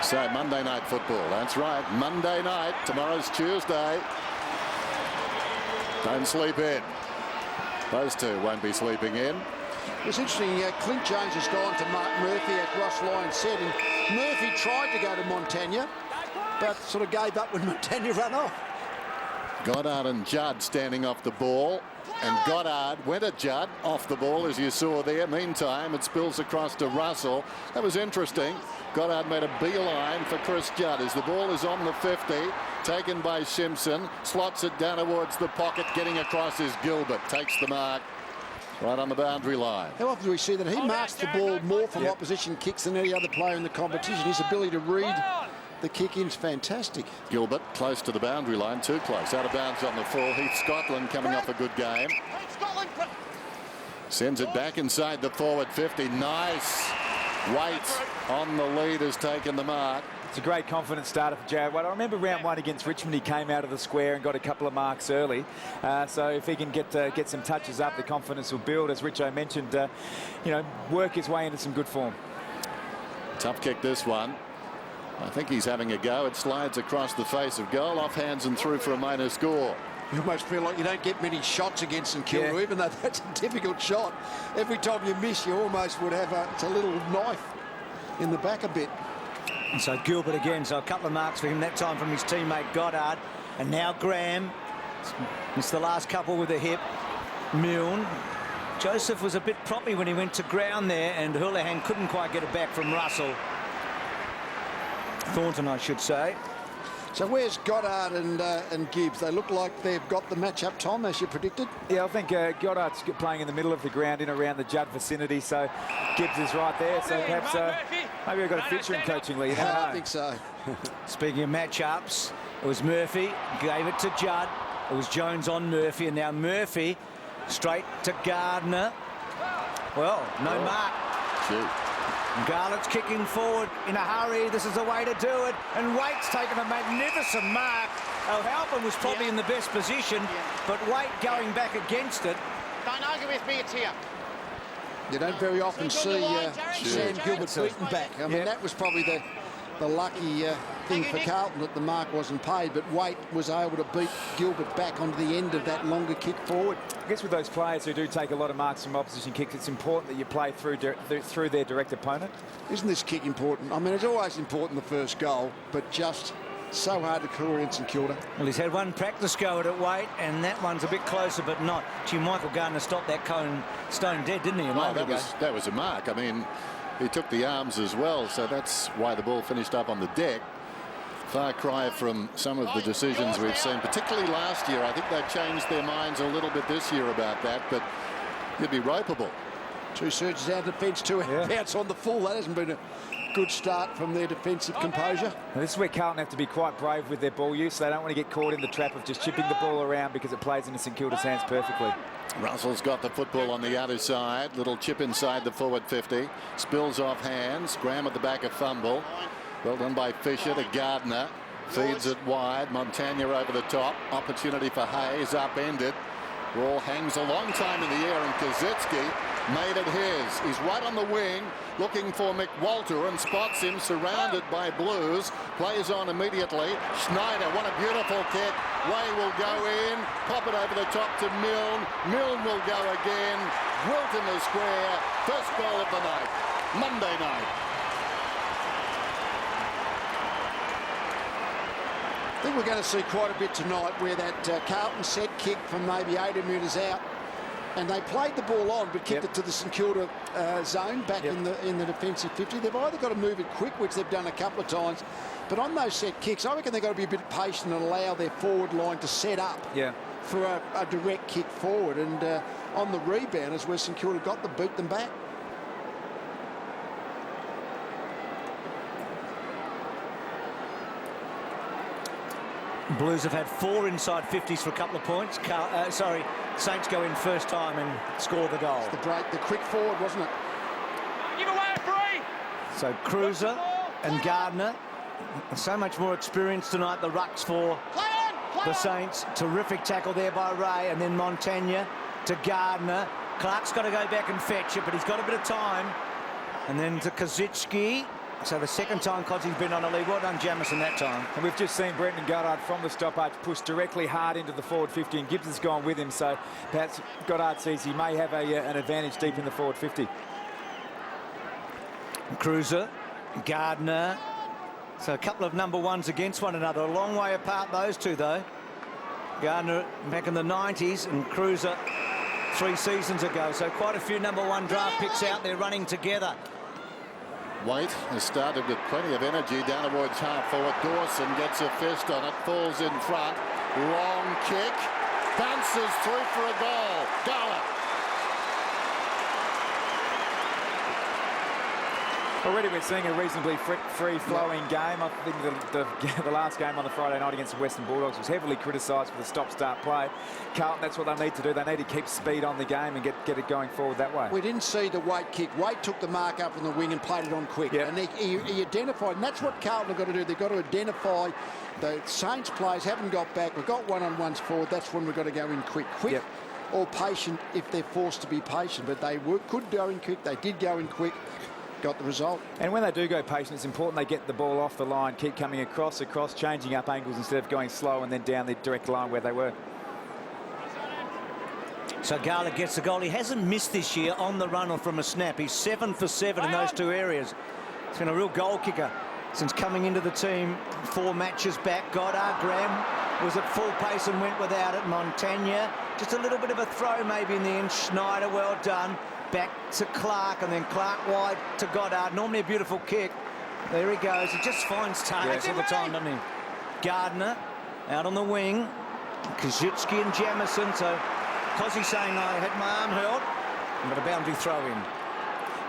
So Monday night football, that's right, Monday night. Tomorrow's Tuesday. Don't sleep in. Those two won't be sleeping in. It's interesting, Clint Jones has gone to Mark Murphy, as Ross Lyons said, and Murphy tried to go to Montagna, but sort of gave up when Montagna ran off. Goddard and Judd standing off the ball, and Goddard went at Judd off the ball, as you saw there. Meantime, it spills across to Russell. That was interesting. Goddard made a beeline for Chris Judd as the ball is on the 50, taken by Simpson, slots it down towards the pocket. Getting across is Gilbert, takes the mark right on the boundary line. How often do we see that? He marks the ball more from opposition kicks than any other player in the competition. His ability to read the kick-in's fantastic. Gilbert close to the boundary line, too close. Out of bounds on the full. Heath Scotland coming off a good game. Sends it back inside the forward 50. Nice. Waits on the lead, has taken the mark. It's a great confidence starter for Jared Waite. I remember round one against Richmond, he came out of the square and got a couple of marks early. So if he can get some touches up, the confidence will build. As Richo mentioned, work his way into some good form. Tough kick, this one. I think he's having a go. It slides across the face of goal, off hands and through for a minor score. You almost feel like you don't get many shots against St Kilda, even though that's a difficult shot. Every time you miss, you almost would have a little knife in the back a bit. And so Gilbert again, so a couple of marks for him, that time from his teammate Goddard. And now Graham. Missed the last couple with a hip. Milne. Joseph was a bit proppy when he went to ground there, and Houlihan couldn't quite get it back from Russell. Thornton, I should say. So where's Goddard and Gibbs? They look like they've got the match-up, Tom, as you predicted. Yeah, I think Goddard's playing in the middle of the ground, in around the Judd vicinity, so Gibbs is right there. So perhaps maybe we've got a future in coaching league. I think so. Speaking of match-ups, it was Murphy, gave it to Judd. It was Jones on Murphy, and now Murphy straight to Gardner. Well, no mark. Shoot. Garlett's kicking forward in a hurry. This is the way to do it. And Waite's taken a magnificent mark. O'Halpin was probably in the best position, but Waite going back against it. Don't argue with me, it's here. You don't very often see Sam Gilbert beaten back. I mean, that was probably the lucky thing for Carlton, that the mark wasn't paid, but Waite was able to beat Gilbert back onto the end of that longer kick forward. I guess with those players who do take a lot of marks from opposition kicks, it's important that you play through their direct opponent. Isn't this kick important? I mean, it's always important, the first goal, but just so hard to clear in St Kilda. Well, he's had one practice go at it, Waite, and that one's a bit closer, but not. Gee, Michael Gardner stopped that cone stone dead, didn't he? That was a mark. I mean, he took the arms as well, so that's why the ball finished up on the deck. Far cry from some of the decisions we've seen, particularly last year. I think they've changed their minds a little bit this year about that, but you'd be ropeable. Two surges out of defence, two outs on the full. That hasn't been a good start from their defensive composure. Now, this is where Carlton have to be quite brave with their ball use. They don't want to get caught in the trap of just chipping the ball around, because it plays into St Kilda's hands perfectly. Russell's got the football on the other side. Little chip inside the forward 50. Spills off hands. Graham at the back, a fumble. Well done by Fisher to Gardner. Feeds it wide. Montagna over the top. Opportunity for Hayes. Upended. Ball hangs a long time in the air, and Kazitsky made it his. He's right on the wing, looking for McWalter, and spots him surrounded by Blues. Plays on immediately. Schneider, what a beautiful kick. Way will go in. Pop it over the top to Milne. Milne will go again. Wilt in the square. First goal of the night. Monday night. I think we're going to see quite a bit tonight, where that Carlton set kick from maybe 80 metres out, and they played the ball on but kicked it to the St Kilda zone back in the defensive 50. They've either got to move it quick, which they've done a couple of times, but on those set kicks, I reckon they've got to be a bit patient and allow their forward line to set up for a direct kick forward. And on the rebound is where St Kilda got to beat them back. Blues have had 4 inside 50s for a couple of points. Saints go in first time and score the goal. It's the quick forward, wasn't it? Give away a free. So Cruiser and Gardner, so much more experience tonight. The rucks for the Saints. Terrific tackle there by Ray, and then Montagna to Gardner. Clark's got to go back and fetch it, but he's got a bit of time. And then to Kazitsky. So the second time Codsey's been on a lead. Well done, Jamison, that time. And we've just seen Brendan Goddard from the stoppage push directly hard into the forward 50, and Gibbs has gone with him. So perhaps Goddard sees he may have an advantage deep in the forward 50. Cruiser, Gardner. So a couple of number ones against one another. A long way apart, those two, though. Gardner back in the 90s and Cruiser 3 seasons ago. So quite a few number one draft picks out there running together. White has started with plenty of energy down towards half forward. Dawson gets a fist on it, falls in front. Long kick, bounces through for a goal. Gala. Already we're seeing a reasonably free-flowing game. I think the last game on the Friday night against the Western Bulldogs was heavily criticised for the stop-start play. Carlton, that's what they need to do. They need to keep speed on the game and get it going forward that way. We didn't see the Waite kick. Waite took the mark up from the wing and played it on quick. Yep. And he identified, and that's what Carlton have got to do. They've got to identify the Saints players haven't got back. We've got one-on-ones forward. That's when we've got to go in quick. Yep. Or patient if they're forced to be patient. But they could go in quick. They did go in quick. Got the result. And when they do go patient, it's important they get the ball off the line, keep coming across, changing up angles instead of going slow and then down the direct line where they were. So Gala gets the goal. He hasn't missed this year on the run or from a snap. He's 7 for 7 in those 2 areas. He's been a real goal kicker since coming into the team 4 matches back. Goddard, Graham was at full pace and went without it. Montagna, just a little bit of a throw maybe in the end. Schneider, well done. Back to Clark, and then Clark wide to Goddard. Normally a beautiful kick. There he goes. He just finds targets all the time, doesn't he? Gardner out on the wing. Kazutsky and Jamison. So Cossey saying, I had my arm held, but a boundary throw in.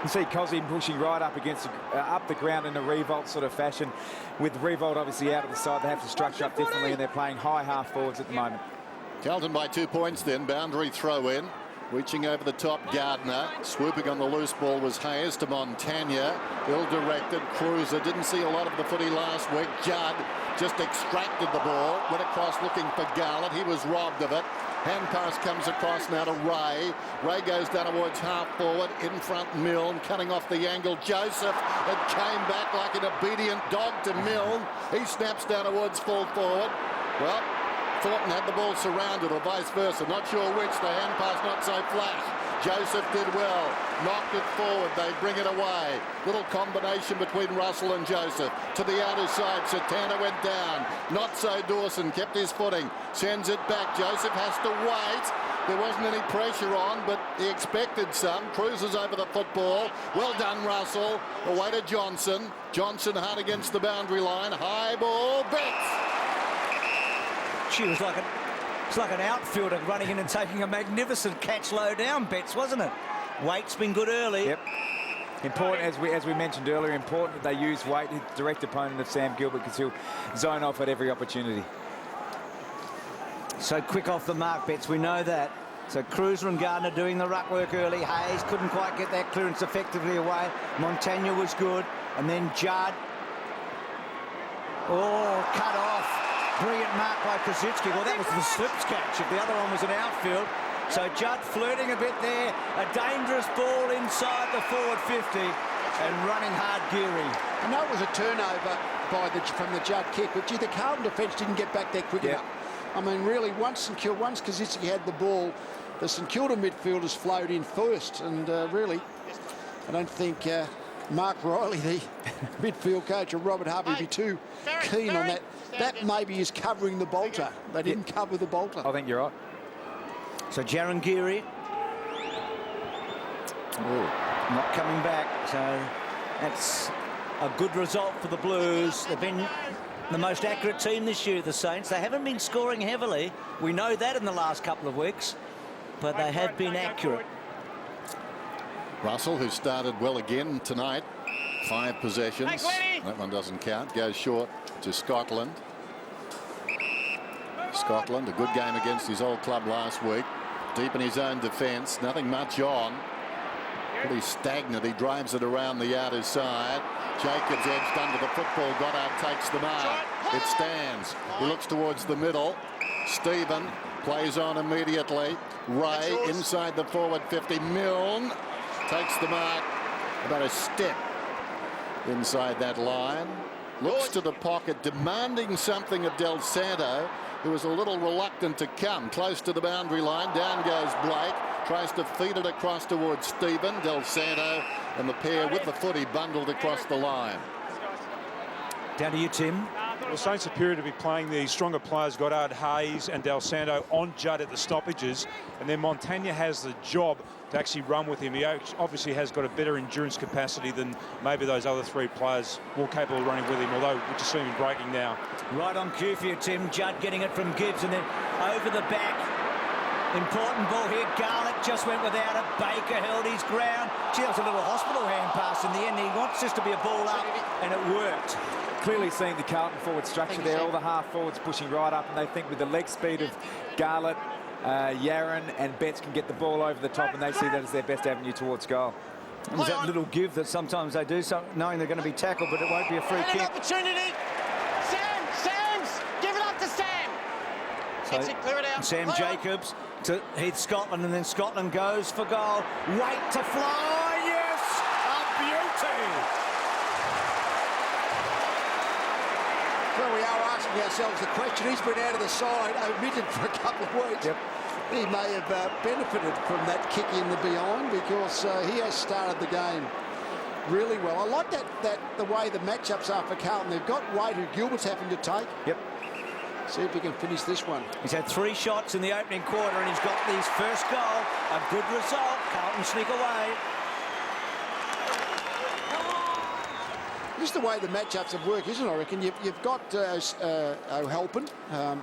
You see Cossey pushing right up against up the ground in a revolt sort of fashion. With revolt obviously out of the side, they have to structure up differently, and they're playing high half forwards at the moment. Carlton by 2 points then. Boundary throw in. Reaching over the top, Gardner. Swooping on the loose ball was Hayes to Montagna. Ill-directed. Cruiser didn't see a lot of the footy last week. Judd just extracted the ball. Went across looking for Garlett. He was robbed of it. Hand pass comes across now to Ray. Ray goes down towards half forward. In front, Milne. Cutting off the angle. Joseph. It came back like an obedient dog to Milne. He snaps down towards full forward. Well, Thornton had the ball surrounded, or vice versa. Not sure which. The hand pass not so flash. Joseph did well. Knocked it forward. They bring it away. Little combination between Russell and Joseph. To the outer side. Satana went down. Not so Dawson. Kept his footing. Sends it back. Joseph has to wait. There wasn't any pressure on, but he expected some. Cruises over the football. Well done, Russell. Away to Johnson. Johnson hard against the boundary line. High ball. Betts. She was like an outfielder running in and taking a magnificent catch low down, Betts, wasn't it? Waite's been good early. Yep. Important, as we mentioned earlier, important that they use Waite, his direct opponent of Sam Gilbert, because he'll zone off at every opportunity. So quick off the mark, Betts, we know that. So Cruiser and Gardner doing the ruck work early. Hayes couldn't quite get that clearance effectively away. Montagna was good. And then Judd. Oh, cut off. Brilliant mark by Kazutsky. Well, that was the slips catch. If the other one was an outfield. So Judd flirting a bit there. A dangerous ball inside the forward 50 and running hard Geary. I know it was a turnover from the Judd kick, but gee, the Carlton defence didn't get back there quick enough. I mean, really, once Kazutsky had the ball, the St Kilda midfielders flowed in first, and really, I don't think Mark Riley, the midfield coach, or Robert Harvey would be too keen on that. That maybe is covering the bolter. They didn't cover the bolter. I think you're right. So Jaron Geary not coming back. So that's a good result for the Blues. They've been the most accurate team this year, the Saints. They haven't been scoring heavily. We know that in the last couple of weeks, but they have been accurate. Russell, who started well again tonight, 5 possessions. That one doesn't count. Goes short to Scotland. Scotland, a good game against his old club last week. Deep in his own defence, nothing much on. Pretty stagnant. He drives it around the outer side. Jacobs edged under the football. Goddard takes the mark. It stands. He looks towards the middle. Stephen plays on immediately. Ray inside the forward 50. Milne takes the mark. About a step inside that line. Looks to the pocket, demanding something of Del Santo, who was a little reluctant to come. Close to the boundary line, down goes Blake. Tries to feed it across towards Stephen. Del Santo and the pair with the footy bundled across the line. Down to you, Tim. Well, Saints superior to be playing the stronger players, Goddard, Hayes and Del Santo on Judd at the stoppages, and then Montagna has the job to actually run with him. He obviously has got a better endurance capacity than maybe those other three players, more capable of running with him, although we just see him breaking now. Right on cue for you, Tim. Judd getting it from Gibbs, and then over the back. Important ball here. Garlick just went without it. Baker held his ground. Gee, that was a little hospital hand pass in the end. He wants this to be a ball up, and it worked. Clearly seeing the Carlton forward structure there, all the half forwards pushing right up, and they think with the leg speed of Garlett, Yaron and Betts can get the ball over the top, and they see that as their best avenue towards goal. And there's that little give that sometimes they do, so knowing they're going to be tackled, but it won't be a free kick. Opportunity. Sam's, give it up to Sam. Gets it, clear it out. Sam Jacobs to Heath Scotland, and then Scotland goes for goal. Wait to fly, yes, a beauty. Well, we are asking ourselves the question. He's been out of the side, omitted for a couple of weeks. Yep. He may have benefited from that kick in the behind, because he has started the game really well. I like that the way the matchups are for Carlton. They've got Wade, who Gilbert's having to take. Yep. See if he can finish this one. He's had 3 shots in the opening quarter, and he's got his first goal. A good result. Carlton sneak away. This is the way the matchups have worked, isn't it? I reckon you've got O'Halpin,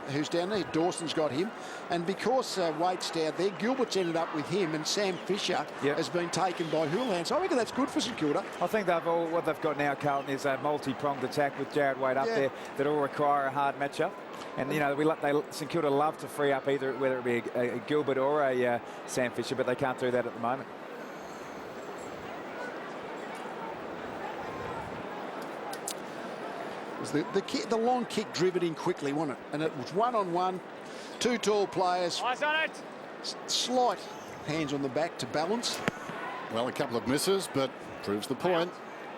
who's down there. Dawson's got him, and because Waite's down there, Gilbert's ended up with him, and Sam Fisher has been taken by Houlihan. So I reckon that's good for St Kilda. I think what they've got now, Carlton, is a multi-pronged attack with Jared Wade up there that will require a hard matchup. And you know, St Kilda love to free up either whether it be a Gilbert or a Sam Fisher, but they can't do that at the moment. The long kick driven in quickly, wasn't it? And it was 1-on-1, 2 tall players. Eyes on it. Slight hands on the back to balance. Well, a couple of misses, but proves the point.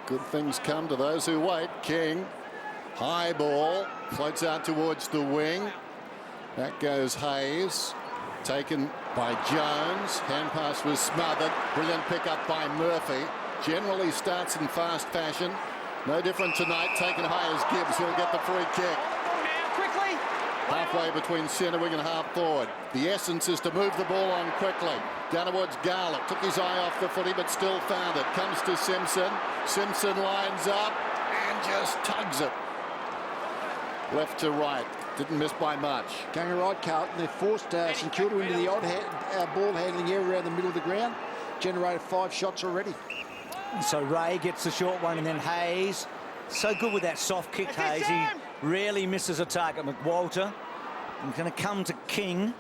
Good things come to those who wait. King, high ball, floats out towards the wing. That goes Hayes, taken by Jones. Hand pass was smothered. Brilliant pick up by Murphy. Generally starts in fast fashion. No different tonight. Taken high as Gibbs. He'll get the free kick. Now, quickly. Halfway between centre wing and half forward. The essence is to move the ball on quickly. Down towards Garlick. Took his eye off the footy, but still found it. Comes to Simpson. Simpson lines up and just tugs it. Left to right. Didn't miss by much. Going right, Carlton. They've forced St Kilda into the odd ball handling area around the middle of the ground. Generated 5 shots already. So Ray gets the short one, and then Hayes. So good with that soft kick, Hayes. He rarely misses a target. McWalter. I'm going to come to King,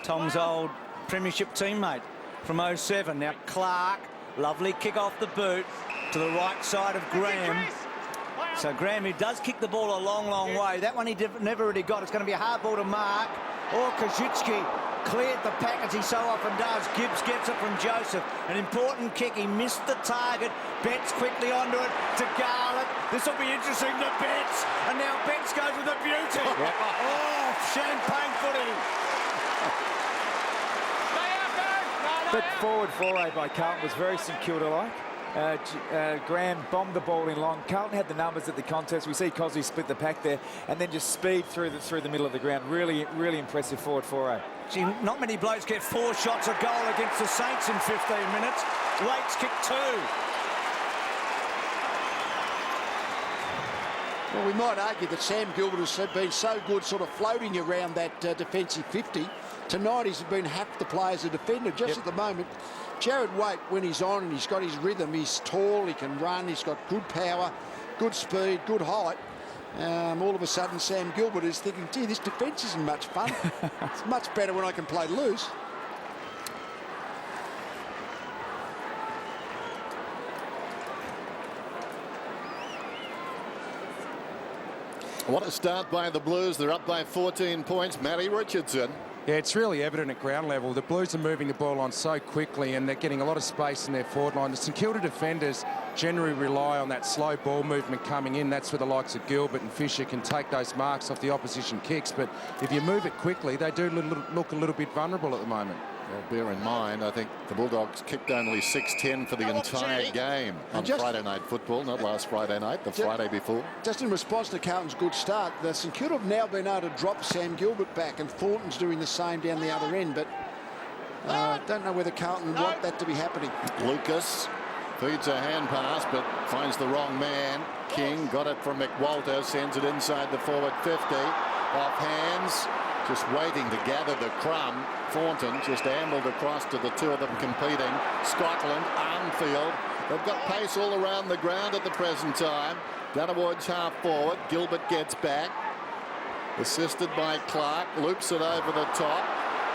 Tom's old premiership teammate from 07. Now Clark, lovely kick off the boot to the right side of Graham. So Graham, who does kick the ball a long, long way. That one he never really got. It's going to be a hard ball to mark. Or Kaczynski cleared the pack, as he so often does. Gibbs gets it from Joseph. An important kick. He missed the target. Betts quickly onto it to Garlick. This will be interesting to Betts. And now Betts goes with a beauty. Oh, champagne footy. That forward foray by Carlton was very St Kilda-like. Graham bombed the ball in long. Carlton had the numbers at the contest. We see Cosby split the pack there, and then just speed through the middle of the ground. Really, really impressive forward foray. Gee, not many blokes get 4 shots a goal against the Saints in 15 minutes. Waite's kicked 2. Well, we might argue that Sam Gilbert has been so good sort of floating around that defensive 50. Tonight he's been half the play as a defender. Just at the moment, Jared Waite, when he's on and he's got his rhythm, he's tall, he can run, he's got good power, good speed, good height. All of a sudden, Sam Gilbert is thinking, gee, this defence isn't much fun. It's much better when I can play loose. What a start by the Blues. They're up by 14 points. Matty Richardson. Yeah, it's really evident at ground level. The Blues are moving the ball on so quickly, and they're getting a lot of space in their forward line. The St Kilda defenders generally rely on that slow ball movement coming in. That's where the likes of Gilbert and Fisher can take those marks off the opposition kicks. But if you move it quickly, they do look a little bit vulnerable at the moment. Well, bear in mind, I think the Bulldogs kicked only 6-10 for the entire game on Friday night football, not last Friday night, the Friday before. Just in response to Carlton's good start, the St Kilda have now been able to drop Sam Gilbert back, and Thornton's doing the same down the other end, but don't know whether Carlton want that to be happening. Lucas feeds a hand pass, but finds the wrong man. King got it from McWalter, sends it inside the forward 50. Off hands, just waiting to gather the crumb. Thornton just ambled across to the two of them competing. Scotland, Armfield. They've got pace all around the ground at the present time. Down towards half forward. Gilbert gets back. Assisted by Clark. Loops it over the top.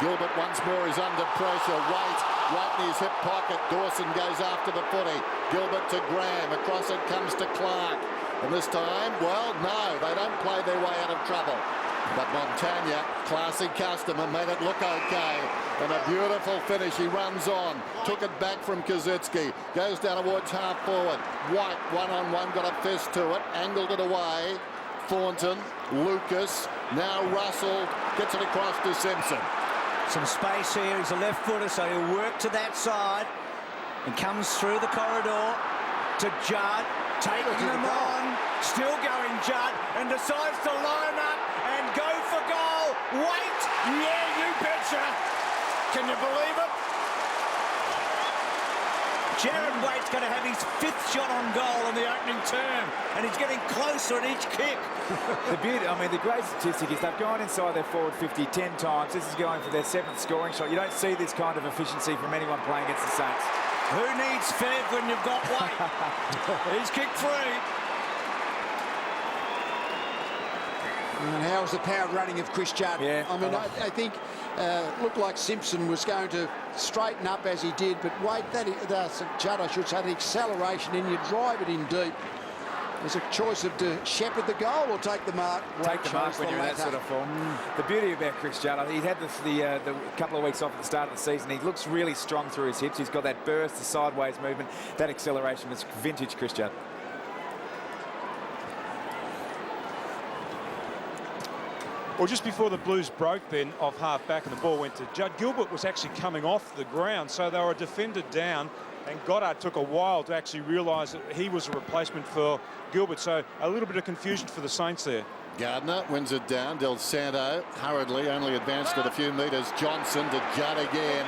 Gilbert once more is under pressure. Right in his hip pocket. Dawson goes after the footy. Gilbert to Graham. Across it comes to Clark. And this time, well, no, they don't play their way out of trouble. But Montagna, classy customer, made it look okay. And a beautiful finish. He runs on. Took it back from Kazitsky. Goes down towards half forward. White, one-on-one, got a fist to it. Angled it away. Thornton, Lucas, now Russell. Gets it across to Simpson. Some space here. He's a left footer, so he'll work to that side. And comes through the corridor to Judd. Taking them on. Still going Judd. And decides to line up and go for goal. Wait! Yeah, you betcha! Can you believe it? Jared Waite's going to have his 5th shot on goal in the opening term, and he's getting closer at each kick. The beauty, I mean, the great statistic is they've gone inside their forward 50 10 times. This is going for their 7th scoring shot. You don't see this kind of efficiency from anyone playing against the Saints. Who needs Fev when you've got Waite? He's kicked 3. And how's the power running of Chris Judd? Yeah. I mean, I think looked like Simpson was going to straighten up as he did, but wait, Judd, I should say, the acceleration in, you drive it in deep. There's a choice of to shepherd the goal or take the mark. Take the mark when you're in that sort of form. The beauty about Chris Judd, he had the couple of weeks off at the start of the season. He looks really strong through his hips. He's got that burst, the sideways movement, that acceleration was vintage Chris Judd. Well, just before the Blues broke then off half back and the ball went to Judd, Gilbert was actually coming off the ground, so they were defended down, and Goddard took a while to actually realise that he was a replacement for Gilbert, so a little bit of confusion for the Saints there. Gardner wins it down. Del Santo hurriedly only advanced it a few metres. Johnson to Judd again.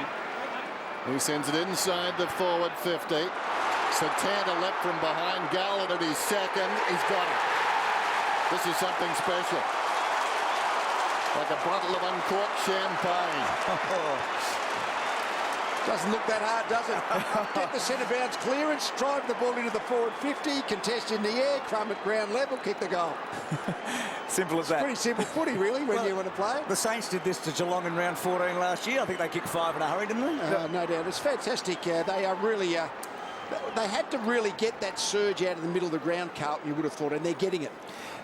He sends it inside the forward 50. Satanta left from behind. Garland at his 2nd. He's got it. This is something special. Like a bottle of uncorked champagne. Doesn't look that hard, does it? Get the centre bounce clearance, drive the ball into the forward 50, contest in the air, crumb at ground level, kick the goal. Simple as that. Pretty simple footy, really, when you want to play. The Saints did this to Geelong in round 14 last year. I think they kicked 5 in a hurry, didn't they? No doubt. It's fantastic. They are really... they had to really get that surge out of the middle of the ground, Carlton, you would have thought, and they're getting it.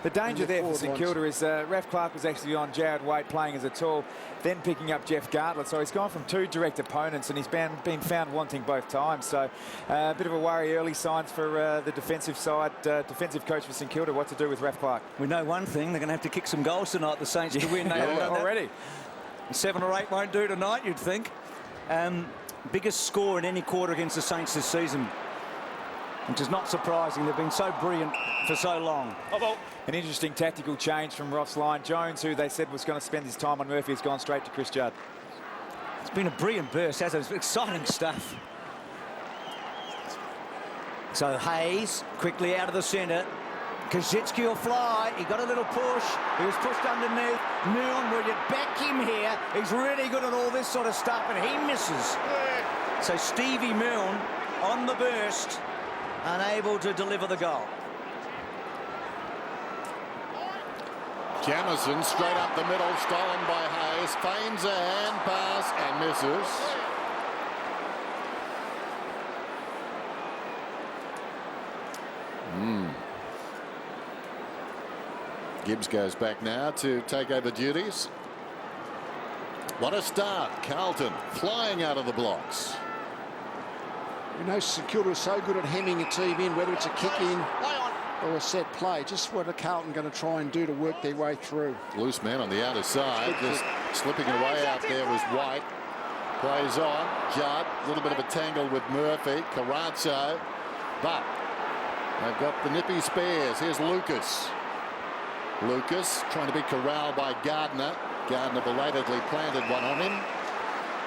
The danger there for St Kilda is Raf Clark was actually on Jared Waite playing as a tall, then picking up Jeff Gartlett. So he's gone from 2 direct opponents and he's been found wanting both times. So a bit of a worry, early signs for the defensive side, defensive coach for St Kilda, what to do with Raf Clark. We know one thing, they're going to have to kick some goals tonight, the Saints, to win. Already. 7 or 8 won't do tonight, you'd think. Biggest score in any quarter against the Saints this season, which is not surprising. They've been so brilliant for so long. An interesting tactical change from Ross Lyon. Jones, who they said was going to spend his time on Murphy, has gone straight to Chris Judd. It's been a brilliant burst, hasn't it? It's exciting stuff. So Hayes quickly out of the centre. Kazitsky will fly. He got a little push. He was pushed underneath. Milne, will you back him here? He's really good at all this sort of stuff, and he misses. So Stevie Milne on the burst, unable to deliver the goal. Jamison straight up the middle, stolen by Hayes, feigns a hand pass and misses. Gibbs goes back now to take over duties. What a start. Carlton flying out of the blocks. You know, St Kilda is so good at hemming a team in, whether it's a kick in or a set play. Just what are Carlton going to try and do to work their way through? Loose man on the outer side, just slipping away out there was White. Plays on, Judd, a little bit of a tangle with Murphy, Carrazzo, but they've got the nippy spares. Here's Lucas. Lucas trying to be corralled by Gardner. Gardner belatedly planted one on him.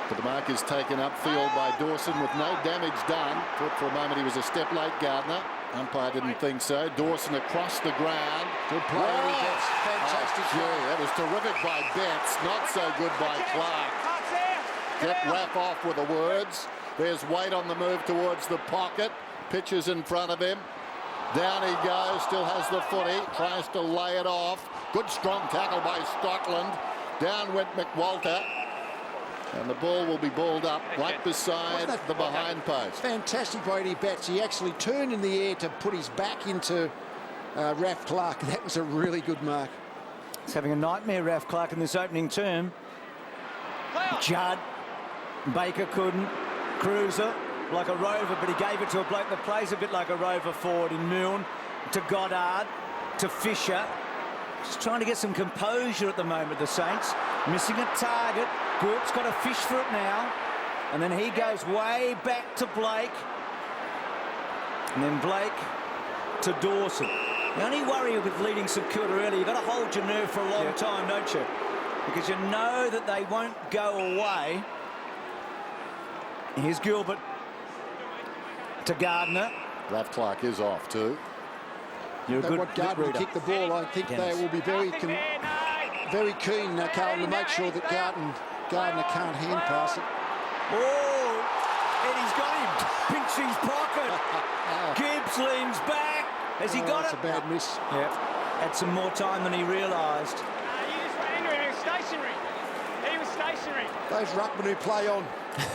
But the mark is taken upfield by Dawson with no damage done. Thought for a moment he was a step late, Gardner. Umpire didn't think so. Dawson across the ground. Good play, Betts. Fantastic. That was terrific by Betts. Not so good by Clark. Get Raff off with the words. There's Wade on the move towards the pocket. Pitches in front of him. Down he goes. Still has the footy. Tries to lay it off. Good strong tackle by Scotland. Down went McWalter. And the ball will be balled up right beside the behind post. Fantastic by Eddie Betts. He actually turned in the air to put his back into Raff Clark. That was a really good mark. He's having a nightmare, Raff Clark, in this opening term. Judd. Baker couldn't. Cruiser like a rover, but he gave it to a bloke that plays a bit like a rover forward in Milne. To Goddard. To Fisher. Just trying to get some composure at the moment, the Saints. Missing a target. Gould's got to fish for it now. And then he goes way back to Blake. And then Blake to Dawson. The only worry with leading St Kilda early, you've got to hold your nerve for a long time, don't you? Because you know that they won't go away. Here's Gilbert to Gardner. Raff Clark is off too. You're a They good want Gardner to reader. kick the ball. I think they will be very keen, Carlton, to make sure that Gardner can't hand pass it. Oh, Eddie's got him. Pinch his pocket. Gibbs leans back. Has he got That's it? a bad miss. Yeah. Had some more time than he realised. You just ran into him. He was stationary. He was stationary. Those ruckmen who play on,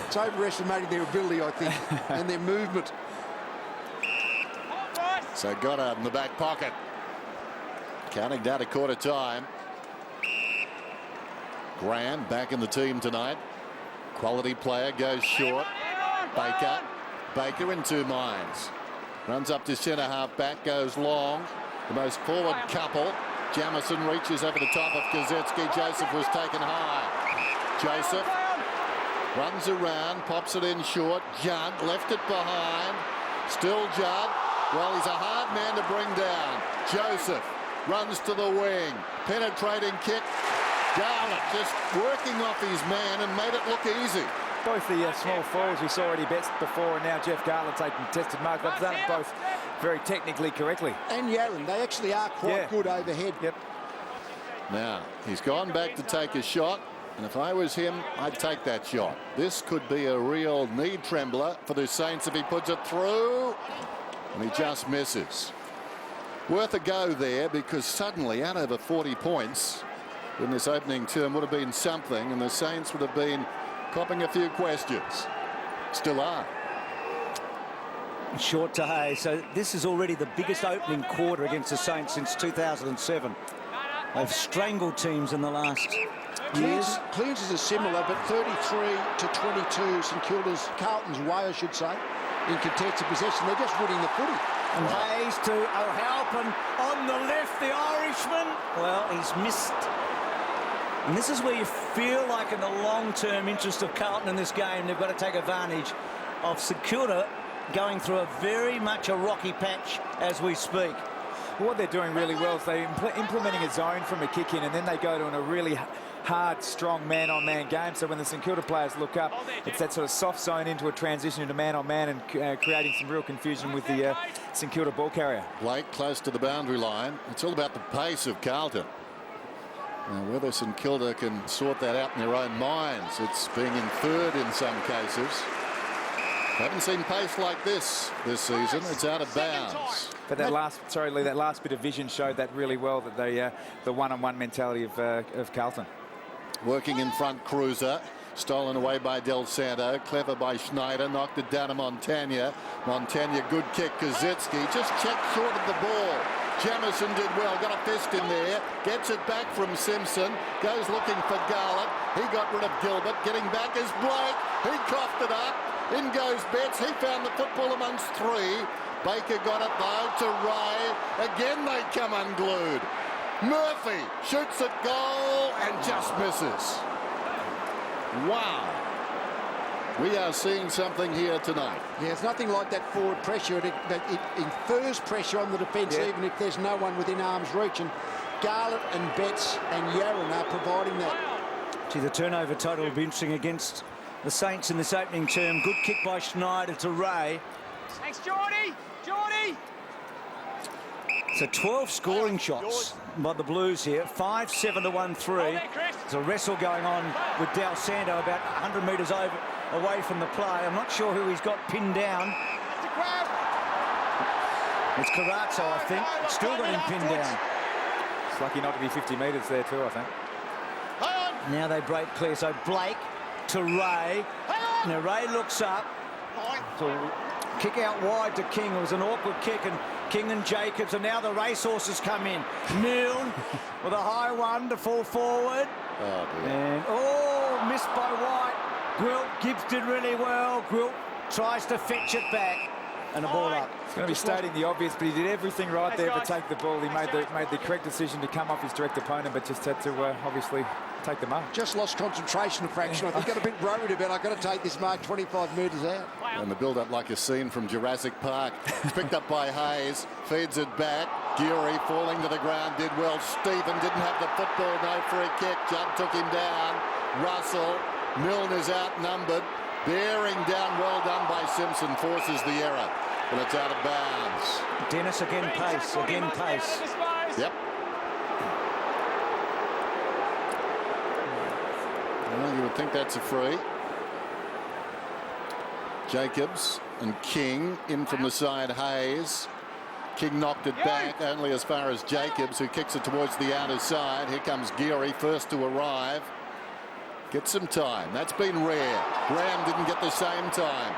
it's overestimating their ability, I think, and their movement. So Goddard in the back pocket. Counting down to quarter time. Graham back in the team tonight. Quality player goes short. Baker in two minds. Runs up to centre half back, goes long. The most forward couple. Jamison reaches over the top of Kaczynski. Joseph was taken high. Joseph runs around, pops it in short. Judd left it behind. Still Judd. Well, he's a hard man to bring down. Joseph runs to the wing. Penetrating kick. Garlett just working off his man and made it look easy. Both the small forwards we saw Eddie Betts before, and now Jeff Garlett taking contested marks. They've done it both very technically correctly. And Yaron, they actually are quite good overhead. Yep. Now, he's gone back to take a shot. And if I was him, I'd take that shot. This could be a real knee trembler for the Saints if he puts it through. And he just misses. Worth a go there, because suddenly out over 40 points in this opening term would have been something, and the Saints would have been copping a few questions. Still are. Short to Hayes. So this is already the biggest opening quarter against the Saints since 2007. They've strangled teams in the last years. Clearances are similar, but 33 to 22, St Kilda's, Carlton's way, I should say, in contested possession. They're just winning the footy. And Hayes to O'Halpin on the left, the Irishman. Well, he's missed. And this is where you feel like, in the long-term interest of Carlton in this game, they've got to take advantage of St Kilda going through a very much a rocky patch as we speak. Well, what they're doing really well is they're implementing a zone from a kick in, and then they go to a really hard, strong man-on-man game. So when the St Kilda players look up, it's that sort of soft zone into a transition into man-on-man, and creating some real confusion with the St Kilda ball carrier. Blake close to the boundary line. It's all about the pace of Carlton. Now, whether St Kilda can sort that out in their own minds, it's being inferred in some cases. Haven't seen pace like this season. It's out of bounds. But that last, sorry, Lee, that last bit of vision showed that really well, that they, the one-on-one mentality of Carlton. Working in front, Cruiser. Stolen away by Del Santo. Clever by Schneider. Knocked it down to Montagna. Montagna, good kick. Kaczynski just checked short of the ball. Jamison did well. Got a fist in there. Gets it back from Simpson. Goes looking for Garlett. He got rid of Gilbert. Getting back is Blake. He coughed it up. In goes Betts. He found the football amongst three. Baker got it though to Ray. Again they come unglued. Murphy shoots at goal and just misses. Wow. We are seeing something here tonight. Yeah, it's nothing like that forward pressure. It infers pressure on the defence, even if there's no one within arm's reach. And Garlett and Betts and Yaron are providing that. See, the turnover total will be interesting against the Saints in this opening term. Good kick by Schneider to Ray. Thanks, Geordie. Geordie. So 12 scoring shots by the Blues here. 5-7 to 1-3. There's a wrestle going on with Del Santo about 100 metres away from the play. I'm not sure who he's got pinned down. It's Carazzo, I think. Still got him pinned down. It's lucky not to be 50 metres there too, I think. Now they break clear. So Blake to Ray. Now Ray looks up. So kick out wide to King. It was an awkward kick, and King and Jacobs, and now the racehorses come in. Milne with a high one to fall forward. Oh, dear. And missed by White. Gwilt, Gibbs did really well. Gwilt tries to fetch it back, and a ball up. It's going to be stating the obvious, but he did everything right there to take the ball. He made the correct decision to come off his direct opponent, but just had to obviously take the mark. Just lost concentration a fraction. I think got a bit worried about, I've got to take this mark 25 metres out. And the build-up like a scene from Jurassic Park. It's picked up by Hayes, feeds it back. Geary falling to the ground, did well. Stephen didn't have the football, no free kick. Judd took him down. Russell, Milne is outnumbered. Bearing down, well done by Simpson, forces the error. But it's out of bounds. Dennis again pace. Yep. Well, you would think that's a free. Jacobs and King in from the side. Hayes. King knocked it back only as far as Jacobs, who kicks it towards the outer side. Here comes Geary, first to arrive. Get some time. That's been rare. Graham didn't get the same time.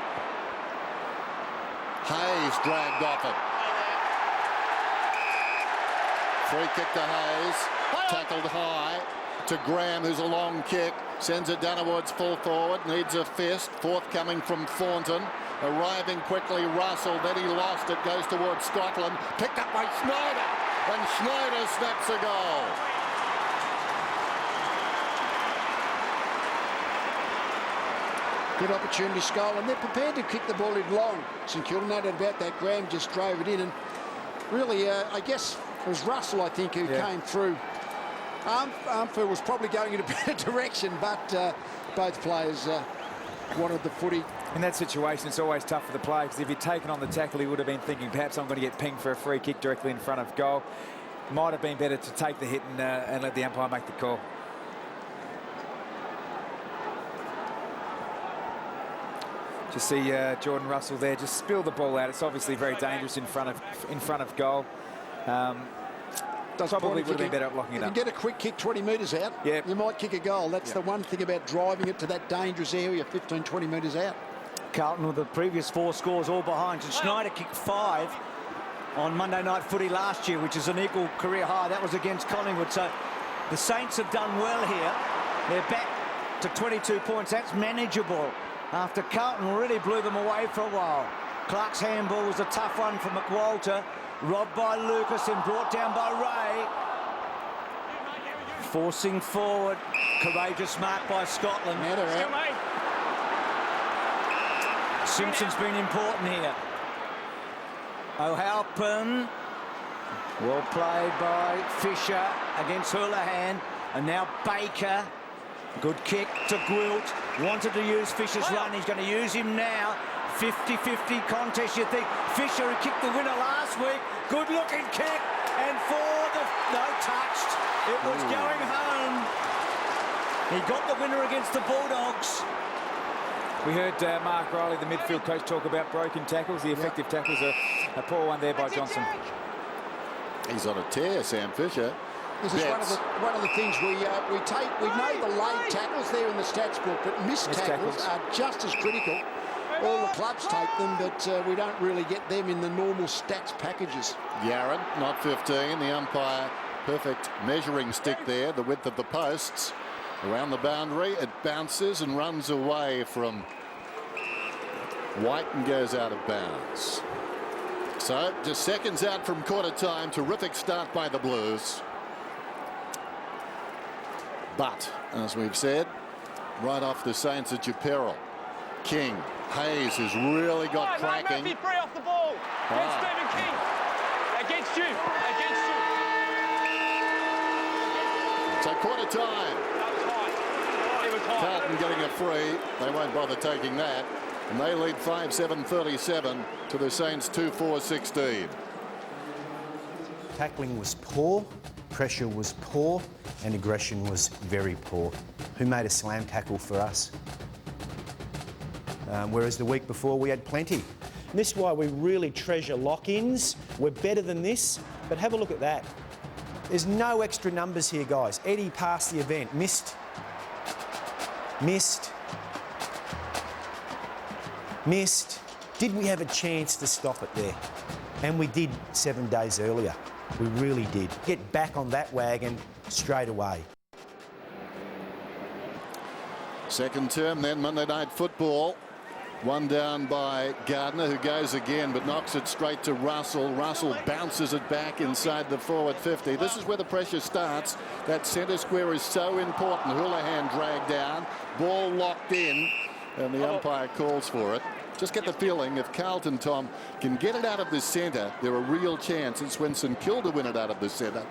Hayes dragged off it. Free kick to Hayes. Tackled high to Graham, who's a long kick. Sends it down towards full forward. Needs a fist. Forthcoming from Thornton. Arriving quickly, Russell. Then he lost it. Goes towards Scotland. Picked up by Schneider. And Schneider snaps a goal. Good opportunity, Skull, and they're prepared to kick the ball in long. St Kilda, no doubt about that. Graham just drove it in, and really, I guess it was Russell, I think, who came through. Armfield was probably going in a better direction, but both players wanted the footy. In that situation, it's always tough for the player, because if he'd taken on the tackle, he would have been thinking, perhaps I'm going to get pinged for a free kick directly in front of goal. Might have been better to take the hit and let the umpire make the call. Just see Jordan Russell there just spill the ball out. It's obviously very dangerous in front of goal. Probably would have been better at locking it up. If you get a quick kick 20 metres out, you might kick a goal. That's the one thing about driving it to that dangerous area, 15, 20 metres out. Carlton with the previous 4 scores all behind. And Schneider kicked 5 on Monday Night Footy last year, which is an equal career high. That was against Collingwood. So the Saints have done well here. They're back to 22 points. That's manageable after Carlton really blew them away for a while. Clark's handball was a tough one for McWalter. Robbed by Lucas and brought down by Ray. Forcing forward. Courageous mark by Scotland. Simpson's been important here. O'Halpin. Well played by Fisher against Houlihan. And now Baker. Good kick to Gwilt. Wanted to use Fisher's run. He's going to use him now. 50-50 contest, you think. Fisher, who kicked the winner last week. Good-looking kick. And for the... No, touched. It was going home. He got the winner against the Bulldogs. We heard Mark Riley, the midfield coach, talk about broken tackles. The effective tackles, a poor one there by Johnson. He's on a tear, Sam Fisher. This is one of the things we know the late tackles there in the stats book, but missed tackles are just as critical. All the clubs take them, but we don't really get them in the normal stats packages. Yaron, not 15. The umpire, perfect measuring stick there, the width of the posts. Around the boundary, it bounces and runs away from Whiten goes out of bounds. So just seconds out from quarter time. Terrific start by the Blues. But as we've said, right off the Saints at your peril. King, Hayes has really got cracking. Murphy free off the ball. Good Stephen King. Against you. Against you. So quarter time. That was high. It was high. Carlton getting a free. They won't bother taking that. And they lead 5-7-37 to the Saints 2-4-16. Tackling was poor, pressure was poor, and aggression was very poor. Who made a slam tackle for us? Whereas the week before we had plenty. And this is why we really treasure lock-ins. We're better than this, but have a look at that. There's no extra numbers here, guys. Eddie passed the event, missed. Did we have a chance to stop it there? And we did 7 days earlier. We really did. Get back on that wagon straight away. Second term then, Monday Night Football. One down by Gardner, who goes again but knocks it straight to Russell. Russell bounces it back inside the forward 50. This is where the pressure starts. That centre square is so important. Houlihan dragged down, ball locked in, and the umpire calls for it. Just get the feeling if Carlton, Tom, can get it out of the centre, they're a real chance. It's when St Kilda win it out of the centre.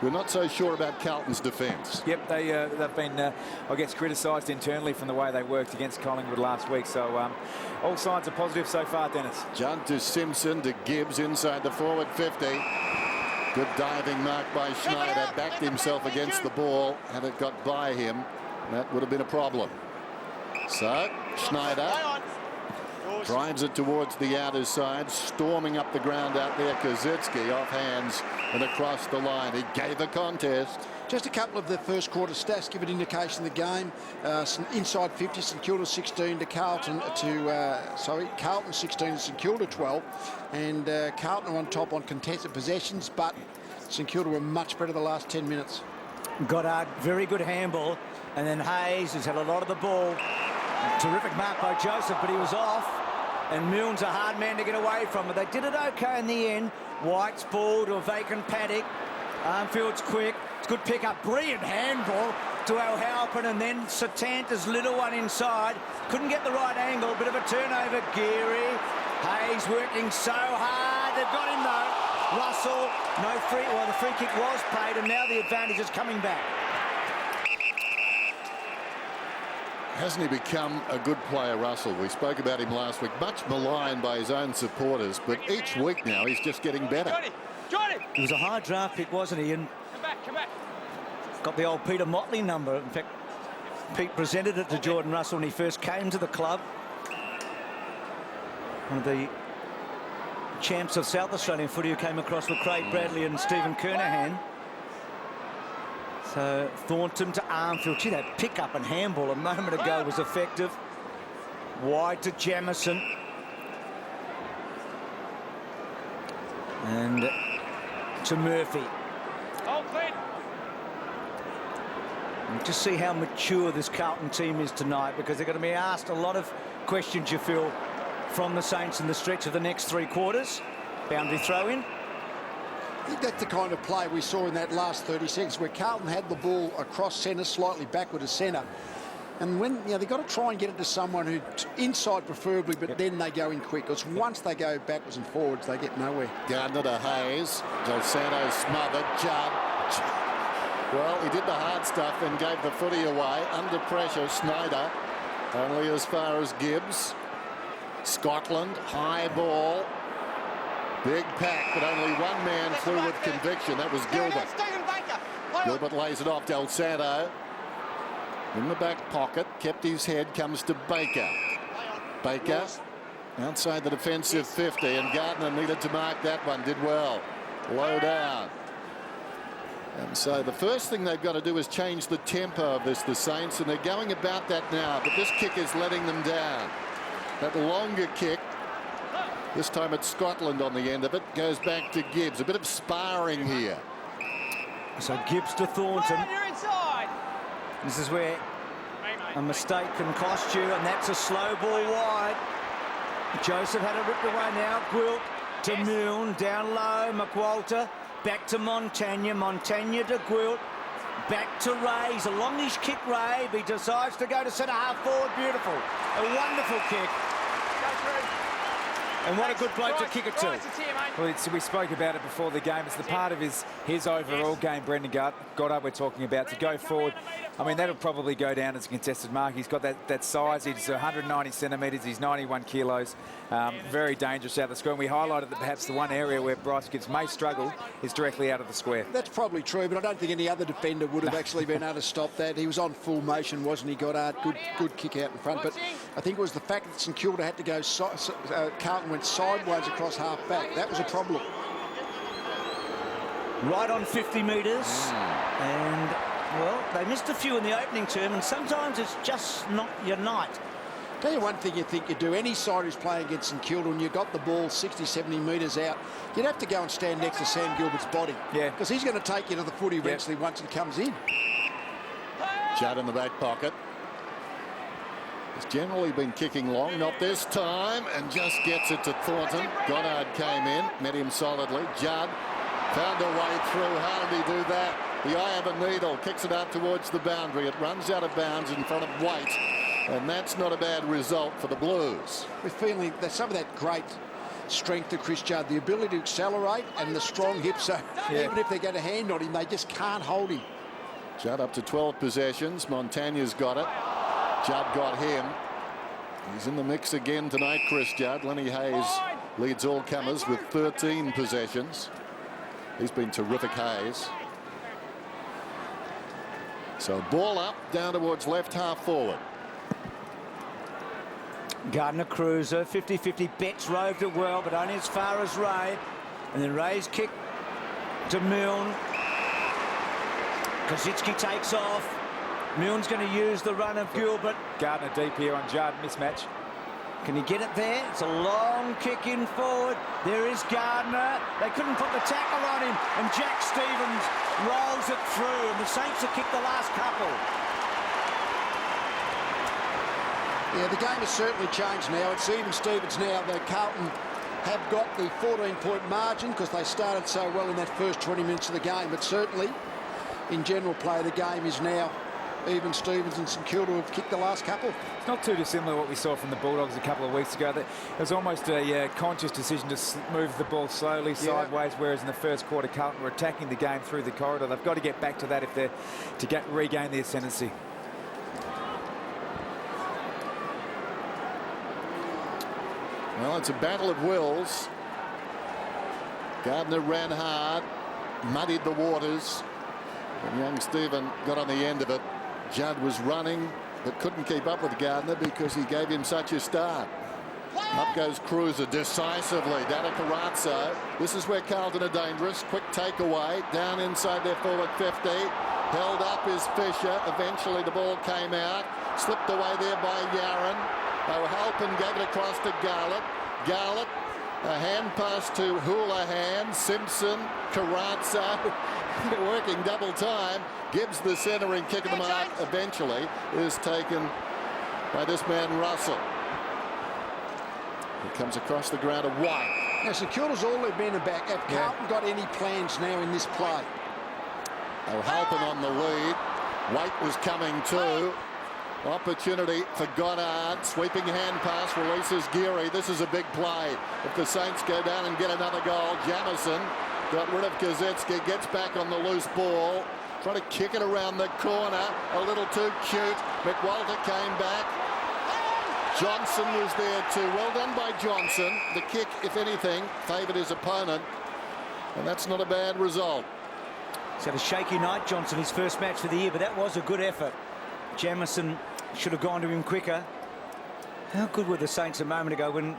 We're not so sure about Carlton's defence. Yep, they've been, I guess, criticised internally from the way they worked against Collingwood last week. So all signs are positive so far, Dennis. Judd to Simpson to Gibbs inside the forward 50. Good diving mark by Schneider. Backed himself against the ball. Had it got by him, that would have been a problem. So Schneider drives it towards the outer side, storming up the ground out there. Kazitsky off hands and across the line. He gave a contest. Just a couple of the first quarter stats give an indication of the game. Inside 50, St Kilda 16 to Carlton Carlton 16 to St Kilda 12, and Carlton are on top on contested possessions, but St Kilda were much better the last 10 minutes. Goddard, very good handball, and then Hayes has had a lot of the ball. Terrific mark by Joseph, but he was off. And Milne's a hard man to get away from, but they did it okay in the end. White's ball to a vacant paddock. Armfield's quick. It's good pick up. Brilliant handball to O'Halpin, and then Satanta's little one inside. Couldn't get the right angle. Bit of a turnover. Geary. Hayes working so hard. They've got him though. Russell, no free. Well, the free kick was played, and now the advantage is coming back. Hasn't he become a good player, Russell? We spoke about him last week. Much maligned by his own supporters, but each week now he's just getting better. Johnny! He was a high draft pick, wasn't he? And Come back. got the old Peter Motley number. In fact, Pete presented it to Jordan Russell when he first came to the club. One of the champs of South Australian footy who came across with Craig Bradley and Stephen Kernahan. So Thornton to Armfield. Gee, that pick up and handball a moment ago was effective. Wide to Jamison. And to Murphy. And just see how mature this Carlton team is tonight, because they're going to be asked a lot of questions, you feel, from the Saints in the stretch of the next 3 quarters. Boundary throw in. I think that's the kind of play we saw in that last 30 seconds where Carlton had the ball across centre, slightly backward to centre. And when, they've got to try and get it to someone who, inside preferably, but then they go in quick. Because once they go backwards and forwards, they get nowhere. Gardner to Hayes. Del Santo smothered. Judd. Well, he did the hard stuff and gave the footy away. Under pressure, Schneider. Only as far as Gibbs. Scotland, high ball. Big pack, but only one man flew with conviction. That was Gilbert. Gilbert lays it off. Del Santo in the back pocket, kept his head, comes to Baker. Baker outside the defensive 50, and Gardner needed to mark that one. Did well. Low down. And so the first thing they've got to do is change the tempo of this, the Saints, and they're going about that now. But this kick is letting them down. That longer kick. This time it's Scotland on the end of it. Goes back to Gibbs. A bit of sparring here. So Gibbs to Thornton. You're inside. This is where a mistake can cost you, and that's a slow ball wide. Joseph had it ripped away now. Gwilt to Milne, down low. McWalter back to Montagna. Montagna to Gwilt. Back to Ray. He's a longish kick, Ray. He decides to go to centre half forward. Beautiful. A wonderful kick. And what a good bloke to kick it to. Well, we spoke about it before the game. It's the part of his overall game, Brendan Goddard, we're talking about, to go forward. I mean, that'll probably go down as a contested mark. He's got that size. He's 190 centimetres. He's 91 kilos. Very dangerous out of the square. And we highlighted that perhaps the one area where Bryce Gibbs may struggle is directly out of the square. That's probably true, but I don't think any other defender would have actually been able to stop that. He was on full motion, wasn't he, Goddard? Good kick out in front. But I think it was the fact that St Kilda had to go, Carlton went sideways across half back. That was a problem. Right on 50 metres. And, well, they missed a few in the opening term, and sometimes it's just not your night. Tell you one thing you think you do. Any side who's playing against St Kilda and you've got the ball 60, 70 metres out, you'd have to go and stand next to Sam Gilbert's body. Yeah. Because he's going to take you to the footy eventually once he comes in. Judd in the back pocket. He's generally been kicking long, not this time, and just gets it to Thornton. Goddard came in, met him solidly. Judd found a way through. How did he do that? The eye of a needle, kicks it out towards the boundary. It runs out of bounds in front of Waite, and that's not a bad result for the Blues. We're feeling that some of that great strength of Chris Judd, the ability to accelerate and the strong hips. So even if they get a hand on him, they just can't hold him. Judd up to 12 possessions. Montagna's got it. Judd got him. He's in the mix again tonight, Chris Judd. Lenny Hayes leads all comers with 13 possessions. He's been terrific, Hayes. So ball up, down towards left half forward. Gardner Cruiser, 50-50. Betts roved it well, but only as far as Ray. And then Ray's kick to Milne. Kosicki takes off. Milne's going to use the run of Gilbert. Gardner deep here on Judd, mismatch. Can he get it there? It's a long kick in forward. There is Gardner. They couldn't put the tackle on him, and Jack Stevens rolls it through, and the Saints have kicked the last couple. Yeah, the game has certainly changed now. It's even Stevens now. The Carlton have got the 14-point margin because they started so well in that first 20 minutes of the game. But certainly, in general play, the game is now even Stevens and St Kilda have kicked the last couple. It's not too dissimilar to what we saw from the Bulldogs a couple of weeks ago. It was almost a conscious decision to move the ball slowly sideways, whereas in the first quarter, Carlton were attacking the game through the corridor. They've got to get back to that if they're to regain the ascendancy. Well, it's a battle of wills. Gardner ran hard, muddied the waters, and young Stephen got on the end of it. Judd was running but couldn't keep up with Gardner because he gave him such a start. Up goes Cruiser decisively down to Carazzo. This is where Carlton are dangerous. Quick takeaway down inside their forward 50. Held up is Fisher. Eventually the ball came out. Slipped away there by Yaron. O'Halpin gave it across to Garlett. Garlett, a hand pass to Houlihan. Simpson, Carazzo working double time. Gibbs the centering kick of the mark eventually is taken by this man Russell. He comes across the ground to White. Now, St Kilda's all they've been about. Have Carlton got any plans now in this play? O'Halpin on the lead. White was coming too. Opportunity for Goddard. Sweeping hand pass releases Geary. This is a big play. If the Saints go down and get another goal, Jamison got rid of Kosicki, gets back on the loose ball. Trying to kick it around the corner. A little too cute. McWalter came back. Johnson was there too. Well done by Johnson. The kick, if anything, favoured his opponent. And that's not a bad result. He's had a shaky night, Johnson, his first match for the year, but that was a good effort. Jamison should have gone to him quicker. How good were the Saints a moment ago when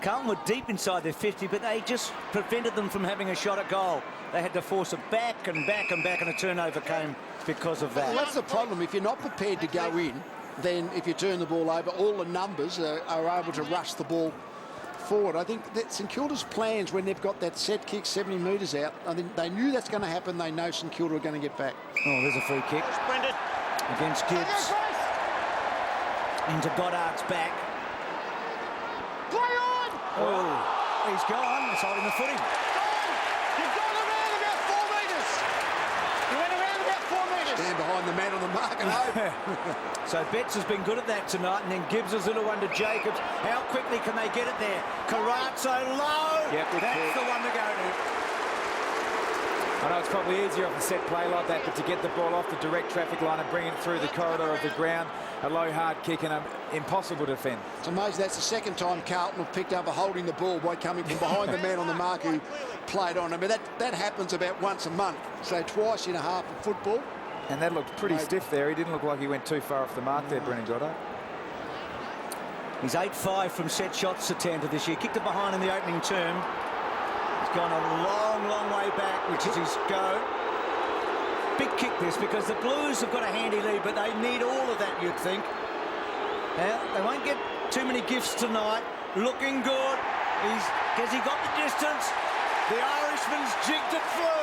Carlton were deep inside their 50, but they just prevented them from having a shot at goal. They had to force it back and back and back, and a turnover came because of that. Well, that's the problem. If you're not prepared to go in, then if you turn the ball over, all the numbers are able to rush the ball forward. I think that St Kilda's plans when they've got that set kick 70 metres out, I think they knew that's going to happen. They know St Kilda are going to get back. Oh, there's a free kick against Gibbs. Into Goddard's back. Play on! Oh, he's gone. It's holding the footing. You've gone around about 4 metres. You went around about 4 metres. Stand behind the man on the mark and hope. So Betts has been good at that tonight, and then Gibbs' little one to Jacobs. How quickly can they get it there? Carazzo low. Yep, that's the one to go to. I know it's probably easier off a set play like that, but to get the ball off the direct traffic line and bring it through the corridor of the ground, a low hard kick and impossible to defend. It's amazing that's the second time Carlton have picked up a holding the ball by coming from behind the man on the mark who played on. I mean, that happens about once a month, so twice in a half of football. And that looked pretty stiff there. He didn't look like he went too far off the mark there, Brendan Goddard. He's 8-5 from set shots, Satanta, this year. Kicked it behind in the opening term. He's gone a long, long way back, which is his go. Big kick this, because the Blues have got a handy lead, but they need all of that, you'd think. Now, they won't get too many gifts tonight. Looking good. Has he got the distance? The Irishman's jigged it through.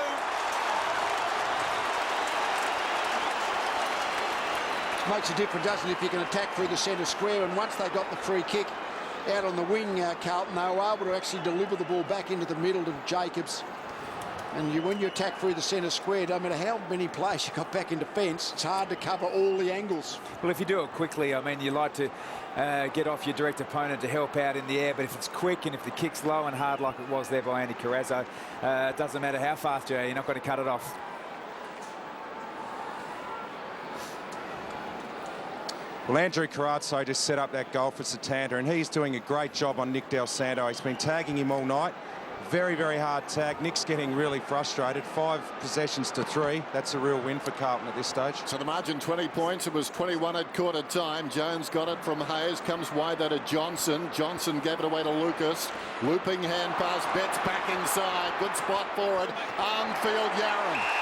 Makes a difference, doesn't it, if you can attack through the centre square. And once they got the free kick out on the wing, Carlton, they were able to actually deliver the ball back into the middle to Jacobs. And when you attack through the centre square, no matter how many players you got back in defence, it's hard to cover all the angles. Well, if you do it quickly, I mean, you like to get off your direct opponent to help out in the air, but if it's quick and if the kick's low and hard like it was there by Andy Carazzo, it doesn't matter how fast you are, you're not going to cut it off. Well, Andrew Carazzo just set up that goal for Satanta, and he's doing a great job on Nick Del Santo. He's been tagging him all night. Very, very hard tag. Nick's getting really frustrated. 5 possessions to 3. That's a real win for Carlton at this stage. So the margin 20 points. It was 21 at quarter time. Jones got it from Hayes. Comes wide there to Johnson. Johnson gave it away to Lucas. Looping hand pass. Betts back inside. Good spot for it. Armfield Yarran.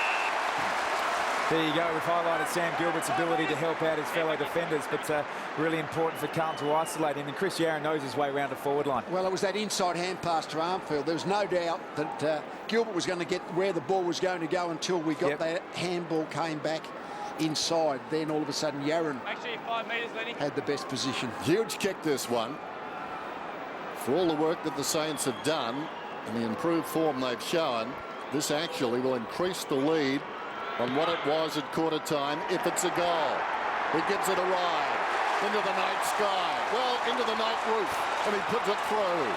There you go. We've highlighted Sam Gilbert's ability to help out his fellow defenders, but really important for Carlton to isolate him. And Chris Yarran knows his way around the forward line. Well, it was that inside hand pass to Armfield. There was no doubt that Gilbert was going to get where the ball was going to go until we got that handball came back inside. Then all of a sudden Yarran had the best position. Huge kick, this one. For all the work that the Saints have done and the improved form they've shown, this actually will increase the lead on what it was at quarter time if it's a goal. He gives it a ride into the night sky. Well, into the night roof, and he puts it through.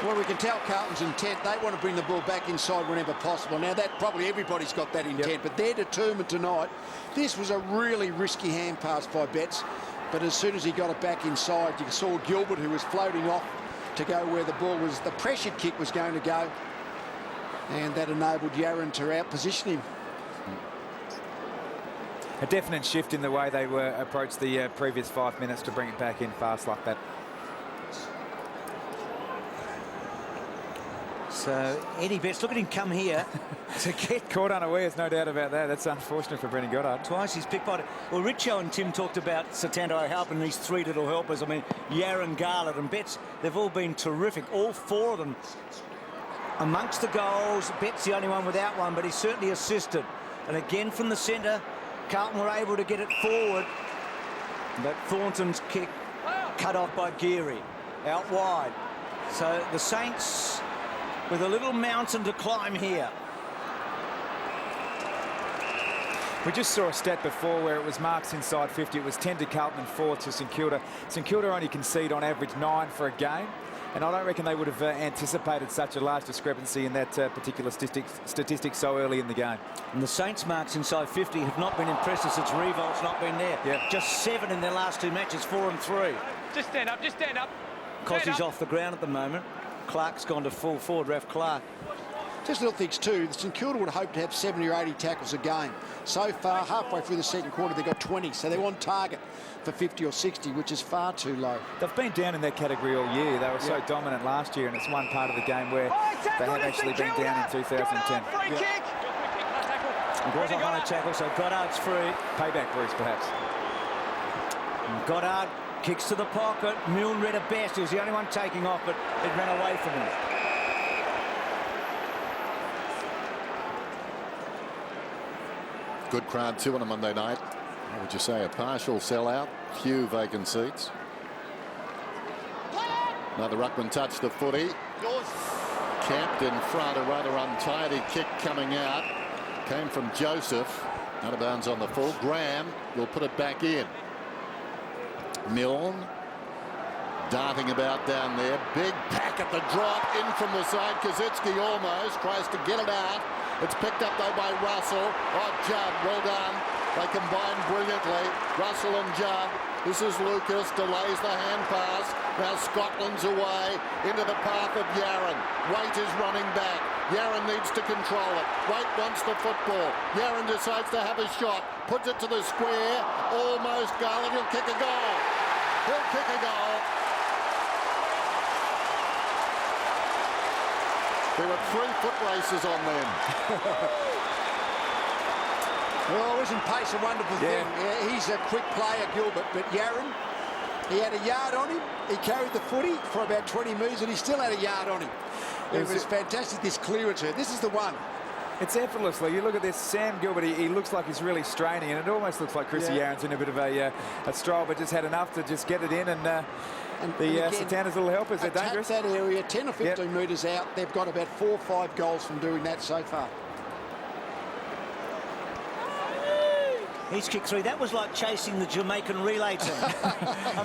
Well, we can tell Carlton's intent. They want to bring the ball back inside whenever possible. Now, that probably everybody's got that intent, but they're determined tonight. This was a really risky hand pass by Betts, but as soon as he got it back inside, you saw Gilbert, who was floating off to go where the ball was, the pressured kick was going to go. And that enabled Yarran to outposition him. A definite shift in the way they were approached the previous 5 minutes to bring it back in fast like that. So Eddie Betts, look at him come here to get caught unawares, no doubt about that. That's unfortunate for Brendan Goddard. Twice he's picked by it. Well, Richo and Tim talked about Satanta helping these 3 little helpers. I mean, Yarran, Garlett and Betts, they've all been terrific. All 4 of them amongst the goals. Betts the only one without one, but he's certainly assisted. And again from the centre, Carlton were able to get it forward. But Thornton's kick cut off by Geary. Out wide. So the Saints with a little mountain to climb here. We just saw a stat before where it was marks inside 50. It was 10 to Carlton and 4 to St Kilda. St Kilda only concede on average 9 for a game. And I don't reckon they would have anticipated such a large discrepancy in that particular statistic so early in the game. And the Saints' marks inside 50 have not been impressive since Revolt's not been there. Yep. Just 7 in their last 2 matches, 4 and 3. Just stand up, just stand up. Cossey's off the ground at the moment. Clark's gone to full forward, Ref Clark. Just little things too. The St Kilda would hope to have 70 or 80 tackles a game. So far, halfway through the second quarter, they got 20. So they're on target for 50 or 60, which is far too low. They've been down in that category all year. They were so dominant last year, and it's one part of the game where they have actually been down in 2010. Free kick. It was a high tackle, so Goddard's free. Payback, Bruce, perhaps. And Goddard kicks to the pocket. Milne read it best. He was the only one taking off, but it ran away from him. Good crowd too on a Monday night. What would you say, a partial sellout? Few vacant seats. Another ruckman touched the footy. Camped in front, a rather untidy kick coming out. Came from Joseph. Out of bounds on the full. Graham will put it back in. Milne darting about down there. Big pack at the drop. In from the side. Kazitsky almost tries to get it out. It's picked up though by Russell. Oh, Judd, well done. They combine brilliantly. Russell and Judd. This is Lucas, delays the hand pass. Now Scotland's away into the path of Yarran. Waite is running back. Yarran needs to control it. Waite wants the football. Yarran decides to have a shot. Puts it to the square. Almost Garland. He'll kick a goal. He'll kick a goal. There were 3 foot races on them. Well, isn't pace a wonderful thing? Yeah, he's a quick player, Gilbert, but Yarran, he had a yard on him. He carried the footy for about 20 metres and he still had a yard on him. It was fantastic, this clearance here. This is the one. It's effortlessly. You look at this, Sam Gilbert, he looks like he's really straining, and it almost looks like Chrissy Yarran's in a bit of a stroll, but just had enough to just get it in, and the Satana's little helpers, they're dangerous. That area, 10 or 15 metres out, they've got about 4 or 5 goals from doing that so far. He's kicked 3. That was like chasing the Jamaican relay team.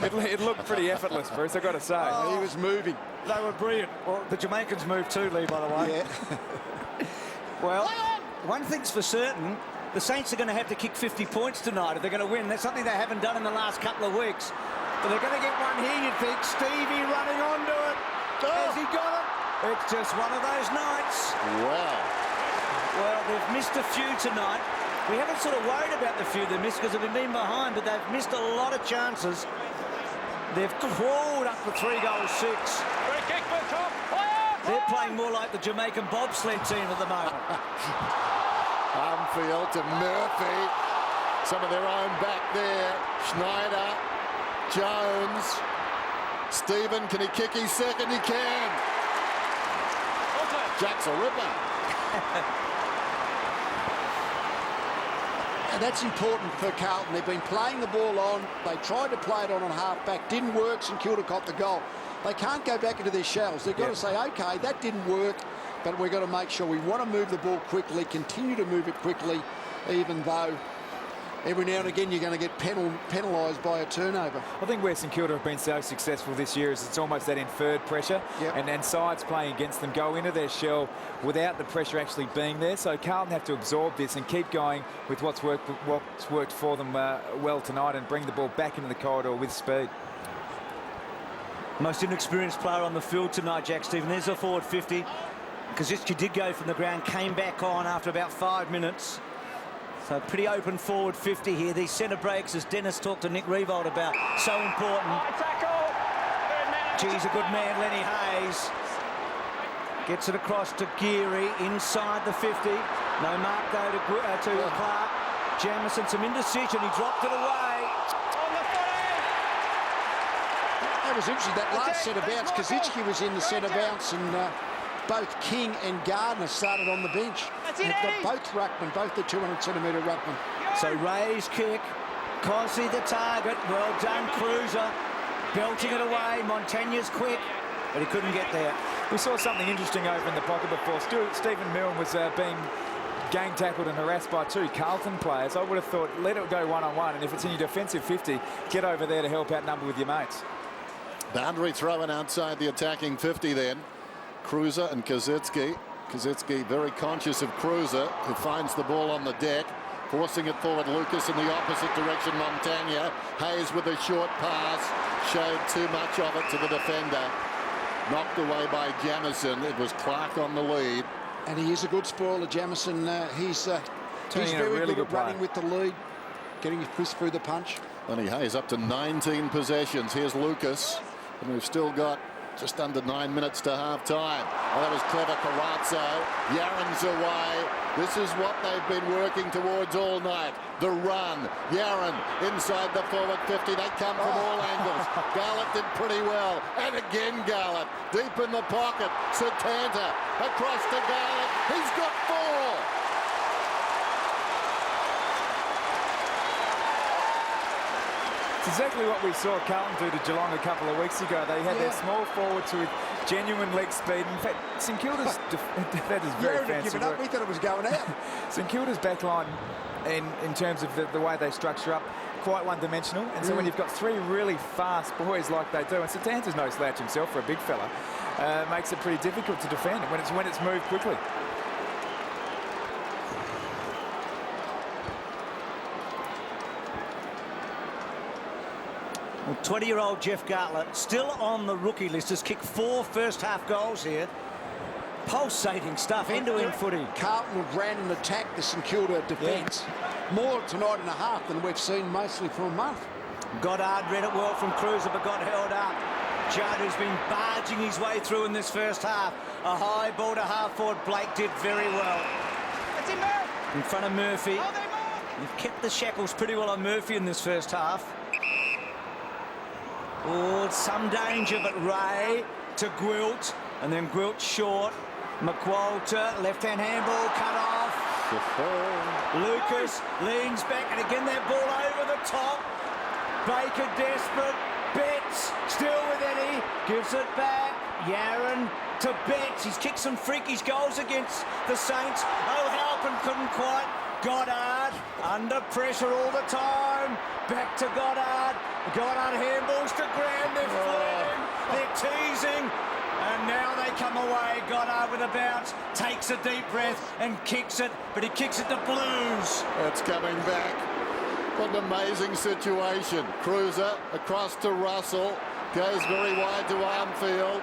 It looked pretty effortless, Bruce, I've got to say. Oh, he was moving. They were brilliant. Well, the Jamaicans moved too, Lee, by the way. Yeah. Well, one thing's for certain, the Saints are going to have to kick 50 points tonight if they're going to win. That's something they haven't done in the last couple of weeks. But they're going to get one here, you'd think. Stevie running onto it. Has he got it? It's just one of those nights. Wow. Well, they've missed a few tonight. We haven't sort of worried about the few they've missed because they've been behind, but they've missed a lot of chances. They've crawled up for 3 goals 6. Free kick for top. They're playing more like the Jamaican bobsled team at the moment. Armfield to Murphy. Some of their own back there. Schneider. Jones. Stephen, can he kick his second? He can. Jack's a ripper. And that's important for Carlton. They've been playing the ball on. They tried to play it on half-back. Didn't work. St Kilda caught the goal. They can't go back into their shells. They've got to say, OK, that didn't work, but we've got to make sure we want to move the ball quickly, continue to move it quickly, even though every now and again you're going to get penalised by a turnover. I think where St Kilda have been so successful this year is it's almost that inferred pressure, and sides playing against them go into their shell without the pressure actually being there. So Carlton have to absorb this and keep going with what's worked for them well tonight, and bring the ball back into the corridor with speed. Most inexperienced player on the field tonight, Jack Stephen. There's a forward 50. Kazitsky did go from the ground, came back on after about 5 minutes. So pretty open forward 50 here. These centre breaks, as Dennis talked to Nick Revolt about, so important. Geez, a good man, Lenny Hayes. Gets it across to Geary, inside the 50. No mark though to Clark. Jamison, some indecision, he dropped it away. That was interesting, that last centre bounce. Kazitsky was in the centre bounce, and both King and Gardner started on the bench. They've got both ruckmen, both the 200-centimetre ruckmen. So Ray's kick, Cossie the target, well done Cruiser, belting it away. Montagne's quick, but he couldn't get there. We saw something interesting over in the pocket before. Stephen Milne was being gang tackled and harassed by 2 Carlton players. I would have thought, let it go one-on-one, and if it's in your defensive 50, get over there to help outnumber with your mates. Boundary throw-in outside the attacking 50 then. Cruiser and Kazitsky. Kazitsky very conscious of Cruiser, who finds the ball on the deck, forcing it forward. Lucas in the opposite direction. Montagna. Hayes with a short pass. Showed too much of it to the defender. Knocked away by Jamison. It was Clark on the lead. And he is a good spoiler, Jamison. He's very really good at running with the lead, getting his fist through the punch. Lenny Hayes up to 19 possessions. Here's Lucas. And we've still got just under 9 minutes to half-time. Oh, that was clever, Carazzo. Yarran's away. This is what they've been working towards all night. The run. Yarran inside the forward 50. They come from all angles. Garlett did pretty well. And again Garlett. Deep in the pocket. Satanta across to Garlett. He's got 4. It's exactly what we saw Carlton do to Geelong a couple of weeks ago. They had their small forwards with genuine leg speed. In fact, St Kilda's that is very fancy work. We thought it was going out. St Kilda's backline, in terms of the way they structure up, quite one-dimensional. And so when you've got three really fast boys like they do, and Satanta's no slouch himself for a big fella, makes it pretty difficult to defend when it's moved quickly. Well, 20-year-old Jeff Gartlett still on the rookie list, has kicked 4 first-half goals here. Pulsating stuff, end-to-end footy. Carlton have ran and attacked the St Kilda defence more tonight and a half than we've seen mostly for a month. Goddard read it well from Cruiser, but got held up. Judd, who's been barging his way through in this first half. A high ball to half-forward. Blake did very well. In front of Murphy. You've kept the shackles pretty well on Murphy in this first half. Oh, some danger, but Ray to Gwilt, and then Gwilt short. McWalter, left-hand handball cut off. Lucas leans back, and again that ball over the top. Baker desperate. Betts still with Eddie, gives it back. Yaron to Betts. He's kicked some freakish goals against the Saints. O'Halpin couldn't quite. Goddard under pressure all the time. Back to Goddard. Goddard handballs to Graham. They're flirting. They're teasing. And now they come away. Goddard with a bounce. Takes a deep breath and kicks it. But he kicks it to Blues. It's coming back. What an amazing situation. Cruiser across to Russell. Goes very wide to Armfield.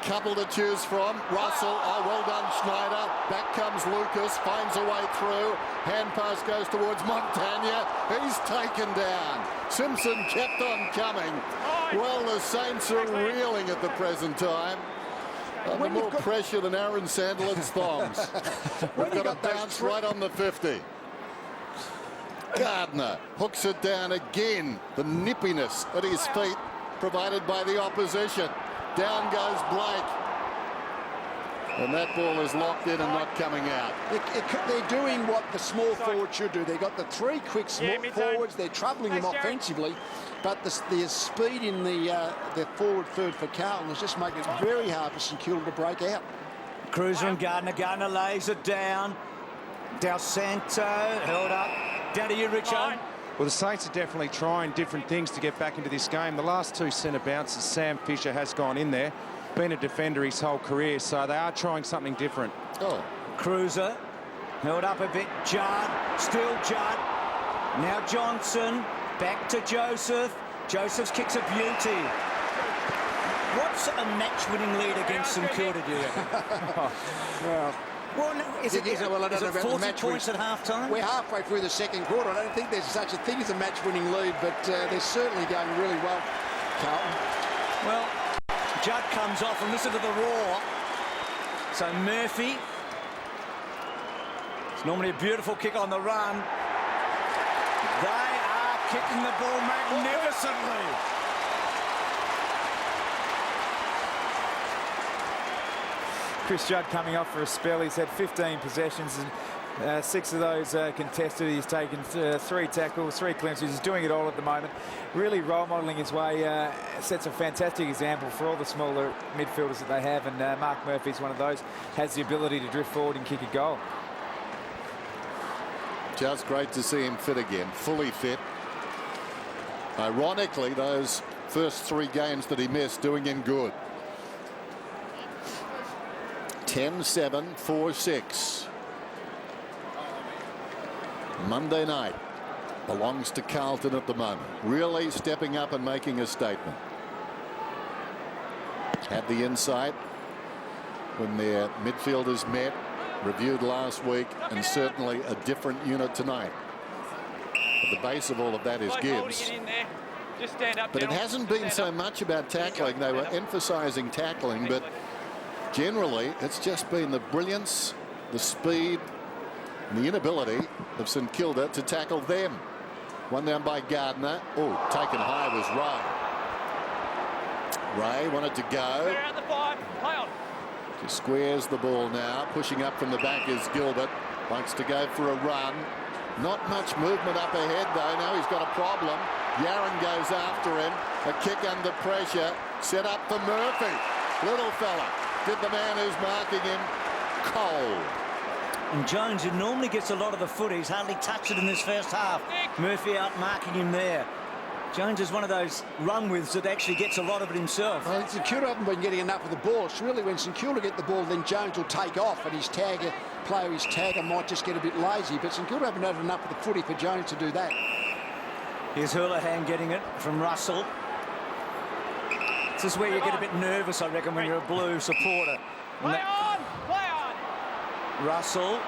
Couple to choose from. Russell, oh, well done, Schneider. Back comes Lucas, finds a way through. Hand pass goes towards Montagna. He's taken down. Simpson kept on coming. Well, the Saints are reeling at the present time. Under more pressure than Aaron Sandlin's thongs. We've got a bounce right on the 50. Gardner hooks it down again. The nippiness at his feet provided by the opposition. Down goes Blake. And that ball is locked in and not coming out. They're doing what the small forward should do. They've got the 3 quick small forwards. They're troubling them offensively. But the speed in the forward third for Carlton is just making it very hard for St Kilda to break out. Cruiser and Gardner. Gardner lays it down. Del Santo held up. Down to you, Richo. Well, the Saints are definitely trying different things to get back into this game. The last 2 centre bounces, Sam Fisher has gone in there. Been a defender his whole career, so they are trying something different. Oh, Cruiser held up a bit. Judd, still Judd. Now Johnson, back to Joseph. Joseph's kicks a beauty. What's a match-winning lead against St Kilda, do you? Well, no, is it 40 points at half-time? We're halfway through the second quarter. I don't think there's such a thing as a match-winning lead, but they're certainly going really well, Carlton. Well, Judd comes off, and listen to the roar. So Murphy. It's normally a beautiful kick on the run. They are kicking the ball magnificently. Chris Judd coming off for a spell. He's had 15 possessions and 6 of those contested. He's taken 3 tackles, 3 clearances. He's doing it all at the moment. Really role modelling his way. Sets a fantastic example for all the smaller midfielders that they have. And Mark Murphy's one of those. Has the ability to drift forward and kick a goal. Just great to see him fit again, fully fit. Ironically, those first 3 games that he missed doing him good. 10-7, 4-6. Monday night belongs to Carlton at the moment. Really stepping up and making a statement. Had the insight when their midfielders met, reviewed last week, and certainly a different unit tonight. At the base of all of that is Gibbs. But it hasn't been so much about tackling. They were emphasising tackling, but generally, it's just been the brilliance, the speed, and the inability of St Kilda to tackle them. One down by Gardner. Oh, taken high was Ray. Ray wanted to go. Just squares the ball now. Pushing up from the back is Gilbert. Likes to go for a run. Not much movement up ahead, though. Now he's got a problem. Yaron goes after him. A kick under pressure. Set up for Murphy. Little fella. Did the man who's marking him cold. And Jones, who normally gets a lot of the footies, hardly touched it in this first half. Murphy out marking him there. Jones is one of those run-withs that actually gets a lot of it himself. Well, St Kilda haven't been getting enough of the ball. It's really when St Kilda get the ball, then Jones will take off, and his tagger might just get a bit lazy. But St Kilda haven't had enough of the footy for Jones to do that. Here's Houlihan getting it from Russell. This is where you get a bit nervous, I reckon, when you're a Blue supporter. Play on! Russell.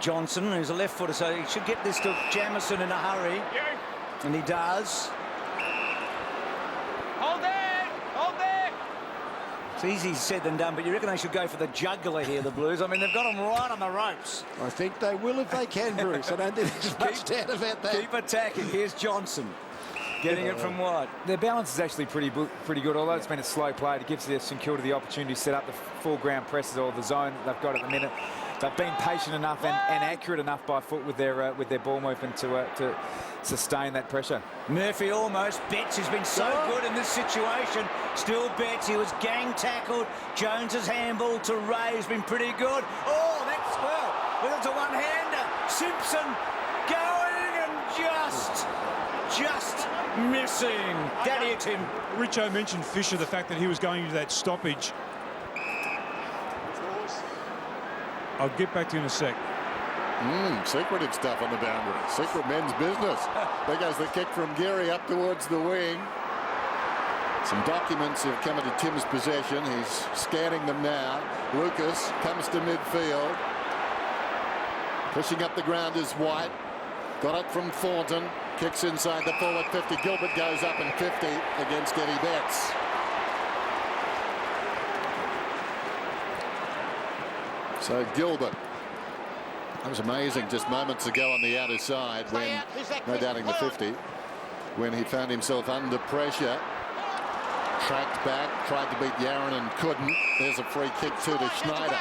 Johnson, who's a left footer, so he should get this to Jamison in a hurry. And he does. Hold there! Hold there! It's easy said than done, but you reckon they should go for the jugular here, the Blues? I mean, they've got them right on the ropes. I think they will if they can, Bruce. I don't think there's much doubt about that. Keep attacking. Here's Johnson. Getting it from wide. Their balance is actually pretty good, although it's been a slow play. It gives St Kilda the opportunity to set up the full ground presses or the zone that they've got at the minute. They've been patient enough and accurate enough by foot with their ball movement to sustain that pressure. Murphy almost. Betts has been so good in this situation. Still Betts. He was gang tackled. Jones's handball to Ray has been pretty good. Oh, that's well. It's a one-hander. Simpson going and just missing. That hit him. Richo mentioned Fisher, the fact that he was going into that stoppage. I'll get back to you in a sec. Secretive stuff on the boundary. Secret men's business. There goes the kick from Geary up towards the wing. Some documents have come into Tim's possession. He's scanning them now. Lucas comes to midfield. Pushing up the ground is White. Got it from Thornton. Kicks inside the forward 50. Gilbert goes up in 50 against Eddie Betts. So Gilbert, that was amazing just moments ago on the outer side when, no doubting the 50, when he found himself under pressure. Tracked back, tried to beat Yaron and couldn't. There's a free kick to Schneider.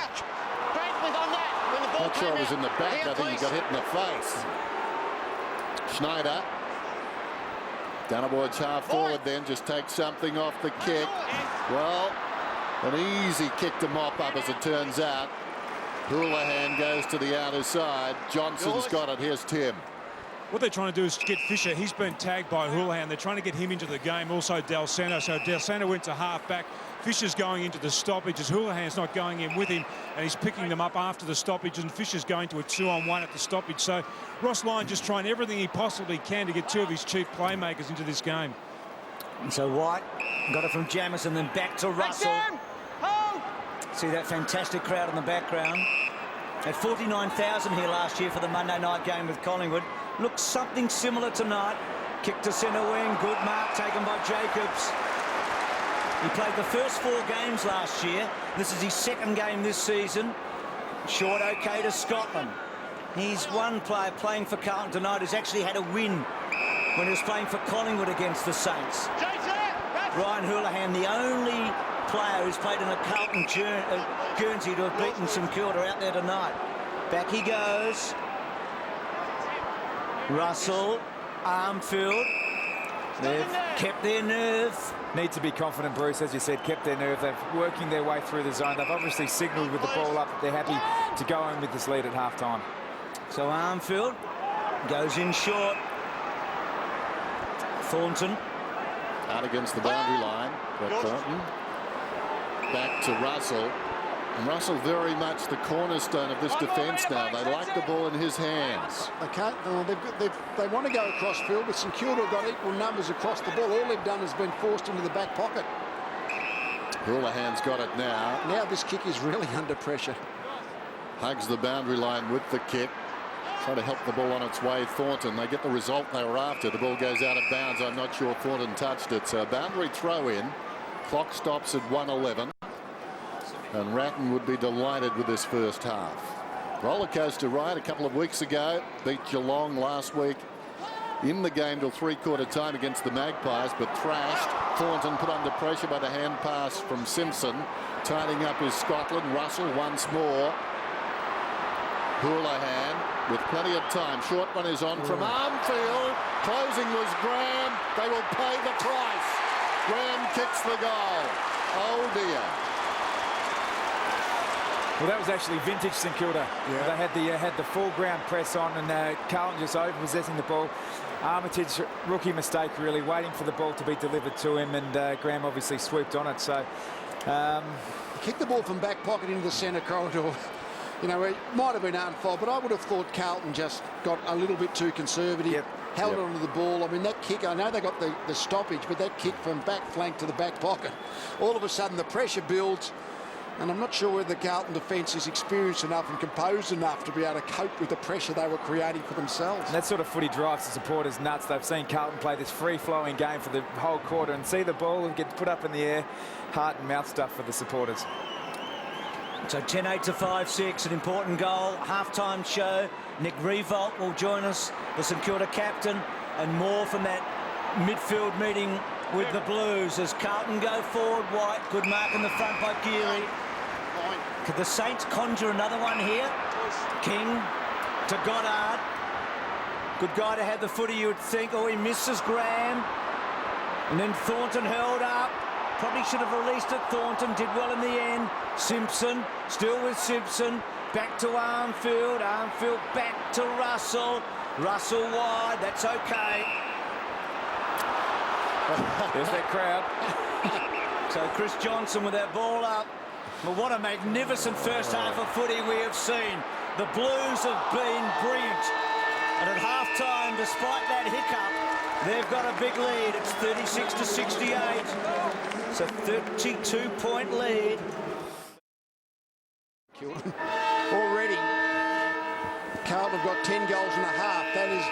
Not sure it was in the back, I think he got hit in the face. Schneider, down towards half forward then, just takes something off the kick. Well, an easy kick to mop up as it turns out. Houlihan goes to the outer side. Johnson's got it. Here's Tim. What they're trying to do is get Fisher. He's been tagged by Houlihan. They're trying to get him into the game. Also Del Santo. So Del Santo went to half back. Fisher's going into the stoppages. Houlihan's not going in with him, and he's picking them up after the stoppage, and Fisher's going to a 2-on-1 at the stoppage. So Ross Lyon just trying everything he possibly can to get two of his chief playmakers into this game. And so White got it from Jamison, then back to Russell. See that fantastic crowd in the background. At 49,000 here last year for the Monday night game with Collingwood. Looks something similar tonight. Kick to centre wing. Good mark taken by Jacobs. He played the first 4 games last year. This is his second game this season. Short OK to Scotland. He's one player playing for Carlton tonight who's actually had a win when he was playing for Collingwood against the Saints. Ryan Houlihan, the only player who's played in a Carlton Guernsey to have beaten St Kilda out there tonight. Back he goes. Russell, Armfield. They've kept their nerve. Need to be confident, Bruce, as you said, kept their nerve. They're working their way through the zone. They've obviously signalled with the ball up that they're happy to go in with this lead at half-time. So Armfield goes in short. Thornton. Out against the boundary line. Carlton. Back to Russell. And Russell very much the cornerstone of this defence now. They like the ball in his hands. They can't. They want to go across field, but St Kilda have got equal numbers across the ball. All they've done has been forced into the back pocket. Houlihan's got it now. Now this kick is really under pressure. Hugs the boundary line with the kick. Trying to help the ball on its way. Thornton, they get the result they were after. The ball goes out of bounds. I'm not sure Thornton touched it. So boundary throw in. Clock stops at 1:11. And Ratton would be delighted with this first half. Roller coaster ride a couple of weeks ago. Beat Geelong last week in the game till 3/4 time against the Magpies, but thrashed. Thornton put under pressure by the hand pass from Simpson. Tidying up is Scotland. Russell once more. Houlihan with plenty of time. Short one is on from Armfield. Closing was Graham. They will pay the price. Graham kicks the goal. Oh dear. Well, that was actually vintage St Kilda. Yeah. They had the full ground press on, and Carlton just over-possessing the ball. Armitage, rookie mistake really, waiting for the ball to be delivered to him, and Graham obviously swooped on it. So he kicked the ball from back pocket into the centre corridor. You know, it might have been unfair, but I would have thought Carlton just got a little bit too conservative. Held onto the ball. I mean, that kick, I know they got the stoppage, but that kick from back flank to the back pocket, all of a sudden the pressure builds, and I'm not sure whether the Carlton defence is experienced enough and composed enough to be able to cope with the pressure they were creating for themselves. And that sort of footy drives the supporters nuts. They've seen Carlton play this free-flowing game for the whole quarter and see the ball get put up in the air. Heart and mouth stuff for the supporters. So 10-8 to 5-6, an important goal. Half-time show. Nick Revolt will join us, the St Kilda captain, and more from that midfield meeting with the Blues as Carlton go forward. White, good mark in the front by Geary. Could the Saints conjure another one here? King to Goddard. Good guy to have the footy, you would think. Oh, he misses Graham. And then Thornton held up. Probably should have released it. Thornton did well in the end. Simpson, still with Simpson. Back to Armfield. Armfield back to Russell. Russell wide. That's okay. There's that crowd. So Chris Johnson with that ball up. Well, what a magnificent first half of footy we have seen. The Blues have been brilliant. And at half-time, despite that hiccup, they've got a big lead. It's 36 to 68. It's a 32-point lead. Already, Carlton have got 10 goals and a half. That is,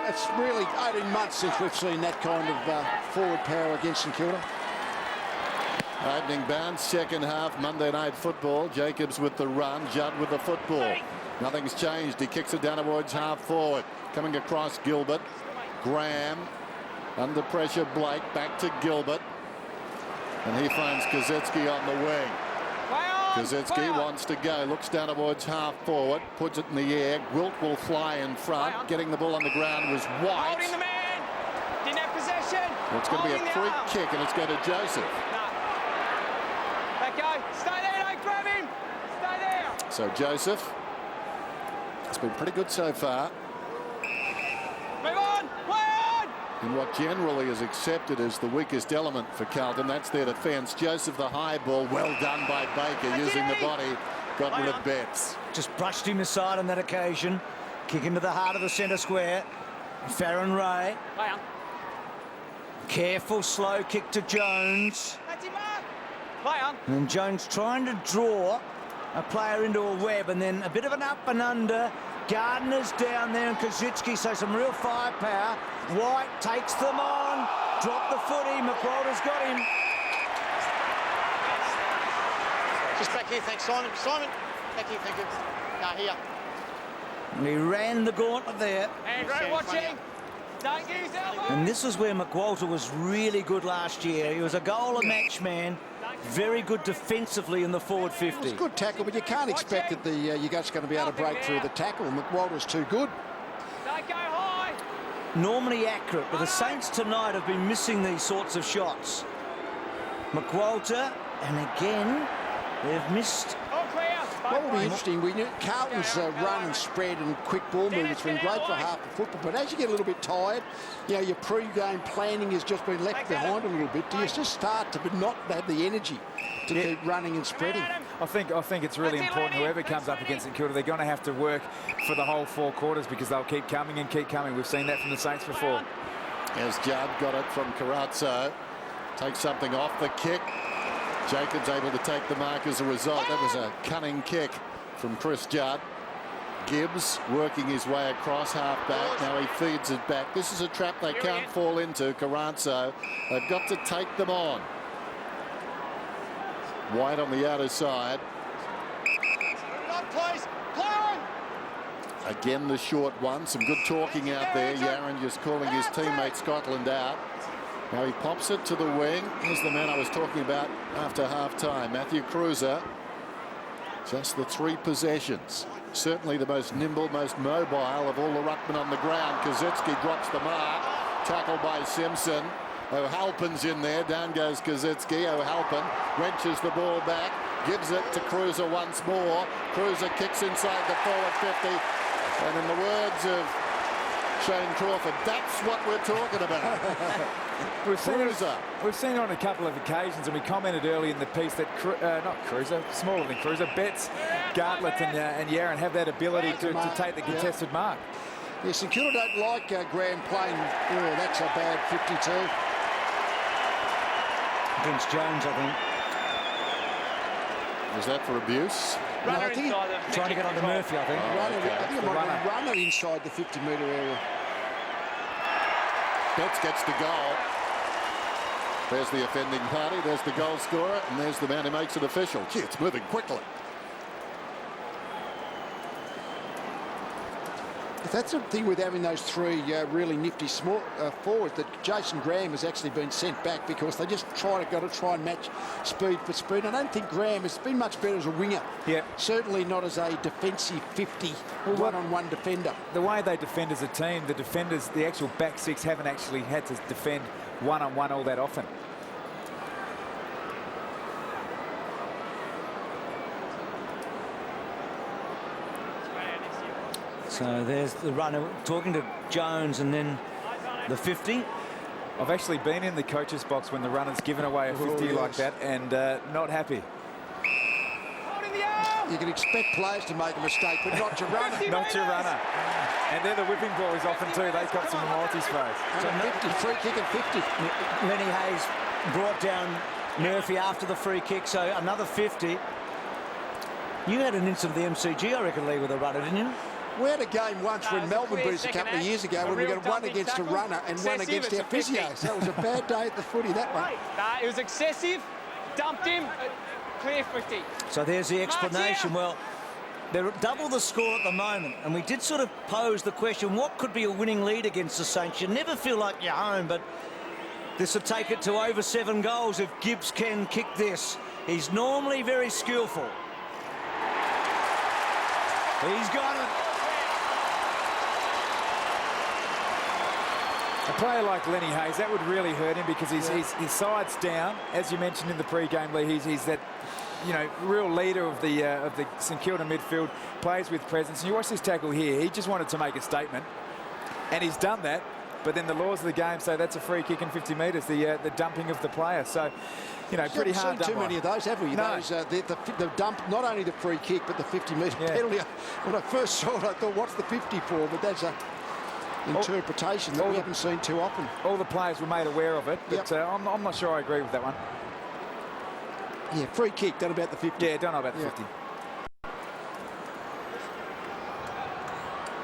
it's really 18 months since we've seen that kind of forward power against St Kilda. Opening bounce, second half, Monday Night Football. Jacobs with the run, Judd with the football. Nothing's changed. He kicks it down towards half forward. Coming across Gilbert. Graham. Under pressure, Blake. Back to Gilbert. And he finds Kazetsky on the wing. Kazetsky wants to go. Looks down towards half forward. Puts it in the air. Gwilt will fly in front. Getting the ball on the ground was White. Holding the man. Didn't have possession. Well, it's going to be a free kick, and it's going to Joseph. Let go. Stay there. Don't grab him. Stay there. So Joseph has been pretty good so far. Move on. Play on. In what generally is accepted as the weakest element for Carlton, that's their defence. Joseph, the high ball, well done by Baker, using the body, got rid of Betts. Just brushed him aside on that occasion. Kick into the heart of the centre square. Farron Ray. Play on. Careful, slow kick to Jones. That's him, Mark. Play on. And Jones trying to draw a player into a web, and then a bit of an up and under. Gardner's down there, and Kazitsky, so some real firepower. White takes them on. Drop the footy. McWalter's got him. Just back here, thanks, Simon. Simon, back here, thank you. No, here. And he ran the gauntlet there. And great watching. Don't use elbow. And this is where McWalter was really good last year. He was a goal a match man. Very good defensively in the forward 50. It's a good tackle, but you can't expect that you're just going to be able to break through the tackle. McWalter's too good. Don't go high. Normally accurate, but the Saints tonight have been missing these sorts of shots. McWalter, and again, they've missed. All clear. What will be interesting, Carlton's run and spread and quick ball movement's been great for half the football, but as you get a little bit tired, you know, your pre-game planning has just been left behind a little bit. Do you just start to not have the energy to keep running and spreading? I think it's really important, whoever comes up against St Kilda, they're going to have to work for the whole 4 quarters because they'll keep coming and keep coming. We've seen that from the Saints before. As Judd got it from Carazzo. Takes something off the kick. Jacobs able to take the mark as a result. That was a cunning kick from Chris Judd. Gibbs working his way across half back. Now he feeds it back. This is a trap they can't fall into. Carazzo. They've got to take them on. White on the outer side. Again the short one. Some good talking out there. Yaron just calling his teammate Scotland out. Now he pops it to the wing. Here's the man I was talking about after half-time. Matthew Cruiser. Just the 3 possessions. certainly the most nimble, most mobile of all the ruckmen on the ground. Kazitsky drops the mark, tackled by Simpson. O'Halpin's in there, down goes Kazitsky. O'Halpin wrenches the ball back, gives it to Cruiser once more. Cruiser kicks inside the forward 50, and in the words of Shane Crawford, that's what we're talking about. We've seen it on a couple of occasions, and we commented early in the piece that not Cruiser, smaller than Cruiser, Betts, Gartlett and Yaron have that ability to take the contested mark. Yeah, St Kilda don't like Graham playing. Oh, that's a bad 52. Against Jones, I think. Was that for abuse? Runner I think inside the Trying to get onto Murphy, I think. I think it might be a runner inside the 50-metre area. Betts gets the goal. There's the offending party, there's the goal scorer, and there's the man who makes it official. Gee, it's moving quickly. That's the thing with having those three really nifty small forwards, that Jason Graham has actually been sent back because they just got to try and match speed for speed. I don't think Graham has been much better as a winger. Yeah. Certainly not as a defensive 50 one-on-one defender. The way they defend as a team, the defenders, the actual back six, haven't actually had to defend one-on-one all that often. So there's the runner talking to Jones, and then the 50. I've actually been in the coach's box when the runner's given away a 50 like that, and not happy. You can expect players to make a mistake, but not your runner. Not your runner. And they're the whipping boys often too. They've got some multis face. So 50, free kick and 50. Lenny Hayes brought down Murphy after the free kick, so another 50. You had an incident at the MCG, I reckon, Lee, with a runner, didn't you? We had a game once when Melbourne beat us a couple of years ago when we got one against a runner and one against our physio. So it was a bad day at the footy, that one. It was excessive. Dumped him. Clear 50. So there's the explanation. Well, they're double the score at the moment, and we did sort of pose the question, what could be a winning lead against the Saints? You never feel like you're home, but this will take it to over 7 goals if Gibbs can kick this. He's normally very skillful. He's got it. A player like Lenny Hayes, that would really hurt him because his side's down. As you mentioned in the pre-game, Lee, he's that, you know, real leader of the St Kilda midfield, plays with presence. And you watch this tackle here, he just wanted to make a statement, and he's done that. But then the laws of the game say that's a free kick in 50 metres, the dumping of the player. So, you know, pretty hard done. Too many of those, have we? No. Those, the dump, not only the free kick, but the 50-metre penalty. When I first saw it, I thought, what's the 50 for? But that's a interpretation that we haven't seen too often. All the players were made aware of it, but I'm not sure I agree with that one. Yeah, free kick, done about the 50. Yeah, don't know about the 50.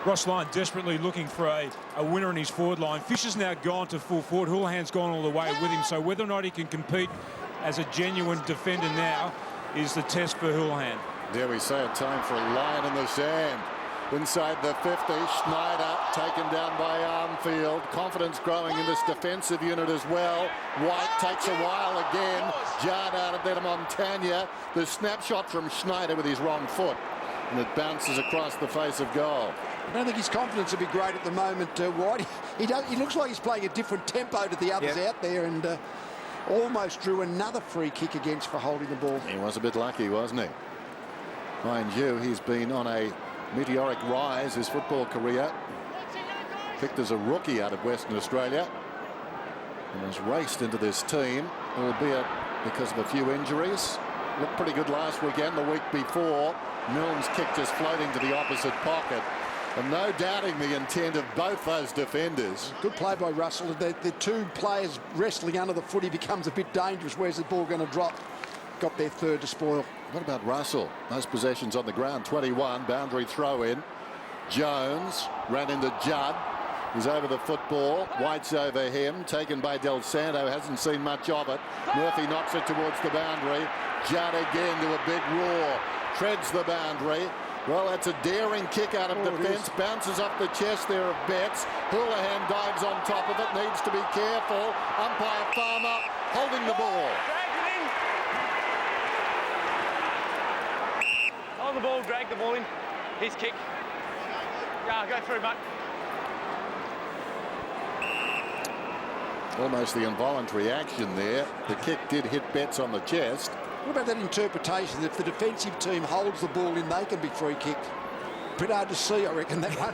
Ross Lyon desperately looking for a winner in his forward line. Fisher's now gone to full forward. Houlihan's gone all the way with him. So whether or not he can compete as a genuine defender now is the test for Houlihan. There we say a time for a Lyon in the sand. Inside the 50, Schneider taken down by Armfield. Confidence growing in this defensive unit as well. White takes a while again. Jarred out of there, Montagna. The snapshot from Schneider with his wrong foot, and it bounces across the face of goal. I don't think his confidence will be great at the moment, White. He looks like he's playing a different tempo to the others out there, and almost drew another free kick against for holding the ball. He was a bit lucky, wasn't he? Mind you, he's been on a meteoric rise his football career. Picked as a rookie out of Western Australia and has raced into this team, albeit because of a few injuries. Looked pretty good last weekend. The week before, Milne's kick just floating to the opposite pocket. And no doubting the intent of both those defenders. Good play by Russell. The two players wrestling under the footy becomes a bit dangerous. Where's the ball going to drop? Got their third to spoil. What about Russell? Those possessions on the ground. 21, boundary throw in. Jones ran into Judd. He's over the football. White's over him. Taken by Del Santo. Hasn't seen much of it. Murphy knocks it towards the boundary. Judd again to a big roar. Treads the boundary. Well, that's a daring kick out of defence. Bounces off the chest there of Betts. Houlihan dives on top of it. Needs to be careful. Umpire Farmer holding the ball. Hold the ball, drag the ball in. His kick. Yeah, go through, mate. Almost the involuntary action there. The kick did hit Betts on the chest. What about that interpretation? If the defensive team holds the ball in, they can be free kicked. Pretty hard to see, I reckon, that one.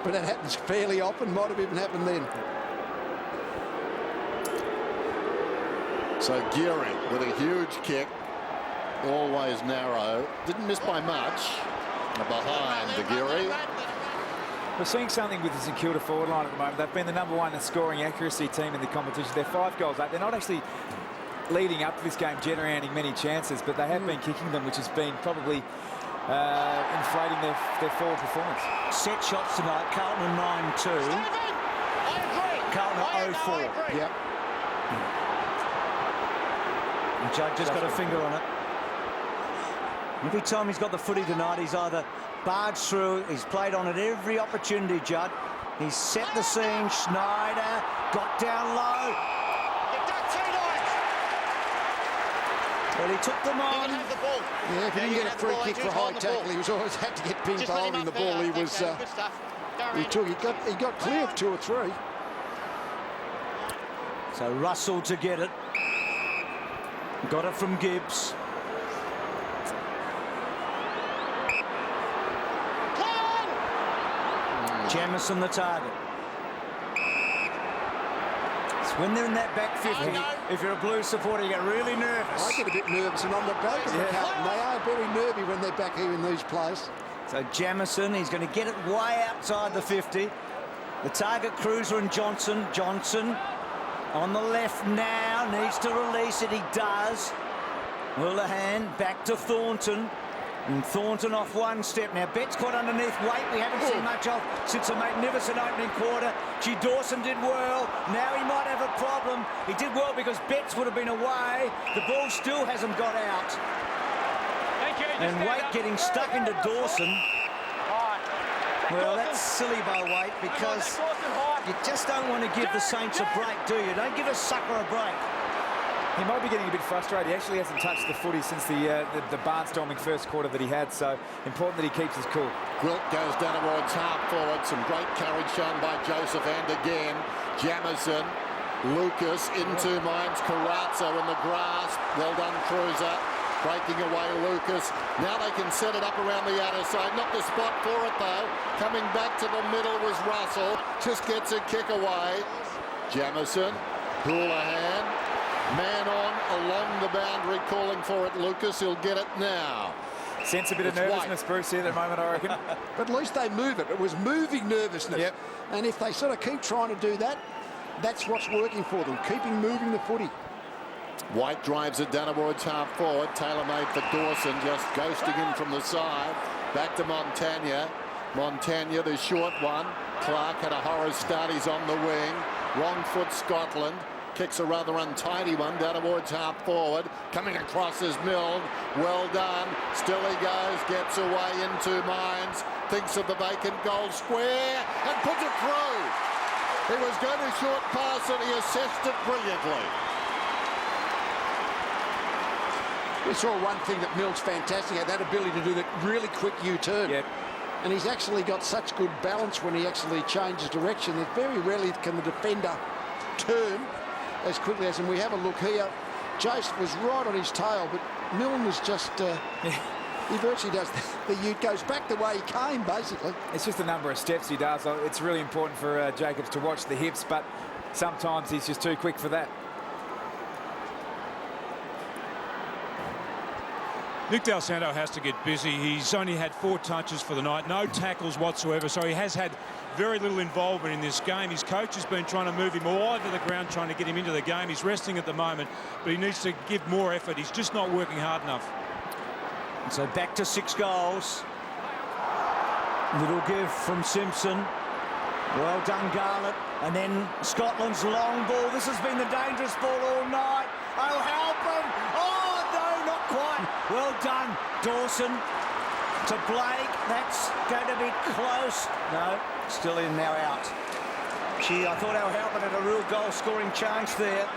But that happens fairly often. Might have even happened then. So Geary with a huge kick. Always narrow. Didn't miss by much. Behind the Geary. We're seeing something with the St Kilda forward line at the moment. They've been the #1 scoring accuracy team in the competition. They're 5 goals up. They're not actually leading up to this game generating many chances, but they have been kicking them, which has been probably inflating their forward performance. Set shots tonight, Carlton 9-2. Carlton 0-4. Yep. And Judd just got a finger on it. Every time he's got the footy tonight, he's either barged through, he's played on it every opportunity, Judd. He's set the scene, Schneider got down low. Well, he took them on. Yeah, if he didn't get a free kick for a high tackle, he was always had to get pinned holding the ball. He was, he got clear of 2 or 3. So Russell to get it. Got it from Gibbs. Jamison the target. It's when they're in that back 50, if you're a Blues supporter, you get really nervous. I get a bit nervous, and I'm not going to Carlton. They are very nervy when they're back here in these plays. So Jamison, he's going to get it way outside the 50. The target, Cruiser and Johnson. Johnson on the left now, needs to release it, he does. Willihan back to Thornton. And Thornton off 1 step. Now Betts caught underneath weight. We haven't seen much of since a magnificent opening quarter. G. Dawson did well. Now he might have a problem. He did well because Betts would have been away. The ball still hasn't got out. And Waite getting stuck into Dawson. Well, that's silly by Waite because you just don't want to give the Saints a break, do you? Don't give a sucker a break. He might be getting a bit frustrated. He actually hasn't touched the footy since the barnstorming first quarter that he had, so important that he keeps his cool. Gwilt goes down towards half forward. Some great courage shown by Joseph, and again Jamison. Lucas into Mines. Carazzo in the grasp. Well done, Cruiser. Breaking away Lucas. Now they can set it up around the outer side. Not the spot for it though. Coming back to the middle was Russell. Just gets a kick away. Jamison. Houlihan. Man on along the boundary, calling for it. Lucas, he'll get it now. Sense a bit of nervousness, Bruce, here at the moment, I reckon. But at least they move it. It was moving nervousness. Yep. And if they sort of keep trying to do that, that's what's working for them, keeping moving the footy. White drives it down towards half forward. Tailor-made for Dawson, just ghosting in from the side. Back to Montagna. Montagna, the short one. Clark had a horror start. He's on the wing. Wrong foot, Scotland. Kicks a rather untidy one down towards half forward. Coming across is Milne. Well done. Still he goes. Gets away into Mines. Thinks of the vacant goal square and puts it through. He was going to short pass and he assessed it brilliantly. We saw one thing that Milne's fantastic at, that ability to do that really quick U-turn. Yep. And he's actually got such good balance when he actually changes direction that very rarely can the defender turn as quickly as, and we have a look here. Joseph was right on his tail, but Milne was just, he virtually does, the goes back the way he came, basically. It's just the number of steps he does. It's really important for Jacobs to watch the hips, but sometimes he's just too quick for that. Nick Del Santo has to get busy. He's only had 4 touches for the night, no tackles whatsoever, so he has had very little involvement in this game. His coach has been trying to move him all over the ground, trying to get him into the game. He's resting at the moment, but he needs to give more effort. He's just not working hard enough. And so back to 6 goals. Little give from Simpson. Well done, Garlett. And then Scotland's long ball. This has been the dangerous ball all night. Oh, help him! Oh, no, not quite. Well done, Dawson. To Blake. That's going to be close. No, still in, now out. Gee, I thought Al Halpin had a real goal-scoring chance there.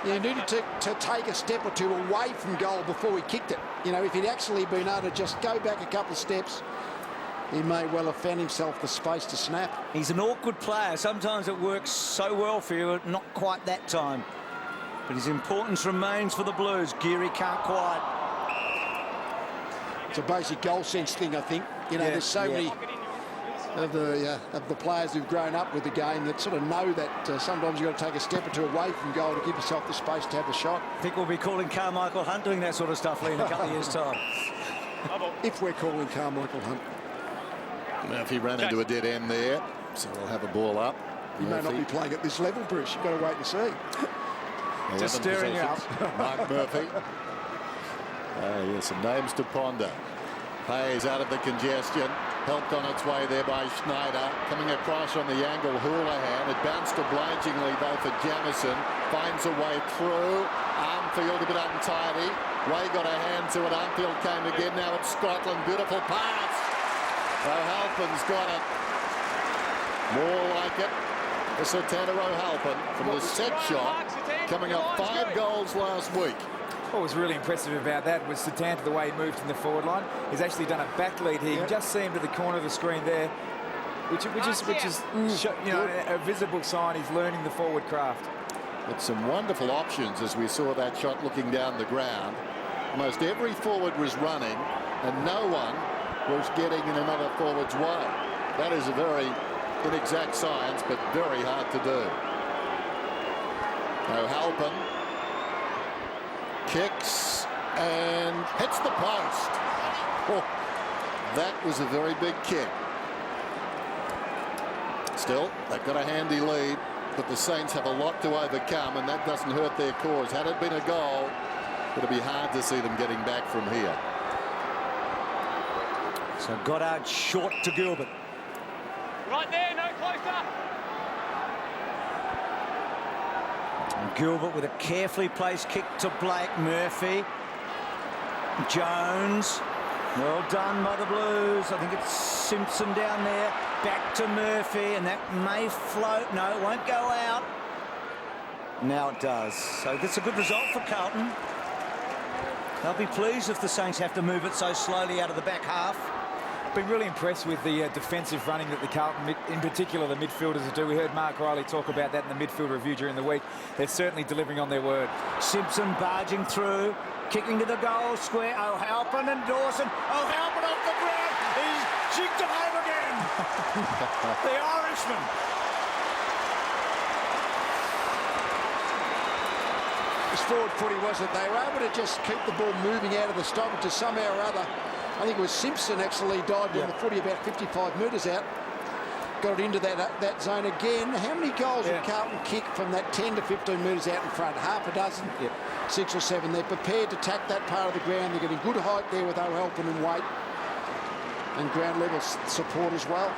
Yeah, he needed to take a step or 2 away from goal before he kicked it. You know, if he'd actually been able to just go back a couple of steps, He may well have found himself the space to snap. He's an awkward player. Sometimes it works so well for you, not quite that time. But his importance remains for the Blues. Geary can't quite. It's a basic goal sense thing, I think. You know, there's so many of the players who've grown up with the game that sort of know that sometimes you've got to take a step or two away from goal to give yourself the space to have the shot. I think we'll be calling Carmichael Hunt doing that sort of stuff, Lee, in a couple of years' time. If we're calling Carmichael Hunt. Murphy ran into a dead end there, so we'll have a ball up. He may not be playing at this level, Bruce. You've got to wait and see. Just stirring out. Mark Murphy. Yes, some names to ponder. Hayes out of the congestion, helped on its way there by Schneider. Coming across on the angle, Houlihan. It bounced obligingly though for Jamison. Finds a way through. Armfield a bit untidy. Way got a hand to it. Armfield came again. Now it's Scotland. Beautiful pass. O'Halpin's got it. More like it. For Satana O'Halpin from the set shot. Coming up 5 goals last week. What was really impressive about that was Satanta, the way he moved in the forward line. He's actually done a back lead here. You can just see him to the corner of the screen there, which is you know, a visible sign he's learning the forward craft. With some wonderful options as we saw that shot looking down the ground. Almost every forward was running and no one was getting in another forward's way. That is a very inexact science, but very hard to do. O'Halpin kicks and hits the post. Oh, that was a very big kick. Still, they've got a handy lead, but the Saints have a lot to overcome, and that doesn't hurt their cause. Had it been a goal, it would be hard to see them getting back from here. So Goddard short to Gilbert. Right there, no closer. And Gilbert with a carefully placed kick to Blake. Murphy. Jones. Well done by the Blues. I think it's Simpson down there. Back to Murphy, and that may float. No, it won't go out. Now it does. So that's a good result for Carlton. They'll be pleased if the Saints have to move it so slowly out of the back half. Been really impressed with the defensive running that the Carlton, in particular the midfielders, do. We heard Mark Riley talk about that in the midfield review during the week. They're certainly delivering on their word. Simpson barging through, kicking to the goal square. O'Halpin and Dawson. O'Halpin off the ground. He's jigged it home again. The Irishman. This forward footy wasn't. They were able to just keep the ball moving out of the stoppages somehow or other. I think it was Simpson actually dived in the footy about 55 metres out. Got it into that zone again. How many goals did Carlton kick from that 10 to 15 metres out in front? Half a dozen? 6 or 7. They're prepared to tack that part of the ground. They're getting good height there with O'Halpin and Waite. And ground level support as well.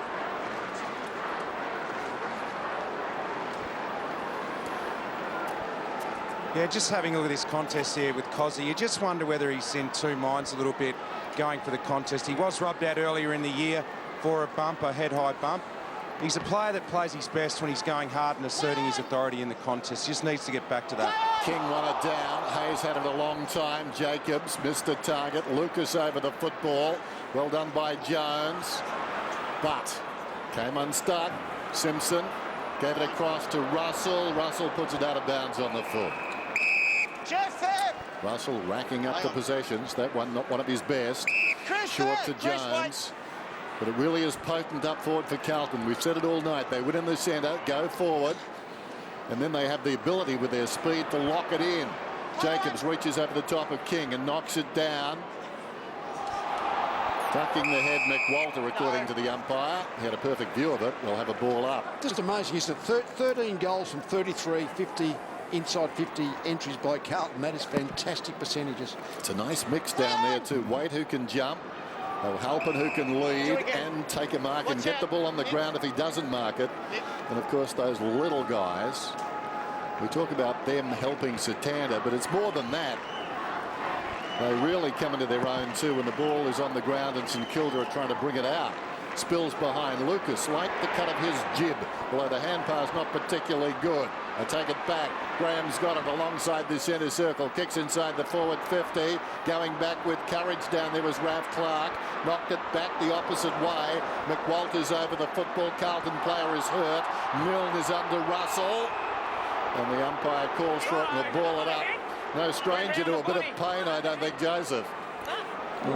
Yeah, just having a look at this contest here with Cozzy, you just wonder whether he's in two minds a little bit going for the contest. He was rubbed out earlier in the year for a bump, a head-high bump. He's a player that plays his best when he's going hard and asserting his authority in the contest. Just needs to get back to that. King won it down. Hayes had it a long time. Jacobs missed the target. Lucas over the football. Well done by Jones. But came unstuck. Simpson gave it across to Russell. Russell puts it out of bounds on the foot. Russell racking up the possessions. That one not one of his best. Short to Jones. But it really is potent up forward for Carlton. We've said it all night. They win in the centre, go forward, and then they have the ability with their speed to lock it in. Jacobs reaches over the top of King and knocks it down. Ducking the head, Mick Walter, according to the umpire. He had a perfect view of it. We'll have a ball up. Just amazing, isn't it? 13 goals from 33, 50 inside 50 entries by Carlton. That is fantastic percentages. It's a nice mix down there too. Waite who can jump. O'Halpin who can lead and take a mark and get the ball on the ground if he doesn't mark it. And of course those little guys. We talk about them helping Satanta, but it's more than that. They really come into their own too when the ball is on the ground and St Kilda are trying to bring it out. Spills behind. Lucas liked the cut of his jib, although the hand pass not particularly good. I take it back. Graham's got it alongside the centre circle. Kicks inside the forward 50. Going back with courage down there was Ralph Clark. Knocked it back the opposite way. McWalter's over the football. Carlton player is hurt. Milne is under Russell. And the umpire calls for it and will ball it up. No stranger to a bit of pain, I don't think, Joseph. The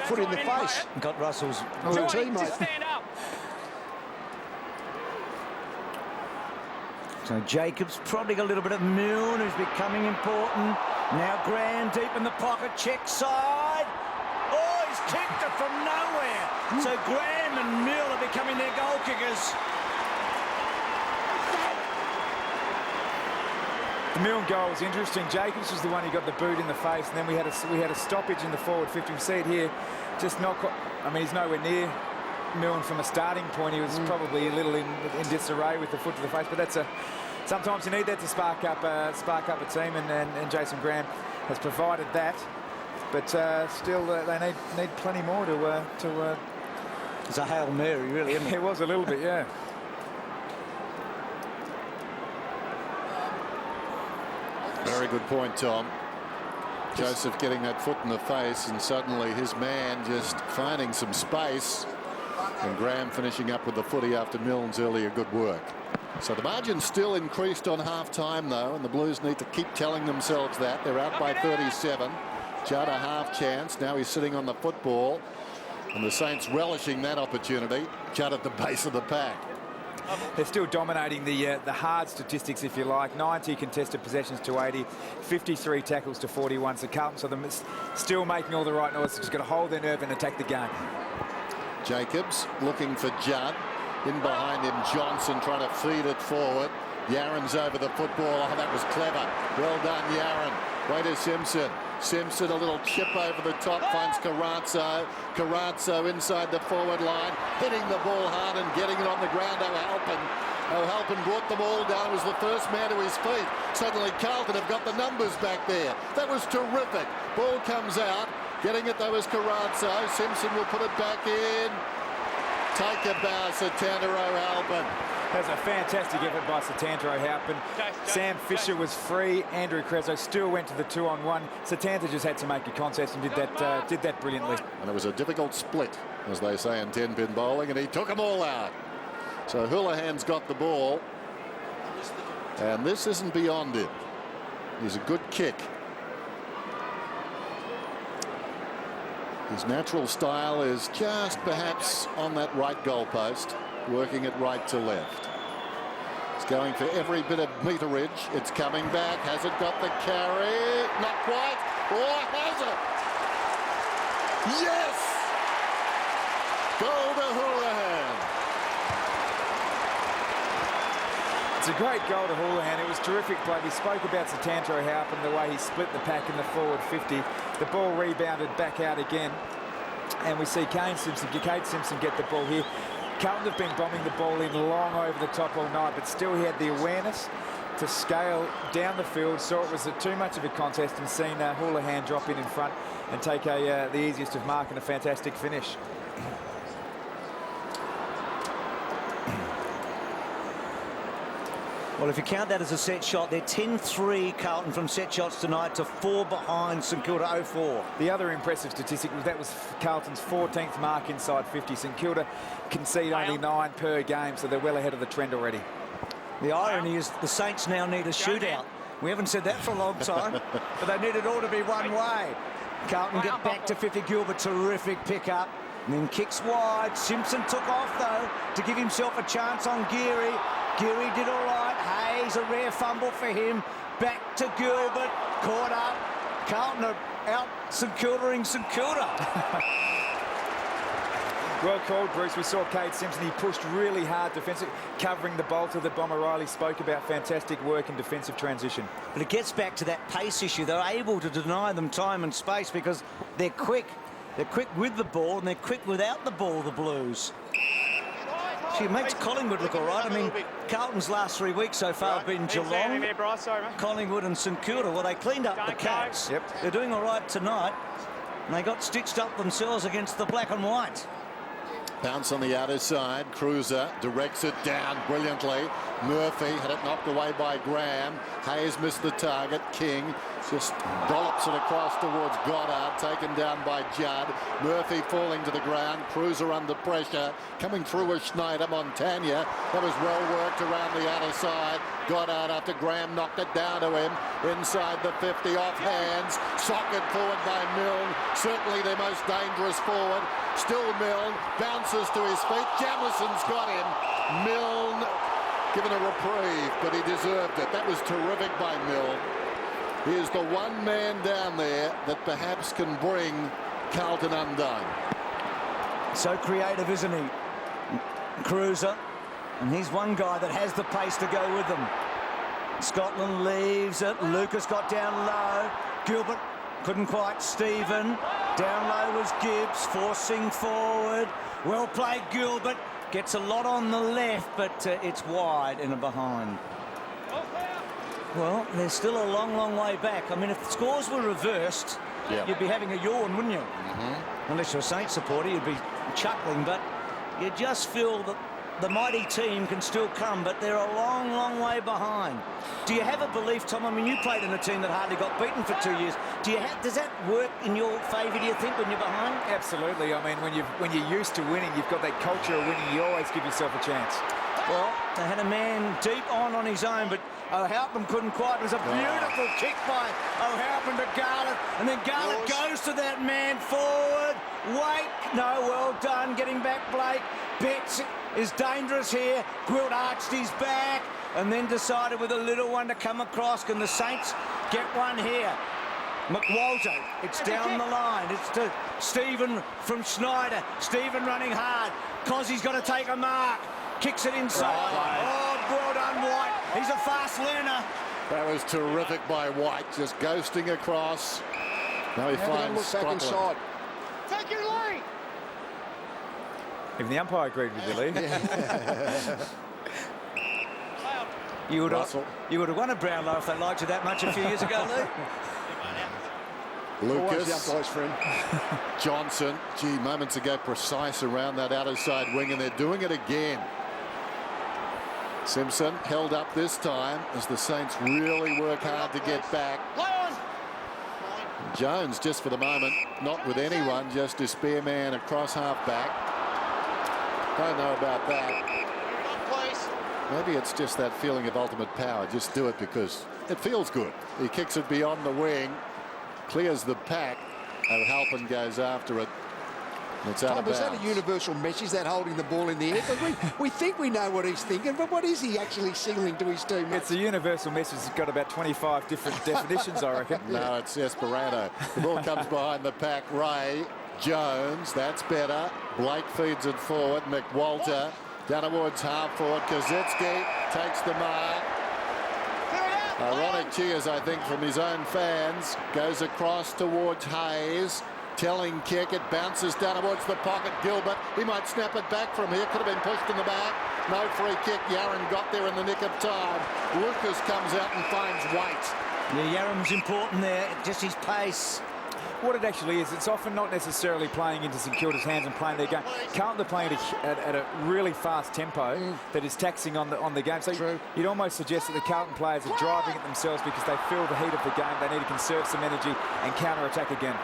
foot in the face. Got Russell's teammate. So Jacobs prodding a little bit of Milne, who's becoming important. Now Graham deep in the pocket, check side. Oh, he's kicked it from nowhere. So Graham and Milne are becoming their goal kickers. The Milne goal was interesting. Jacobs was the one who got the boot in the face, and then we had a stoppage in the forward 50. We see it here, just not quite. I mean, he's nowhere near Milne from a starting point. He was probably a little in disarray with the foot to the face, but that's sometimes you need that to spark up a team, and Jason Graham has provided that. But still, they need plenty more to. It's a Hail Mary, really, isn't it? It was a little bit, yeah. Very good point, Tom. Joseph getting that foot in the face, and suddenly his man just finding some space. And Graham finishing up with the footy after Milne's earlier good work. So the margin still increased on half-time, though, and the Blues need to keep telling themselves that. They're out by 37. Judd a half chance. Now he's sitting on the football. And the Saints relishing that opportunity. Judd at the base of the pack. They're still dominating the hard statistics, if you like. 90 contested possessions to 80, 53 tackles to 41. So Carlton, so they're still making all the right noises. Just got to hold their nerve and attack the game. Jacobs looking for Judd. In behind him, Johnson trying to feed it forward. Yaron's over the football. Oh, that was clever. Well done, Yaron. Way to Simpson. Simpson, a little chip over the top, finds Carrazzo. Carrazzo inside the forward line, hitting the ball hard and getting it on the ground. O'Halpin brought the ball down, was the first man to his feet. Suddenly Carlton have got the numbers back there. That was terrific. Ball comes out. Getting it though is Carrazzo. Simpson will put it back in. Take a bow, Satanta O'Halpin. That was a fantastic effort by Satanta O'Halpin. Sam Fisher was free. Andrew Crezo still went to the 2-on-1. Satanta just had to make a contest and did that brilliantly. And it was a difficult split, as they say in 10-pin bowling, and he took them all out. So Houlihan's got the ball, and this isn't beyond him. He's a good kick. His natural style is just perhaps on that right goalpost, working it right to left. He's going for every bit of meterage. It's coming back. Has it got the carry? Not quite. Or has it? Yes! Goal to Houlihan. It's a great goal to Houlihan. It was terrific play. We spoke about Satanta O'Halpin, the way he split the pack in the forward 50. The ball rebounded back out again. And we see Kade Simpson get the ball here. Carlton have been bombing the ball in long over the top all night, but still he had the awareness to scale down the field, saw it was too much of a contest, and seen Houlihan drop in front and take the easiest of mark and a fantastic finish. Well, if you count that as a set shot, they're 10-3 Carlton from set shots tonight to 4 behind St Kilda 0-4. The other impressive statistic was that was Carlton's 14th mark inside 50. St Kilda concede only 9 per game, so they're well ahead of the trend already. The irony is the Saints now need a shootout. We haven't said that for a long time, but they need it all to be one way. Carlton get back to 50. Gilbert, terrific pick-up. And then kicks wide. Simpson took off, though, to give himself a chance on Geary. Geary did all right. Hayes, a rare fumble for him. Back to Gilbert. Caught up. Carlton are out St Kilda-ing St Kilda. Well called, Bruce. We saw Kade Simpson. He pushed really hard defensive, covering the bolter that Bomber Riley spoke about. Fantastic work in defensive transition. But it gets back to that pace issue. They're able to deny them time and space because they're quick. They're quick with the ball and they're quick without the ball, the Blues. She makes Collingwood look all right. I mean, Carlton's last 3 weeks so far have been Geelong, Collingwood and St Kilda. Well, they cleaned up the Cats. Yep. They're doing all right tonight. And they got stitched up themselves against the black and white. Bounce on the outer side. Cruiser directs it down brilliantly. Murphy had it knocked away by Graham. Hayes missed the target. King just dollops it across towards Goddard, taken down by Judd. Murphy falling to the ground. Cruiser under pressure. Coming through with Schneider. Montagna. That was well worked around the outer side. Goddard after Graham knocked it down to him. Inside the 50, off hands. Socket forward by Milne. Certainly their most dangerous forward. Still Milne. Bounces to his feet. Jamison's got him. Milne given a reprieve, but he deserved it. That was terrific by Milne. He is the one man down there that perhaps can bring Carlton undone. So creative, isn't he? Cruiser. And he's one guy that has the pace to go with them. Scotland leaves it. Lucas got down low. Gilbert couldn't quite. Stephen. Down low was Gibbs, forcing forward. Well played, Gilbert. Gets a lot on the left, but it's wide and a behind. Well, there's still a long, long way back. I mean, if the scores were reversed, you'd be having a yawn, wouldn't you? Unless you're a Saints supporter, you'd be chuckling, but you just feel that the mighty team can still come, but they're a long, long way behind. Do you have a belief, Tom? I mean, you played in a team that hardly got beaten for 2 years. Does that work in your favour, do you think, when you're behind? Absolutely. I mean, when you're used to winning, you've got that culture of winning, you always give yourself a chance. Well, they had a man deep on his own, but O'Halpin couldn't quite. It was a beautiful kick by O'Halpin to Garlett, and then Garlett goes to that man forward. Wait, no, well done, getting back Blake. Betts is dangerous here. Gwilt arched his back and then decided with a little one to come across. Can the Saints get one here? McWalter, it's down the line. It's to Stephen from Schneider. Stephen running hard. Cozzy's got to take a mark. Kicks it inside. Oh, well done, White. He's a fast learner. That was terrific by White, just ghosting across. Now he finds Scotland. Back inside. Take your line. Even the umpire agreed with you, Lee. You would have won a Brownlow if they liked you that much a few years ago, Lee. Always the Lucas, umpire's friend. Johnson, moments ago precise around that outer side wing, and they're doing it again. Simpson held up this time as the Saints really work hard to get back. Jones, just for the moment, not with anyone, just a spearman across half-back. Don't know about that. Maybe it's just that feeling of ultimate power. Just do it because it feels good. He kicks it beyond the wing, clears the pack. O'Halpin goes after it. It's out of bounds. Is that a universal message, that holding the ball in the air? But we think we know what he's thinking, but what is he actually signalling to his team? It's a universal message. It's got about 25 different definitions, I reckon. No, it's Esperanto. The ball comes behind the pack. Ray, Jones, that's better. Blake feeds it forward. McWalter down towards half forward. Kazitsky takes the mark. Ironic cheers, I think, from his own fans. Goes across towards Hayes. Telling kick, it bounces down towards the pocket. Gilbert, he might snap it back from here. Could have been pushed in the back. No free kick. Yaron got there in the nick of time. Lucas comes out and finds White. Yeah, Yaron's important there. Just his pace. What it actually is, it's often not necessarily playing into St Kilda's hands and playing their game. Carlton are playing at a really fast tempo that is taxing on the game. So you'd almost suggest that the Carlton players are driving it themselves because they feel the heat of the game. They need to conserve some energy and counter-attack again.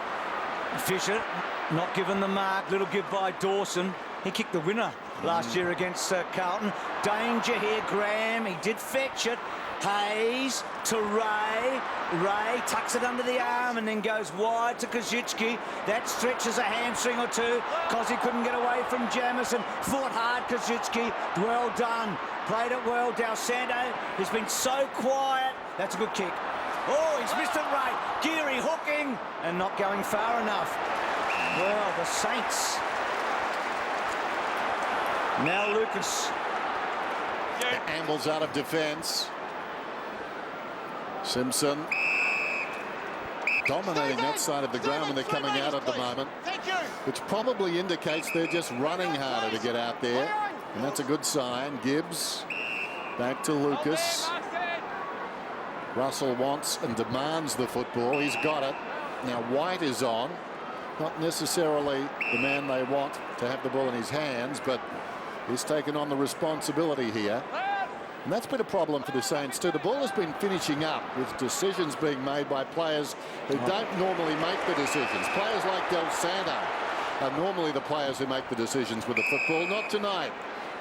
Fisher not given the mark. Little give by Dawson. He kicked the winner last year against Carlton. Danger here, Graham. He did fetch it. Hayes to Ray. Ray tucks it under the arm and then goes wide to Kazitsky. That stretches a hamstring or two because he couldn't get away from Jamison. Fought hard, Kazitsky. Well done. Played it well. Dalsando has been so quiet. That's a good kick. Oh, he's missed it, Ray. Geary hooking and not going far enough. Well, the Saints. Now Lucas. Ambles out of defence. Simpson dominating that side of the ground when they're coming out at the moment, which probably indicates they're just running harder to get out there, and that's a good sign. Gibbs back to Lucas. Russell wants and demands the football. He's got it. Now White is on. Not necessarily the man they want to have the ball in his hands, but he's taken on the responsibility here. And that's been a problem for the Saints too. The ball has been finishing up with decisions being made by players who don't normally make the decisions. Players like Del Santo are normally the players who make the decisions with the football. Not tonight.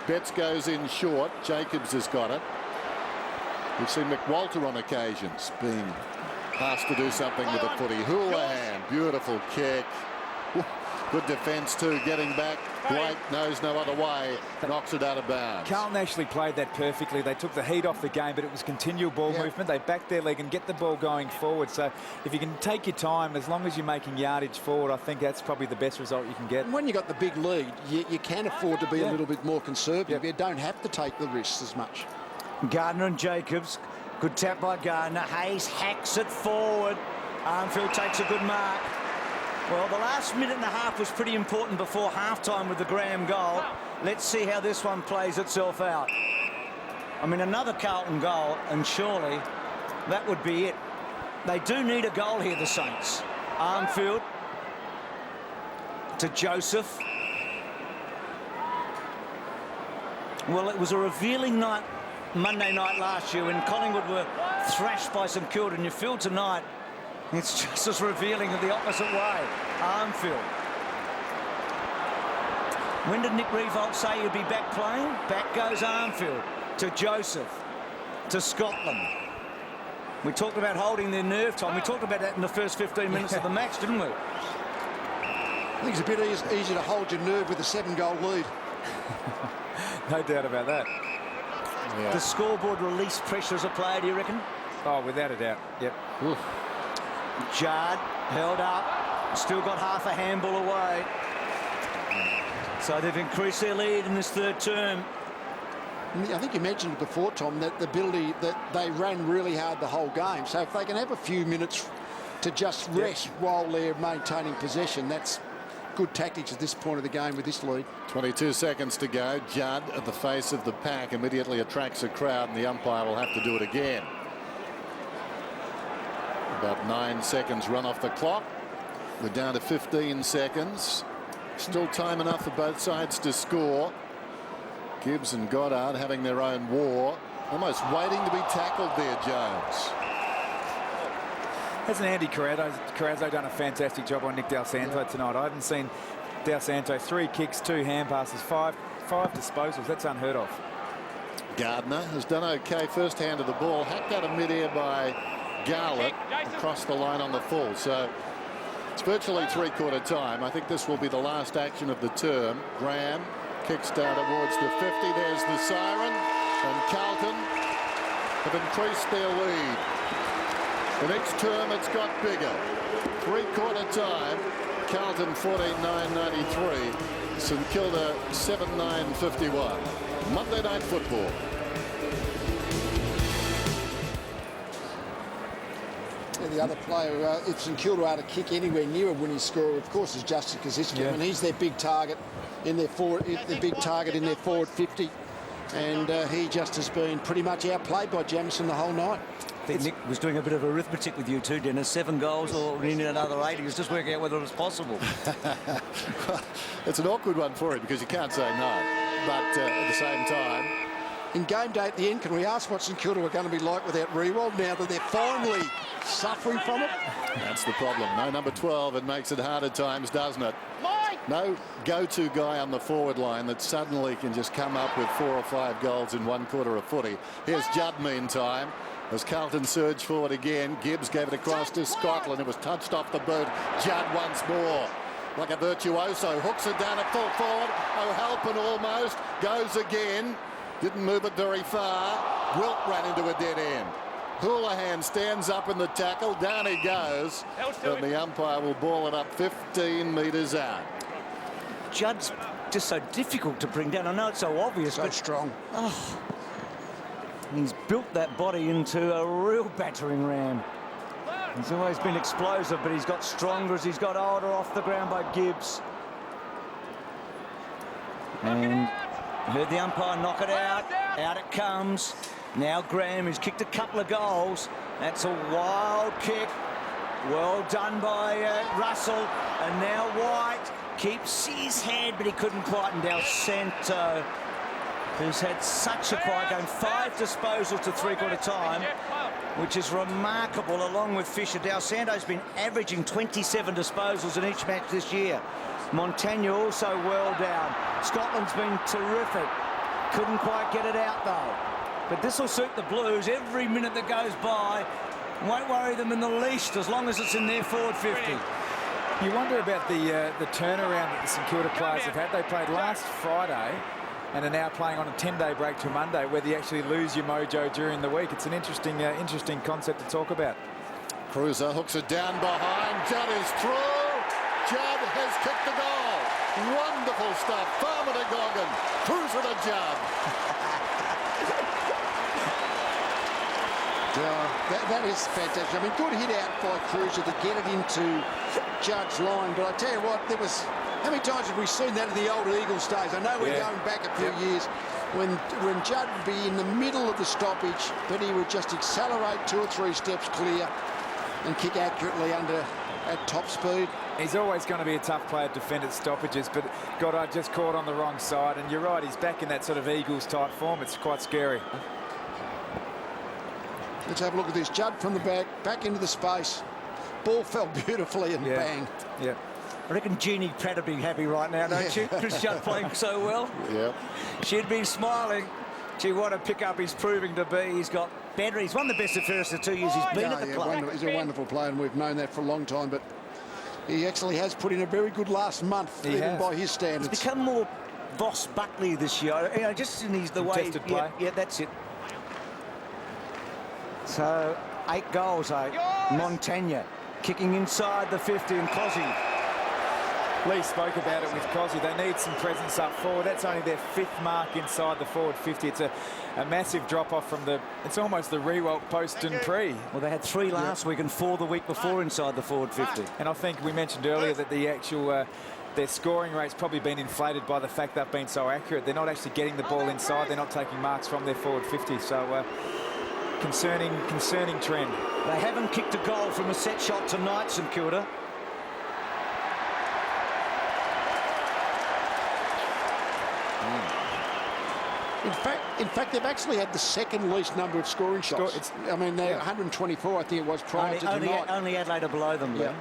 Betts goes in short. Jacobs has got it. We've seen McWalter on occasions being asked to do something with the footy. Houlihan, beautiful kick. Good defence too, getting back. Blake knows no other way, knocks it out of bounds. Carlton actually played that perfectly. They took the heat off the game, but it was continual ball movement. They backed their leg and get the ball going forward. So if you can take your time, as long as you're making yardage forward, I think that's probably the best result you can get. When you got the big lead, you can afford to be a little bit more conservative. You don't have to take the risks as much. Gardner and Jacobs. Good tap by Gardner. Hayes hacks it forward. Armfield takes a good mark. Well, the last minute and a half was pretty important before halftime with the Graham goal. Let's see how this one plays itself out. I mean, another Carlton goal, and surely that would be it. They do need a goal here, the Saints. Armfield to Joseph. Well, it was a revealing night Monday night last year when Collingwood were thrashed by St Kilda, and you feel tonight it's just as revealing in the opposite way. Armfield. When did Nick Revolt say he'd be back playing? Back goes Armfield to Joseph, to Scotland. We talked about holding their nerve time. We talked about that in the first 15 minutes of the match, didn't we? I think it's a bit easier to hold your nerve with a 7-goal lead. No doubt about that. Yeah. The scoreboard release pressure as a player, do you reckon? Oh, without a doubt. Yep. Oof. Jard held up, still got half a handball away. So they've increased their lead in this third term. I think you mentioned it before, Tom, that the ability that they ran really hard the whole game. So if they can have a few minutes to just rest while they're maintaining possession, that's good tactics at this point of the game with this lead. 22 seconds to go. Judd at the face of the pack immediately attracts a crowd, and the umpire will have to do it again. About 9 seconds run off the clock. We're down to 15 seconds. Still time enough for both sides to score. Gibbs and Goddard having their own war. Almost waiting to be tackled there, Jones. Hasn't Andy Carrazzo done a fantastic job on Nick Del Santo tonight? I haven't seen Del Santo 3 kicks, 2 hand passes, five disposals. That's unheard of. Gardner has done okay first hand of the ball. Hacked out of mid-air by Garlett across the line on the full. So it's virtually three-quarter time. I think this will be the last action of the term. Graham kicks down towards the 50. There's the siren, and Carlton have increased their lead. The next term it's got bigger. Three-quarter time. Carlton 14-9-93. St Kilda 7-9-51. Monday Night Football. The other player, if St Kilda are to kick anywhere near a winning score, of course, is Justin Kosicki. I mean, he's their big target in their forward, in their forward 50, and he just has been pretty much outplayed by Jamison the whole night. I think Nick was doing a bit of arithmetic with you too, Dennis. 7 goals or we need another 8. He was just working out whether it was possible. It's an awkward one for him because you can't say no, but at the same time. In game day at the end, can we ask what St Kilda are going to be like without Rewald now that they're finally suffering from it? That's the problem. No number 12. It makes it hard at times, doesn't it? No go-to guy on the forward line that suddenly can just come up with 4 or 5 goals in one quarter of footy. Here's Judd meantime. As Carlton surged forward again, Gibbs gave it across to Scotland. It was touched off the boot. Judd once more. Like a virtuoso. Hooks it down at full forward. O'Halpin almost. Goes again. Didn't move it very far. Wilt ran into a dead end. Houlihan stands up in the tackle. Down he goes. And the umpire will ball it up 15 metres out. Judd's just so difficult to bring down. I know it's so obvious, So but strong. Oh, he's built that body into a real battering ram. He's always been explosive, but he's got stronger as he's got older. Off the ground by Gibbs. And heard the umpire knock it out. Out it comes. Now Graham, who's kicked a couple of goals. That's a wild kick. Well done by Russell. And now White keeps his head, but he couldn't quite. And Del Santo, who's had such a quiet game, 5 disposals to three-quarter time, which is remarkable, along with Fisher. Del Santo's been averaging 27 disposals in each match this year. Montagna also well down. Scotland's been terrific. Couldn't quite get it out, though. But this will suit the Blues. Every minute that goes by won't worry them in the least, as long as it's in their forward 50. You wonder about the turnaround that the St Kilda players have had. They played last Friday and are now playing on a 10-day break to Monday, where you actually lose your mojo during the week. It's an interesting concept to talk about. Cruiser hooks it down behind. Judd is through. Judd has kicked the goal. Wonderful stuff. Farmer to Goggin. Cruiser to Judd. That is fantastic. I mean, good hit out by Cruiser to get it into Judd's line. But I tell you what, how many times have we seen that in the old Eagles days? I know we're going back a few years when Judd would be in the middle of the stoppage, but he would just accelerate 2 or 3 steps clear and kick accurately at top speed. He's always going to be a tough player to defend at stoppages, but Goddard just caught on the wrong side. And you're right, he's back in that sort of Eagles-type form. It's quite scary. Let's have a look at this. Judd from the back into the space. Ball fell beautifully and bang. Yeah. I reckon Jeannie Pratt would be happy right now, don't you? Chris Judd playing so well. Yeah. She'd be smiling. Gee, what a pick-up he's proving to be. He's got better. He's one of the best the first 2 years he's been at the club. He's a wonderful player, and we've known that for a long time. But he actually has put in a very good last month, even by his standards. He's become more Boss Buckley this year. You know, just in the way. Play. Yeah, that's it. So 8 goals, Montagna kicking inside the 50, and Cozzy. Lee spoke about it with Cozzy. They need some presence up forward. That's only their 5th mark inside the forward 50. It's a massive drop-off from it's almost the Rewalt post and pre. Well, they had 3 last week and 4 the week before inside the forward 50. And I think we mentioned earlier that the actual their scoring rate's probably been inflated by the fact they've been so accurate. They're not actually getting the ball inside. They're not taking marks from their forward 50. So concerning trend. They haven't kicked a goal from a set shot tonight, St Kilda. In fact, they've actually had the 2nd least number of scoring shots. I mean, they're 124, I think it was, prior to tonight. Only Adelaide are below them. Yeah.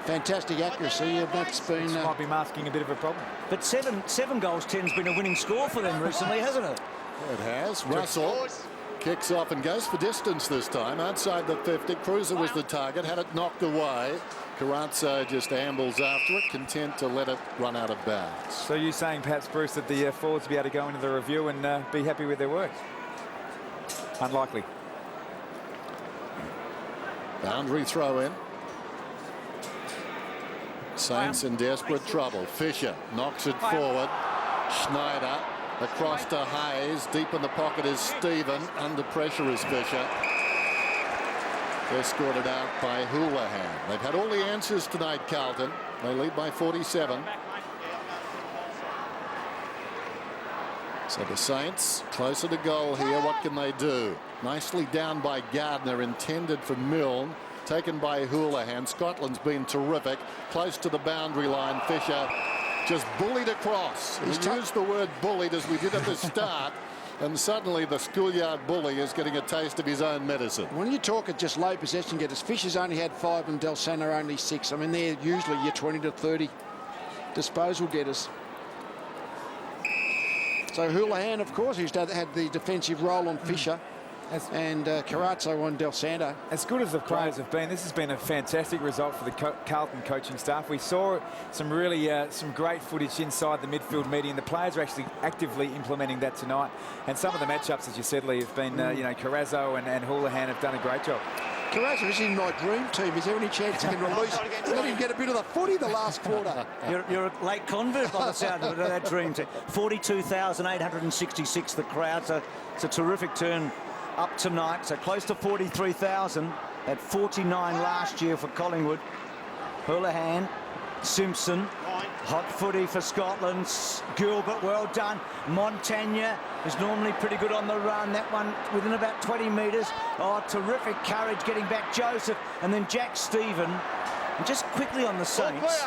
Fantastic accuracy, and that's been... might be masking a bit of a problem. But 7 goals 10's been a winning score for them recently, hasn't it? It has. Russell kicks off and goes for distance this time. Outside the 50, Cruiser was the target, had it knocked away. Carrazzo just ambles after it, content to let it run out of bounds. So you're saying perhaps, Bruce, that the forwards will be able to go into the review and be happy with their work? Unlikely. Boundary throw in. Saints in desperate trouble. Fisher knocks it forward. Schneider across to Hayes. Deep in the pocket is Stephen. Under pressure is Fisher. Escorted out by Houlihan. They've had all the answers tonight, Carlton. They lead by 47. So the Saints closer to goal here. What can they do? Nicely down by Gardner, intended for Milne. Taken by Houlihan. Scotland's been terrific. Close to the boundary line. Fisher just bullied across. We used the word bullied as we did at the start. And suddenly the schoolyard bully is getting a taste of his own medicine. When you talk at just low possession getters, Fisher's only had 5 and Del Santo only 6. I mean, they're usually your 20 to 30 disposal getters. So Houlihan, of course, who's had the defensive role on Fisher. And Carrazzo on Del Santo. As good as the players have been, this has been a fantastic result for the Carlton coaching staff. We saw some really some great footage inside the midfield median. The players are actually actively implementing that tonight. And some of the matchups, as you said, Lee, have been, you know, Carrazzo and Houlihan have done a great job. Carrazzo is in my dream team. Is there any chance he can release? Let him get a bit of the footy the last quarter. You're a late convert by the sound of it, that dream team. 42,866 the crowd. So it's a terrific turn up tonight, so close to 43,000 at 49 last year for Collingwood. Houlihan, Simpson, hot footy for Scotland. Gilbert, well done. Montagna is normally pretty good on the run. That one within about 20 metres. Oh, terrific courage getting back Joseph, and then Jack Stephen And just quickly on the Saints,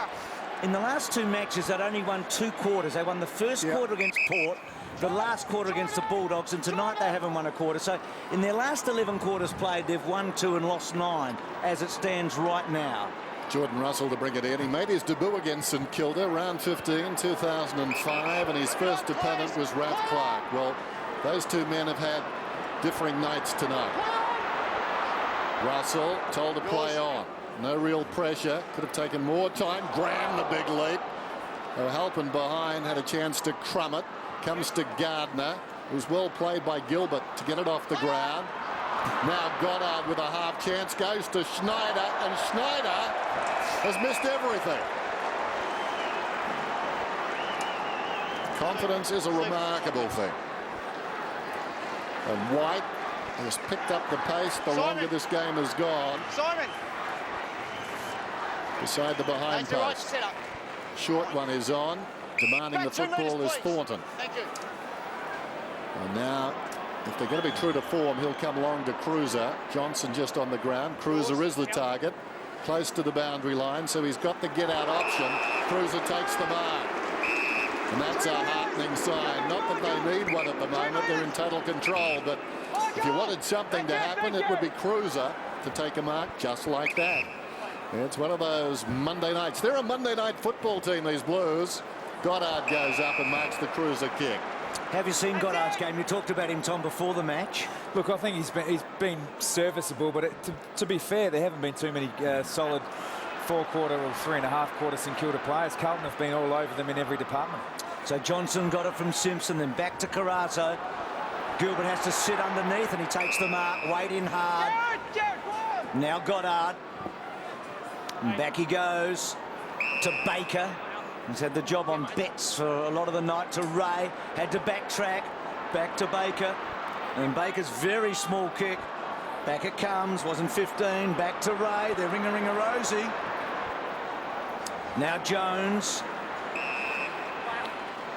in the last 2 matches, they'd only won 2 quarters. They won the first quarter against Port, the last quarter against the Bulldogs, and tonight they haven't won a quarter. So in their last 11 quarters played, they've won 2 and lost 9 as it stands right now. Jordan Russell to bring it in. He made his debut against St Kilda, round 15, 2005, and his first opponent was Ralph Clark. Well, those 2 men have had differing nights tonight. Russell told to play on. No real pressure. Could have taken more time. Graham, the big leap. O'Halpin behind had a chance to crumb it. Comes to Gardner. It was well played by Gilbert to get it off the ground. Now Goddard with a half chance. Goes to Schneider. And Schneider has missed everything. Confidence is a remarkable thing. And White has picked up the pace the longer this game has gone. Simon. Beside the behind post. Short one is on. Demanding the football is Thornton. Thank you. And now, if they're going to be true to form, he'll come long to Cruiser. Johnson just on the ground. Cruiser is the target. Close to the boundary line, so he's got the get-out option. Cruiser takes the mark. And that's a heartening sign. Not that they need one at the moment. They're in total control. But if you wanted something to happen, it would be Cruiser to take a mark just like that. It's one of those Monday nights. They're a Monday night football team, these Blues. Goddard goes up and marks the Cruiser kick. Have you seen Goddard's game? You talked about him, Tom, before the match. Look, I think he's been serviceable, but to be fair, there haven't been too many solid 4-quarter or 3.5-quarter St Kilda players. Carlton have been all over them in every department. So Johnson got it from Simpson, then back to Carrazzo. Gilbert has to sit underneath, and he takes the mark. Wade in hard. Now Goddard. And back he goes to Baker. He's had the job on Betts for a lot of the night to Ray. Had to backtrack. Back to Baker. And Baker's very small kick. Back it comes. Wasn't 15. Back to Ray. They're ring-a-ring-a-rosy. Now Jones.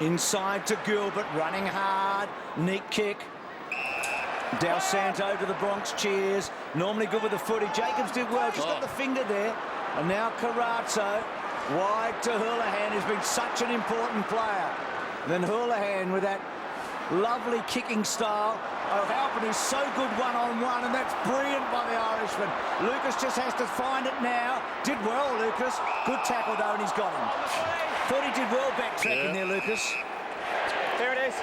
Inside to Gilbert. Running hard. Neat kick. Del Santo to the Bronx cheers. Normally good with the footy. Jacobs did well. Just got the finger there. And now Carrazzo. Wide to Hurleyhan, who's been such an important player. Then Hurleyhan with that lovely kicking style. O'Halpin, who's so good one-on-one, and that's brilliant by the Irishman. Lucas just has to find it now. Did well, Lucas. Good tackle, though, and he's got him. Thought he did well backtracking there, Lucas. There it is.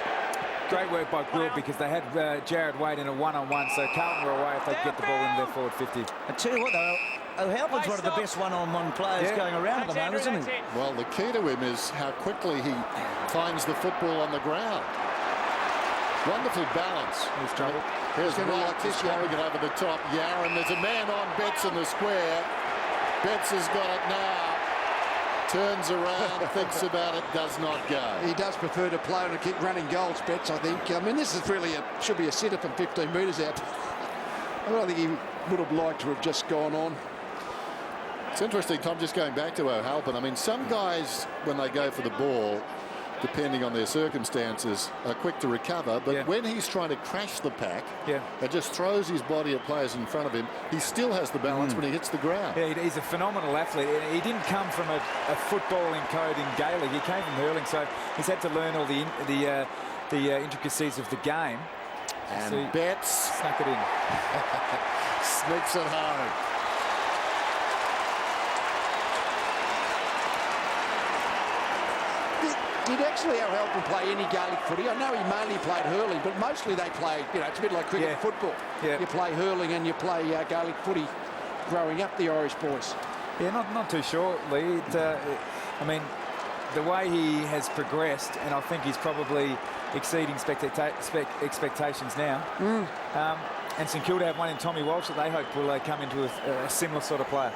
Great work by Gould because they had Jared Wade in a one-on-one, so Carlton were away if they get the ball in their forward 50. I tell you what, though, O'Halpin's one of the best one-on-one players going around at the moment, isn't he? Well, the key to him is how quickly he finds the football on the ground. Wonderful balance. Here's trouble. Here's Wright just dropping it over the top. Yaron, there's a man on Betts in the square. Betts has got it now. Turns around, thinks about it, does not go. He does prefer to play on a kick running goals, Betts, I think. I mean, this is really should be a sitter from 15 metres out. I don't think he would have liked to have just gone on. It's interesting, Tom, just going back to O'Halpin. I mean, some guys, when they go for the ball, depending on their circumstances, are quick to recover. But when he's trying to crash the pack and just throws his body at players in front of him, he still has the balance when he hits the ground. Yeah, he's a phenomenal athlete. He didn't come from a footballing code in Gaelic. He came from hurling, so he's had to learn all the intricacies of the game. And Betts snuck it in. Sneaks it home. Did actually O'Halpin play any Gaelic footy? I know he mainly played hurling, but mostly they play, you know, it's a bit like cricket and football. You play hurling and you play Gaelic footy growing up, the Irish boys. Yeah, not too sure, Lee. I mean, the way he has progressed, and I think he's probably exceeding expectations now. And St Kilda have one in Tommy Walsh that they hope will come into a similar sort of player.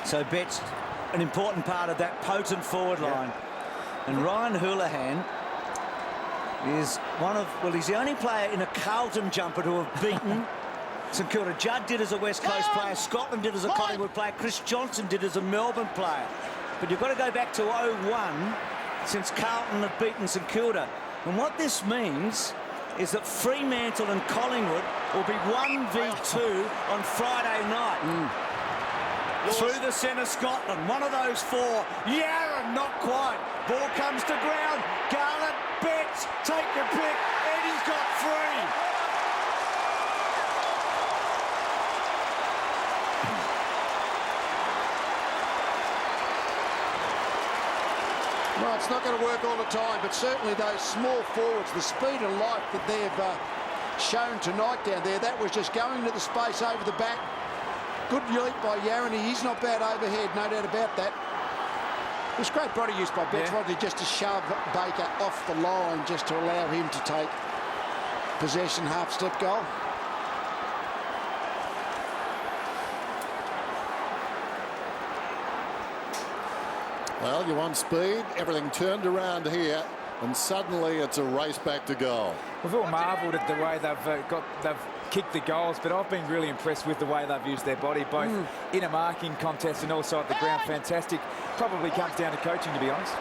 So Betts, an important part of that potent forward line. And Ryan Houlihan is he's the only player in a Carlton jumper to have beaten St Kilda. Judd did as a West Coast player, Scotland did as a Collingwood player, Chris Johnson did as a Melbourne player. But you've got to go back to 01 since Carlton have beaten St Kilda. And what this means is that Fremantle and Collingwood will be 1v2 on Friday night. Through the centre, Scotland, one of those four. Yaron, not quite. Ball comes to ground. Garlett, Betts, take your pick. Eddie's got 3. Well, it's not going to work all the time, but certainly those small forwards, the speed and life that they've shown tonight down there, that was just going to the space over the back. Good leap by Yaron. He's not bad overhead, no doubt about that. It was great body use by Betts, just to shove Baker off the line, just to allow him to take possession, half-step goal. Well, you want speed, everything turned around here, and suddenly it's a race back to goal. We've all marvelled at the way they've kicked the goals, but I've been really impressed with the way they've used their body, both in a marking contest and also at the ground. Fantastic. Probably comes down to coaching, to be honest.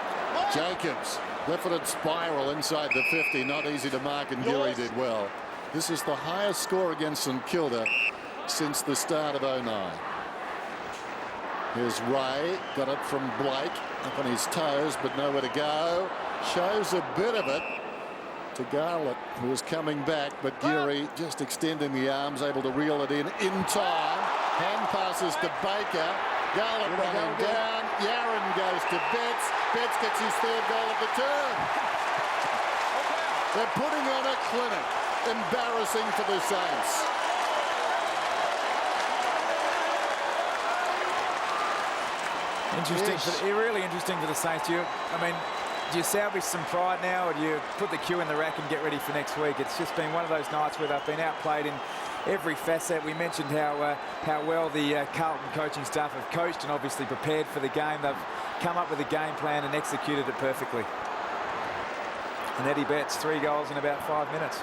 Jacobs, left-footed spiral inside the 50, not easy to mark, and Geary did well. This is the highest score against St Kilda since the start of 09. Here's Ray, got it from Blake, up on his toes, but nowhere to go. Shows a bit of it to Garlett, who was coming back, but Geary just extending the arms, able to reel it in time. Hand passes to Baker. Garlett running down. Yaron goes to Betts. Betts gets his 3rd goal of the turn. They're putting on a clinic. Embarrassing for the Saints. Interesting, really interesting for the Saints. Do you salvage some pride now, or do you put the cue in the rack and get ready for next week? It's just been one of those nights where they've been outplayed in every facet. We mentioned how well the Carlton coaching staff have coached and obviously prepared for the game. They've come up with a game plan and executed it perfectly. And Eddie Betts, 3 goals in about 5 minutes.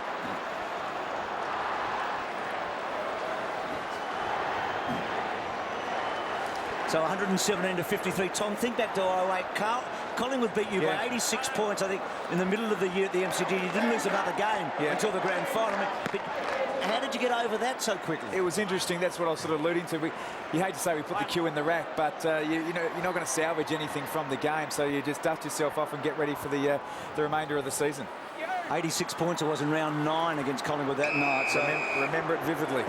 So 117 to 53. Tom, think back to 08. Collingwood beat you by 86 points, I think, in the middle of the year at the MCG. You didn't lose another game until the grand final. But how did you get over that so quickly? It was interesting. That's what I was sort of alluding to. You hate to say we put the cue in the rack, but you're not going to salvage anything from the game. So you just dust yourself off and get ready for the remainder of the season. 86 points it was in round 9 against Collingwood that night. So remember it vividly.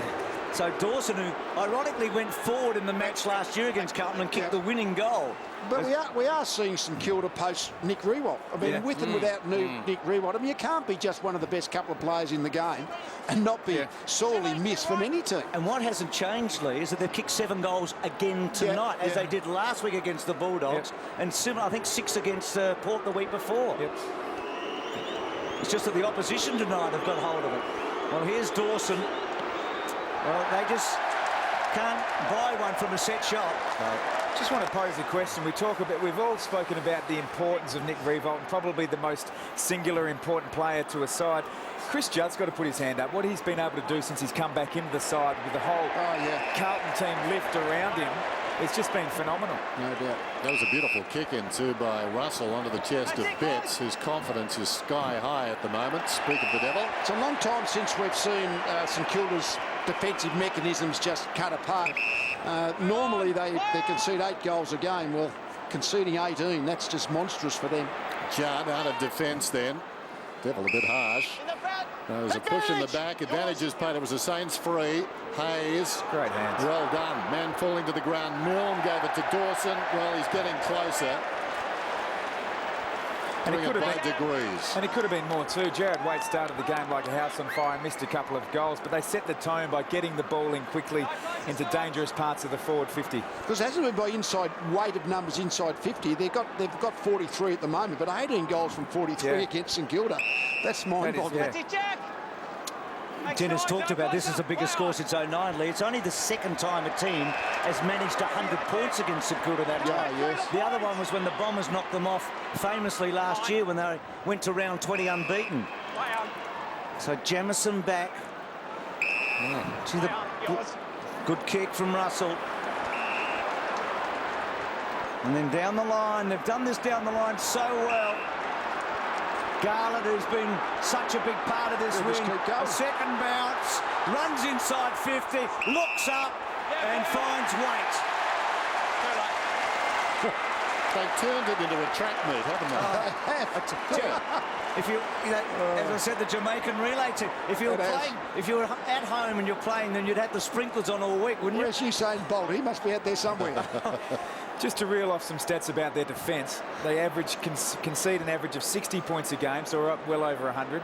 So Dawson, who ironically went forward in the match last year against Carlton and kicked the winning goal. But we are seeing St Kilda post Nick Riewoldt. With and without Nick Riewoldt, you can't be just one of the best couple of players in the game and not be sorely missed from any team. And what hasn't changed, Lee, is that they've kicked 7 goals again tonight, as they did last week against the Bulldogs, and I think 6 against Port the week before. It's just that the opposition tonight have got hold of it. Well, here's Dawson. Well, they just can't buy one from a set shot. Just want to pose a question. We've all spoken about the importance of Nick Riewoldt, and probably the most singular important player to a side. Chris Judd's got to put his hand up. What he's been able to do since he's come back into the side with the whole Carlton team lift around him, it's just been phenomenal. No doubt. That was a beautiful kick in too by Russell onto the chest of Betts, whose confidence is sky high at the moment. Speak of the devil. It's a long time since we've seen St Kilda's defensive mechanisms just cut apart. Normally they concede 8 goals a game. Well, conceding 18, that's just monstrous for them. Judd out of defence then. Devil a bit harsh. There's a push in the back. Advantages played. It was the Saints free. Hayes. Great hands. Well done. Man falling to the ground. Milne gave it to Dawson. Well, he's getting closer. And it could have been degrees. And it could have been more too. Jared Waite started the game like a house on fire, missed a couple of goals, but they set the tone by getting the ball in quickly into dangerous parts of the forward 50. Because it hasn't been by inside weight of numbers inside 50. They've got 43 at the moment, but 18 goals from 43 against St Kilda. That's mind-boggling. Dennis talked about this is the biggest score since 09, Lee. It's only the second time a team has managed 100 points against St Kilda that time. The other one was when the Bombers knocked them off famously last year when they went to round 20 unbeaten. So Jamison back. See the good kick from Russell. And then down the line, they've done this down the line so well. Garland, who's been such a big part of this win. A second bounce, runs inside 50, looks up and finds weight. They've turned it into a track meet, haven't they? If you know, as I said, the Jamaican relay team. If you were at home and you're playing, then you'd have the sprinklers on all week, wouldn't you? Where's Usain Bolt? He must be out there somewhere. Just to reel off some stats about their defence, they concede an average of 60 points a game, so we're up well over 100.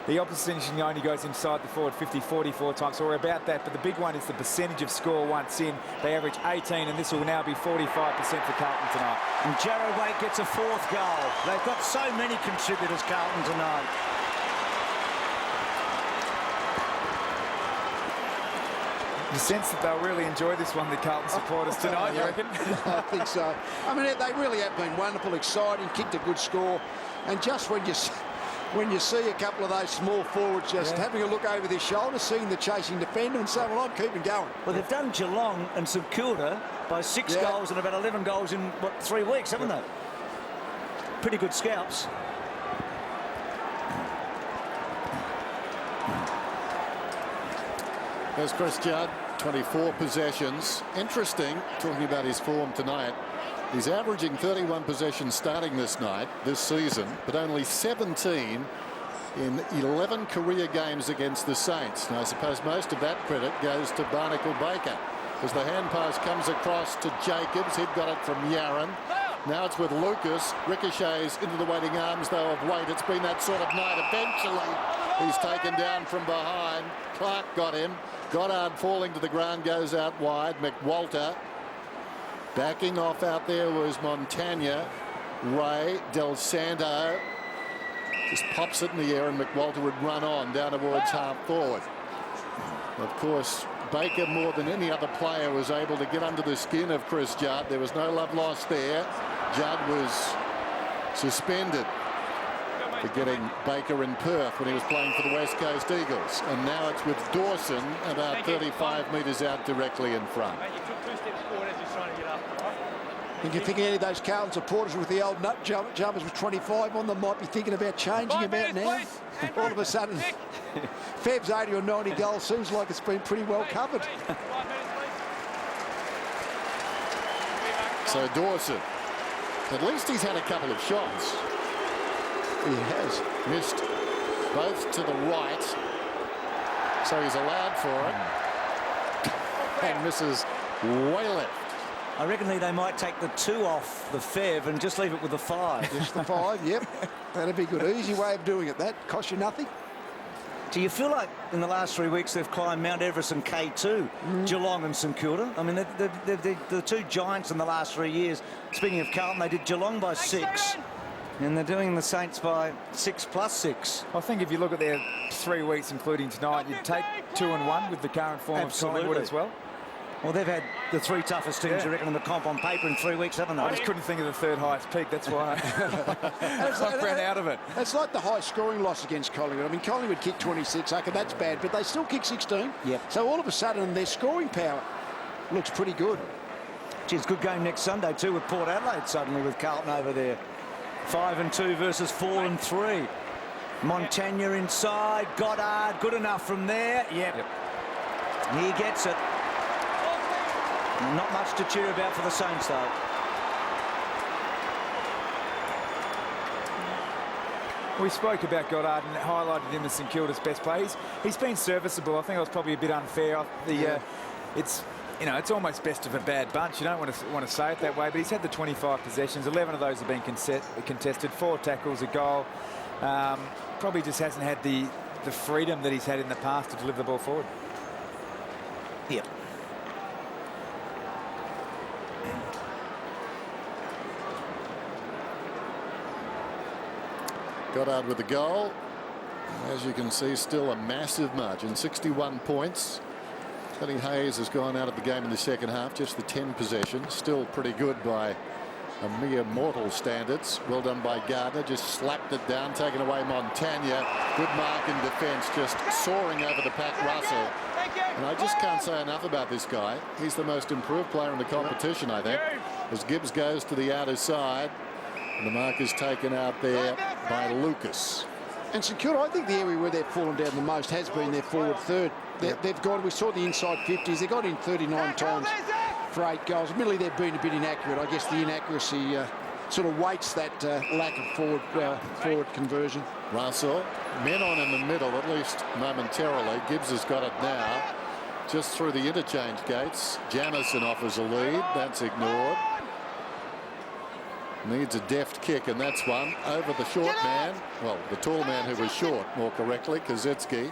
The opposition only goes inside the forward 44 times, so we're about that. But the big one is the percentage of score once in. They average 18, and this will now be 45% for Carlton tonight. And Jarrod Waite gets a 4th goal. They've got so many contributors, Carlton, tonight. You sense that they'll really enjoy this one, the Carlton supporters tonight, you reckon? I think so. I mean, they really have been wonderful, exciting, kicked a good score. And just when you see a couple of those small forwards just having a look over their shoulder, seeing the chasing defender and saying, well, I'm keeping going. Well, they've done Geelong and St Kilda by 6 goals and about 11 goals in, 3 weeks, haven't they? Pretty good scalps. There's Chris Judd, 24 possessions. Interesting, talking about his form tonight. He's averaging 31 possessions starting this season, but only 17 in 11 career games against the Saints. Now, I suppose most of that credit goes to Barnacle Baker, as the hand pass comes across to Jacobs. He'd got it from Yaron. Now it's with Lucas. Ricochets into the waiting arms, though, of Waite. It's been that sort of night. Eventually, he's taken down from behind. Clark got him. Goddard falling to the ground, goes out wide. McWalter backing off out there was Montagna. Ray Del Santo just pops it in the air, and McWalter would run on down towards half forward. Of course, Baker, more than any other player, was able to get under the skin of Chris Judd. There was no love lost there. Judd was suspended for getting Baker in Perth when he was playing for the West Coast Eagles. And now it's with Dawson about 35 metres out directly in front. And you think any of those Carlton supporters with the old nut jumpers with 25 on them might be thinking about changing about now. All of a sudden, Feb's 80 or 90 goals seems like it's been pretty well covered. So Dawson, at least he's had a couple of shots. He has. Missed both to the right, so he's allowed for it. And misses way left. I reckon they might take the 2 off the Fev and just leave it with the 5. Just the 5, yep. That'd be a good, easy way of doing it. That costs you nothing. Do you feel like in the last 3 weeks they've climbed Mount Everest and K2, Geelong and St Kilda? I mean, they're the 2 giants in the last 3 years. Speaking of Carlton, they did Geelong by 6. And they're doing the Saints by 6 plus 6. I think if you look at their 3 weeks, including tonight, you'd take 2 and 1 with the current form of Collingwood as well. Well, they've had the 3 toughest teams, you reckon, in the comp on paper in 3 weeks, haven't they? I just couldn't think of the 3rd highest peak. That's why I ran out of it. It's like the high scoring loss against Collingwood. I mean, Collingwood kicked 26. Okay, that's bad, but they still kick 16. Yep. So all of a sudden, their scoring power looks pretty good. Geez, good game next Sunday too with Port Adelaide suddenly with Carlton over there. 5-2 versus 4-3. Montagna inside. Goddard, good enough from there. Yep. He gets it. Not much to cheer about for the Saints, though. We spoke about Goddard and highlighted him as St Kilda's best player. He's been serviceable. I think I was probably a bit unfair. It's almost best of a bad bunch. You don't want to say it that way, but he's had the 25 possessions. 11 of those have been contested. 4 tackles, a goal. Probably just hasn't had the freedom that he's had in the past to deliver the ball forward. Yep. Goddard with the goal. As you can see, still a massive margin, 61 points. Tony Hayes has gone out of the game in the second half, just the 10 possessions. Still pretty good by a mere mortal standards. Well done by Gardner, just slapped it down, taken away Montagna. Good mark in defence, just soaring over the pack Russell. And I just can't say enough about this guy. He's the most improved player in the competition, I think. As Gibbs goes to the outer side. And the mark is taken out there by Lucas. And St Kilda, I think the area where they've fallen down the most has been their forward third. They've gone, we saw the inside 50s, they got in 39 times for 8 goals. Admittedly, they've been a bit inaccurate. I guess the inaccuracy sort of weights that lack of forward conversion. Russell, men on in the middle, at least momentarily. Gibbs has got it now. Just through the interchange gates. Jamison offers a lead. That's ignored. Needs a deft kick, and that's one over the short man. Well, the tall man who was short, more correctly, Kazitsky.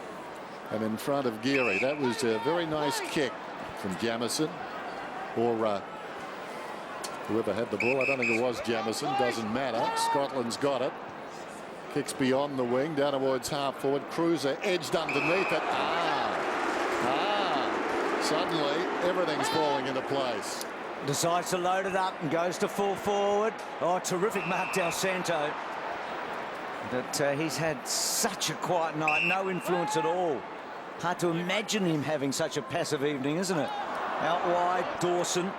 And in front of Geary. That was a very nice kick from Jamison. Or whoever had the ball. I don't think it was Jamison. Doesn't matter. Scotland's got it. Kicks beyond the wing, down towards half forward. Cruiser edged underneath it. Suddenly, everything's falling into place. Decides to load it up and goes to full forward. Oh, terrific mark, Del Santo. But he's had such a quiet night, no influence at all. Hard to imagine him having such a passive evening, isn't it? Out wide, Dawson.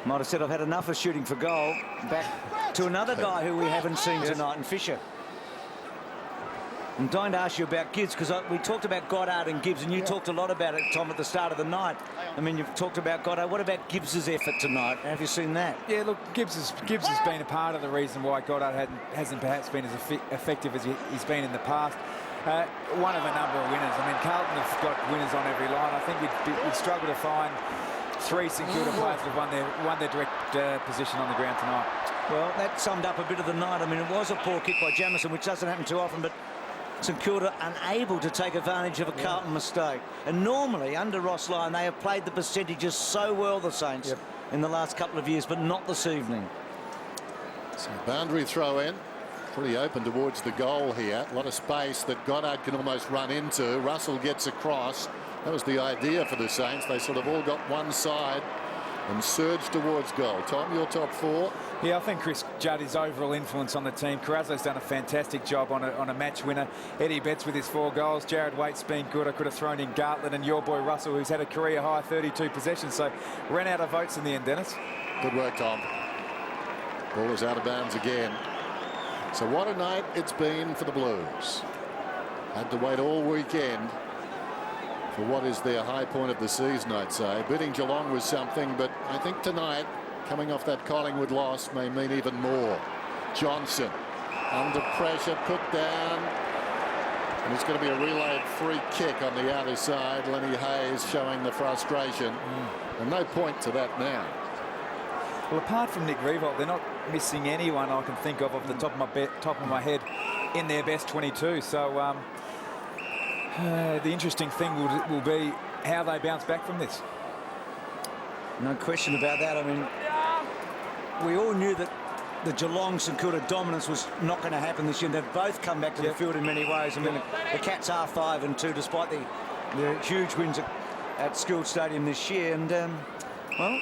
Might have said, I've had enough of shooting for goal. Back to another guy who we haven't seen tonight, and Fisher. I'm dying to ask you about Gibbs, because we talked about Goddard and Gibbs, and you talked a lot about it, Tom, at the start of the night. I mean, you've talked about Goddard. What about Gibbs's effort tonight? Have you seen that? Yeah, look, Gibbs has been a part of the reason why Goddard hasn't perhaps been as effective as he's been in the past. One of a number of winners. I mean, Carlton have got winners on every line. I think we'd struggle to find 3 St Kilda players that have won their direct position on the ground tonight. Well, that summed up a bit of the night. I mean, it was a poor kick by Jamison, which doesn't happen too often, but St Kilda unable to take advantage of a Carlton mistake. And normally, under Ross Lyon, they have played the percentages so well, the Saints, in the last couple of years, but not this evening. So boundary throw in. Pretty open towards the goal here. A lot of space that Goddard can almost run into. Russell gets across. That was the idea for the Saints. They sort of all got one side and surged towards goal. Tom, your top 4? Yeah, I think Chris Judd, his overall influence on the team. Carrazzo's done a fantastic job on a match winner. Eddie Betts with his 4 goals. Jared Waite's been good. I could have thrown in Gartlett and your boy Russell, who's had a career high 32 possessions. So ran out of votes in the end, Dennis. Good work, Tom. Ball is out of bounds again. So what a night it's been for the Blues. Had to wait all weekend for what is their high point of the season, I'd say. Beating Geelong was something, but I think tonight, coming off that Collingwood loss, may mean even more. Johnson under pressure, put down, and it's going to be a relayed free kick on the outer side. Lenny Hayes showing the frustration, and no point to that now. Well, apart from Nick Revolt, they're not missing anyone I can think of off the top of my head in their best 22. So the interesting thing will be how they bounce back from this. No question about that. I mean, we all knew that the Geelong St Kilda dominance was not going to happen this year. They've both come back to the field in many ways. I mean, the Cats are 5-2 despite the huge wins at Skilled Stadium this year. And, well,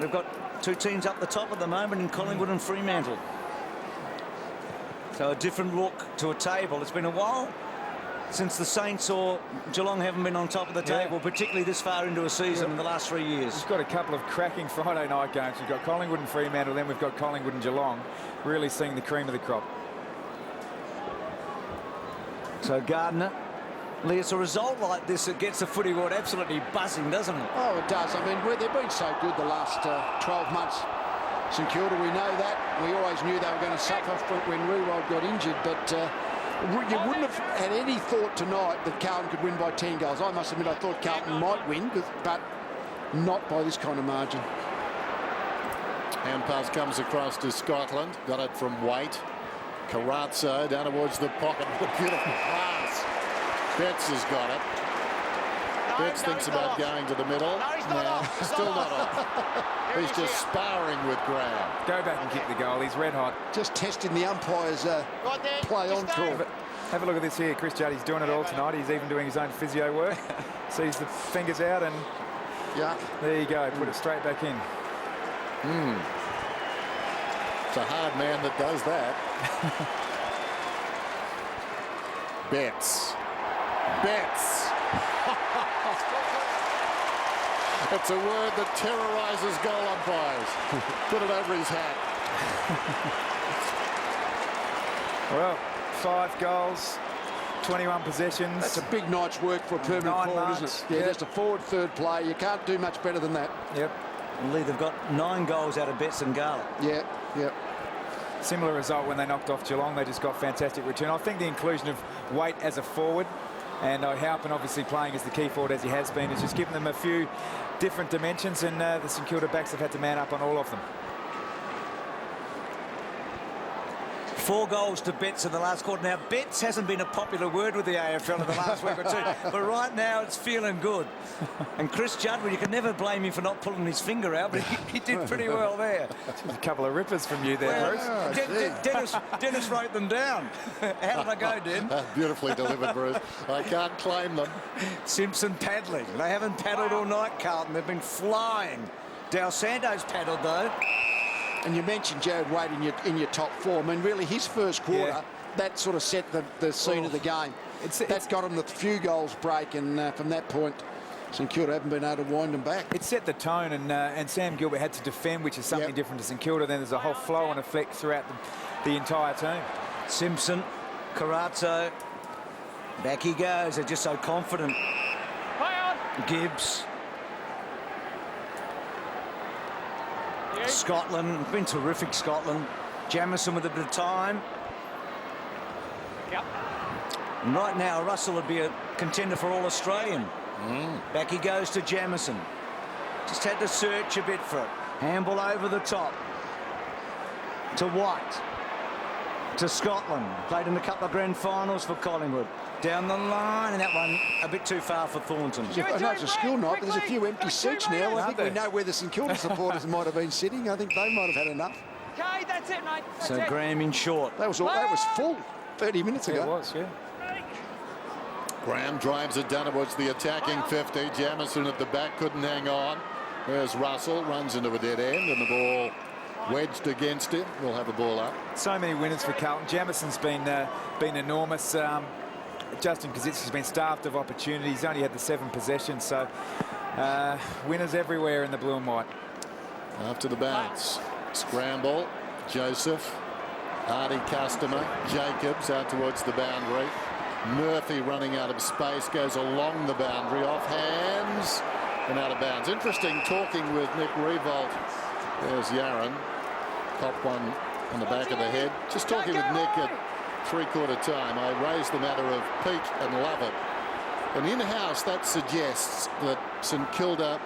we've got 2 teams up the top at the moment in Collingwood and Fremantle. So a different look to a table. It's been a while since the Saints or Geelong haven't been on top of the table, particularly this far into a season in the last 3 years. We've got a couple of cracking Friday night games. We've got Collingwood and Fremantle, then we've got Collingwood and Geelong, really seeing the cream of the crop. So Gardner, Lee, it's a result like this that gets the footy world absolutely buzzing, doesn't it? Oh, it does. I mean, they've been so good the last 12 months. St Kilda, we know that. We always knew they were going to suffer when Rewald got injured, but you wouldn't have had any thought tonight that Carlton could win by 10 goals. I must admit, I thought Carlton might win, but not by this kind of margin. Hand pass comes across to Scotland. Got it from Waite. Carrazzo down towards the pocket. What a beautiful pass. Betts has got it. Betts thinks about going to the middle. No, still not off. He's just sparring with Graham. Go back and kick the goal. He's red hot. Just testing the umpire's play on call. Have a look at this here. Chris Judd, he's doing it all tonight. He's even doing his own physio work. Sees the fingers out and there you go. Put it straight back in. It's a hard man that does that. Betts. It's a word that terrorizes goal umpires. Put it over his hat. Well, 5 goals, 21 possessions. That's a big night's work for a permanent 9 forward, marks. isn't it? Yeah, just a forward third player. You can't do much better than that. Yep. Lee, they've got 9 goals out of Betts and Garlic. Yeah, yeah. Similar result when they knocked off Geelong. They just got fantastic return. I think the inclusion of Waite as a forward and Halpin obviously playing as the key forward as he has been has just given them a few different dimensions, and the St Kilda backs have had to man up on all of them. 4 goals to Betts in the last quarter. Now, Betts hasn't been a popular word with the AFL in the last week or two, but right now it's feeling good. And Chris Judd, well, you can never blame him for not pulling his finger out, but he did pretty well there. A couple of rippers from you there, Bruce. Dennis wrote them down. How did I go, Den? Beautifully delivered, Bruce. I can't claim them. Simpson paddling. They haven't paddled all night, Carlton. They've been flying. Del Santo's paddled, though. And you mentioned Jared Waite in your top 4. I mean, really, his first quarter, that sort of set the scene of the game. That's got them the few goals break, and from that point, St Kilda haven't been able to wind them back. It set the tone, and Sam Gilbert had to defend, which is something different to St Kilda. Then there's a whole flow and effect throughout the entire team. Simpson, Carazzo, back he goes. They're just so confident. Gibbs. Scotland, been terrific, Scotland. Jamieson with a bit of time. Yep. And right now, Russell would be a contender for All-Australian. Back he goes to Jamieson. Just had to search a bit for it. Handball over the top. To White. To Scotland. Played in a couple of grand finals for Collingwood. Down the line, and that one a bit too far for Thornton. I know it's a school night, but there's a few empty seats now. I think we know where the St Kilda supporters might have been sitting. I think they might have had enough. Okay, that's it, mate. That's So it. Graham in short. That was full 30 minutes ago. It was, yeah. Graham drives it down towards the attacking 50. Jamieson at the back couldn't hang on. There's Russell, runs into a dead end, and the ball wedged against him. We'll have a ball up. So many winners for Carlton. Jamison's been enormous. Justin Kazitsky's been starved of opportunities. He's only had the 7 possessions, so winners everywhere in the blue and white. After the bounce, scramble, Joseph, Hardy customer, Jacobs out towards the boundary. Murphy running out of space, goes along the boundary, off hands and out of bounds. Interesting talking with Nick Revolt. There's Yaron, top one on the back of the head. Just talking with Nick at three-quarter time. I raised the matter of Peak and Lovett. And in-house, that suggests that St Kilda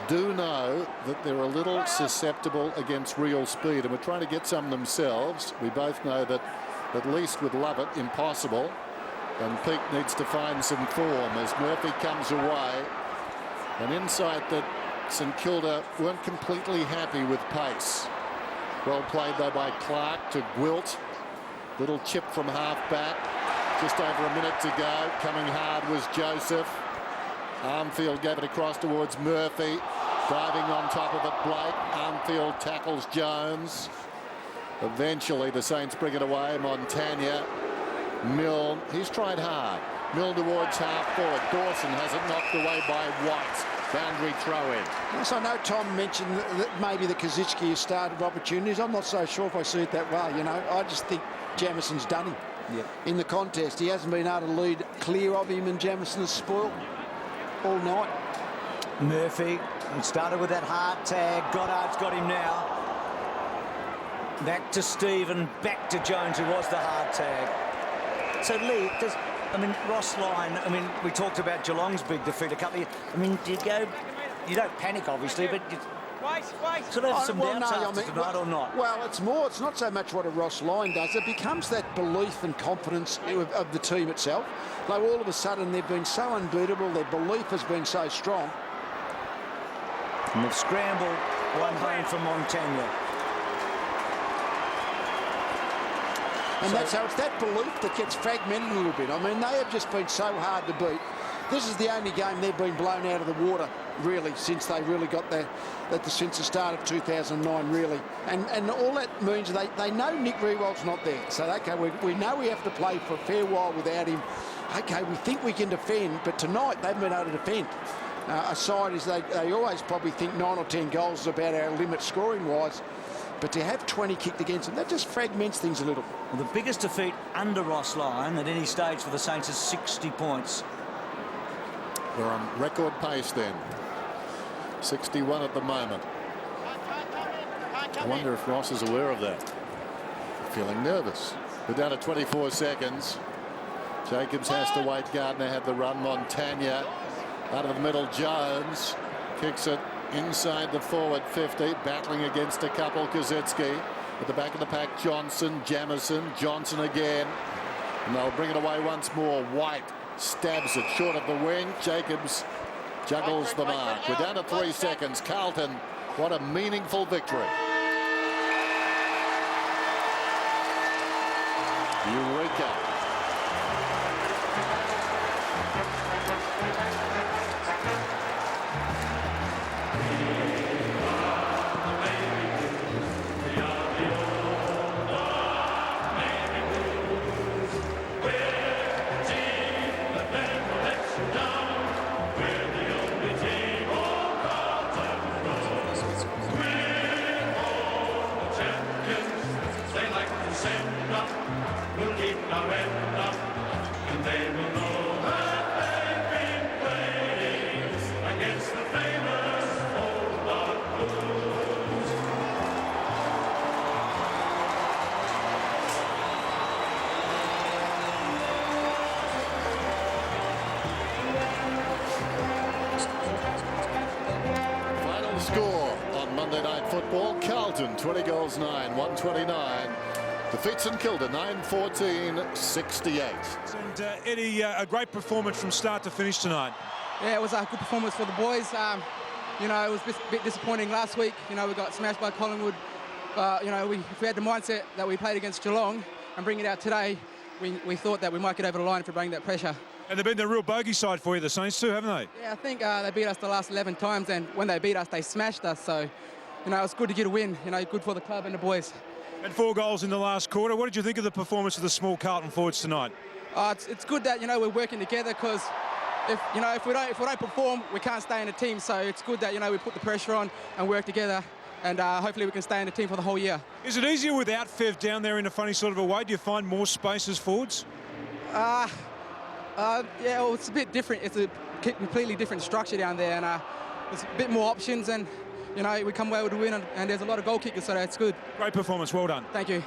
do know that they're a little susceptible against real speed, and we're trying to get some themselves. We both know that, at least with Lovett, impossible. And Peak needs to find some form as Murphy comes away. An insight that St Kilda weren't completely happy with pace. Well played, though, by Clark to Gwilt. Little chip from half-back. Just over a minute to go. Coming hard was Joseph. Armfield gave it across towards Murphy. Diving on top of it, Blake. Armfield tackles Jones. Eventually, the Saints bring it away. Montagna. Milne. He's tried hard. Milne towards half-forward. Dawson has it knocked away by White. Boundary throw-in. Yes, I know Tom mentioned that maybe the Kazitsky has started opportunities. I'm not so sure if I see it that way. You know, I just think Jamison's done him in the contest. He hasn't been able to lead clear of him, and Jamison has spoiled all night. Murphy started with that hard tag. Goddard's got him now. Back to Stephen, back to Jones, who was the hard tag. So Lee, Ross Lyon, we talked about Geelong's big defeat a couple of years. You don't panic, obviously, but you sort of have some doubts tonight or not? Well, it's not so much what a Ross Lyon does. It becomes that belief and confidence of the team itself. Like all of a sudden, they've been so unbeatable. Their belief has been so strong. And they've scrambled one home from Montagna. And that's how it's that belief that gets fragmented a little bit. They have just been so hard to beat. This is the only game they've been blown out of the water, really, since they really got there, since the start of 2009, really. And all that means they know Nick Riewoldd's not there. So, okay, we know we have to play for a fair while without him. Okay, we think we can defend, but tonight they've been able to defend. Aside is they always probably think 9 or 10 goals is about our limit scoring-wise. But to have 20 kicked against them, that just fragments things a little. Well, the biggest defeat under Ross Lyon at any stage for the Saints is 60 points. We're on record pace then. 61 at the moment. I wonder if Ross is aware of that. Feeling nervous. We're down to 24 seconds. Jacobs has to wait. Gardner had the run. Montagna out of the middle. Jones kicks it inside the forward 50, battling against a couple. Kazitsky at the back of the pack. Johnson, Jamison, Johnson again, and they'll bring it away once more. White stabs it short of the wing. Jacobs juggles the mark. We're down to 3 seconds. Carlton, what a meaningful victory. Eureka. Score on Monday Night Football. Carlton 20 goals 9, 129. Defeats in Kilda 9-14-68. And Eddie, a great performance from start to finish tonight. Yeah, it was a good performance for the boys. You know, it was a bit disappointing last week. You know, we got smashed by Collingwood. You know, if we had the mindset that we played against Geelong and bring it out today, we thought that we might get over the line if we bring that pressure. And they've been the real bogey side for you, the Saints too, haven't they? Yeah, I think they beat us the last 11 times, and when they beat us, they smashed us. So, you know, it's good to get a win. You know, good for the club and the boys. And 4 goals in the last quarter. What did you think of the performance of the small Carlton forwards tonight? It's good that, you know, we're working together, because if we don't perform, we can't stay in the team. So it's good that, you know, we put the pressure on and work together, and hopefully we can stay in the team for the whole year. Is it easier without Fev down there in a funny sort of a way? Do you find more space as forwards? Yeah, well, it's a bit different. It's a completely different structure down there, and there's a bit more options, and, you know, we come away with a win, and there's a lot of goal kickers, so that's good. Great performance, well done. Thank you.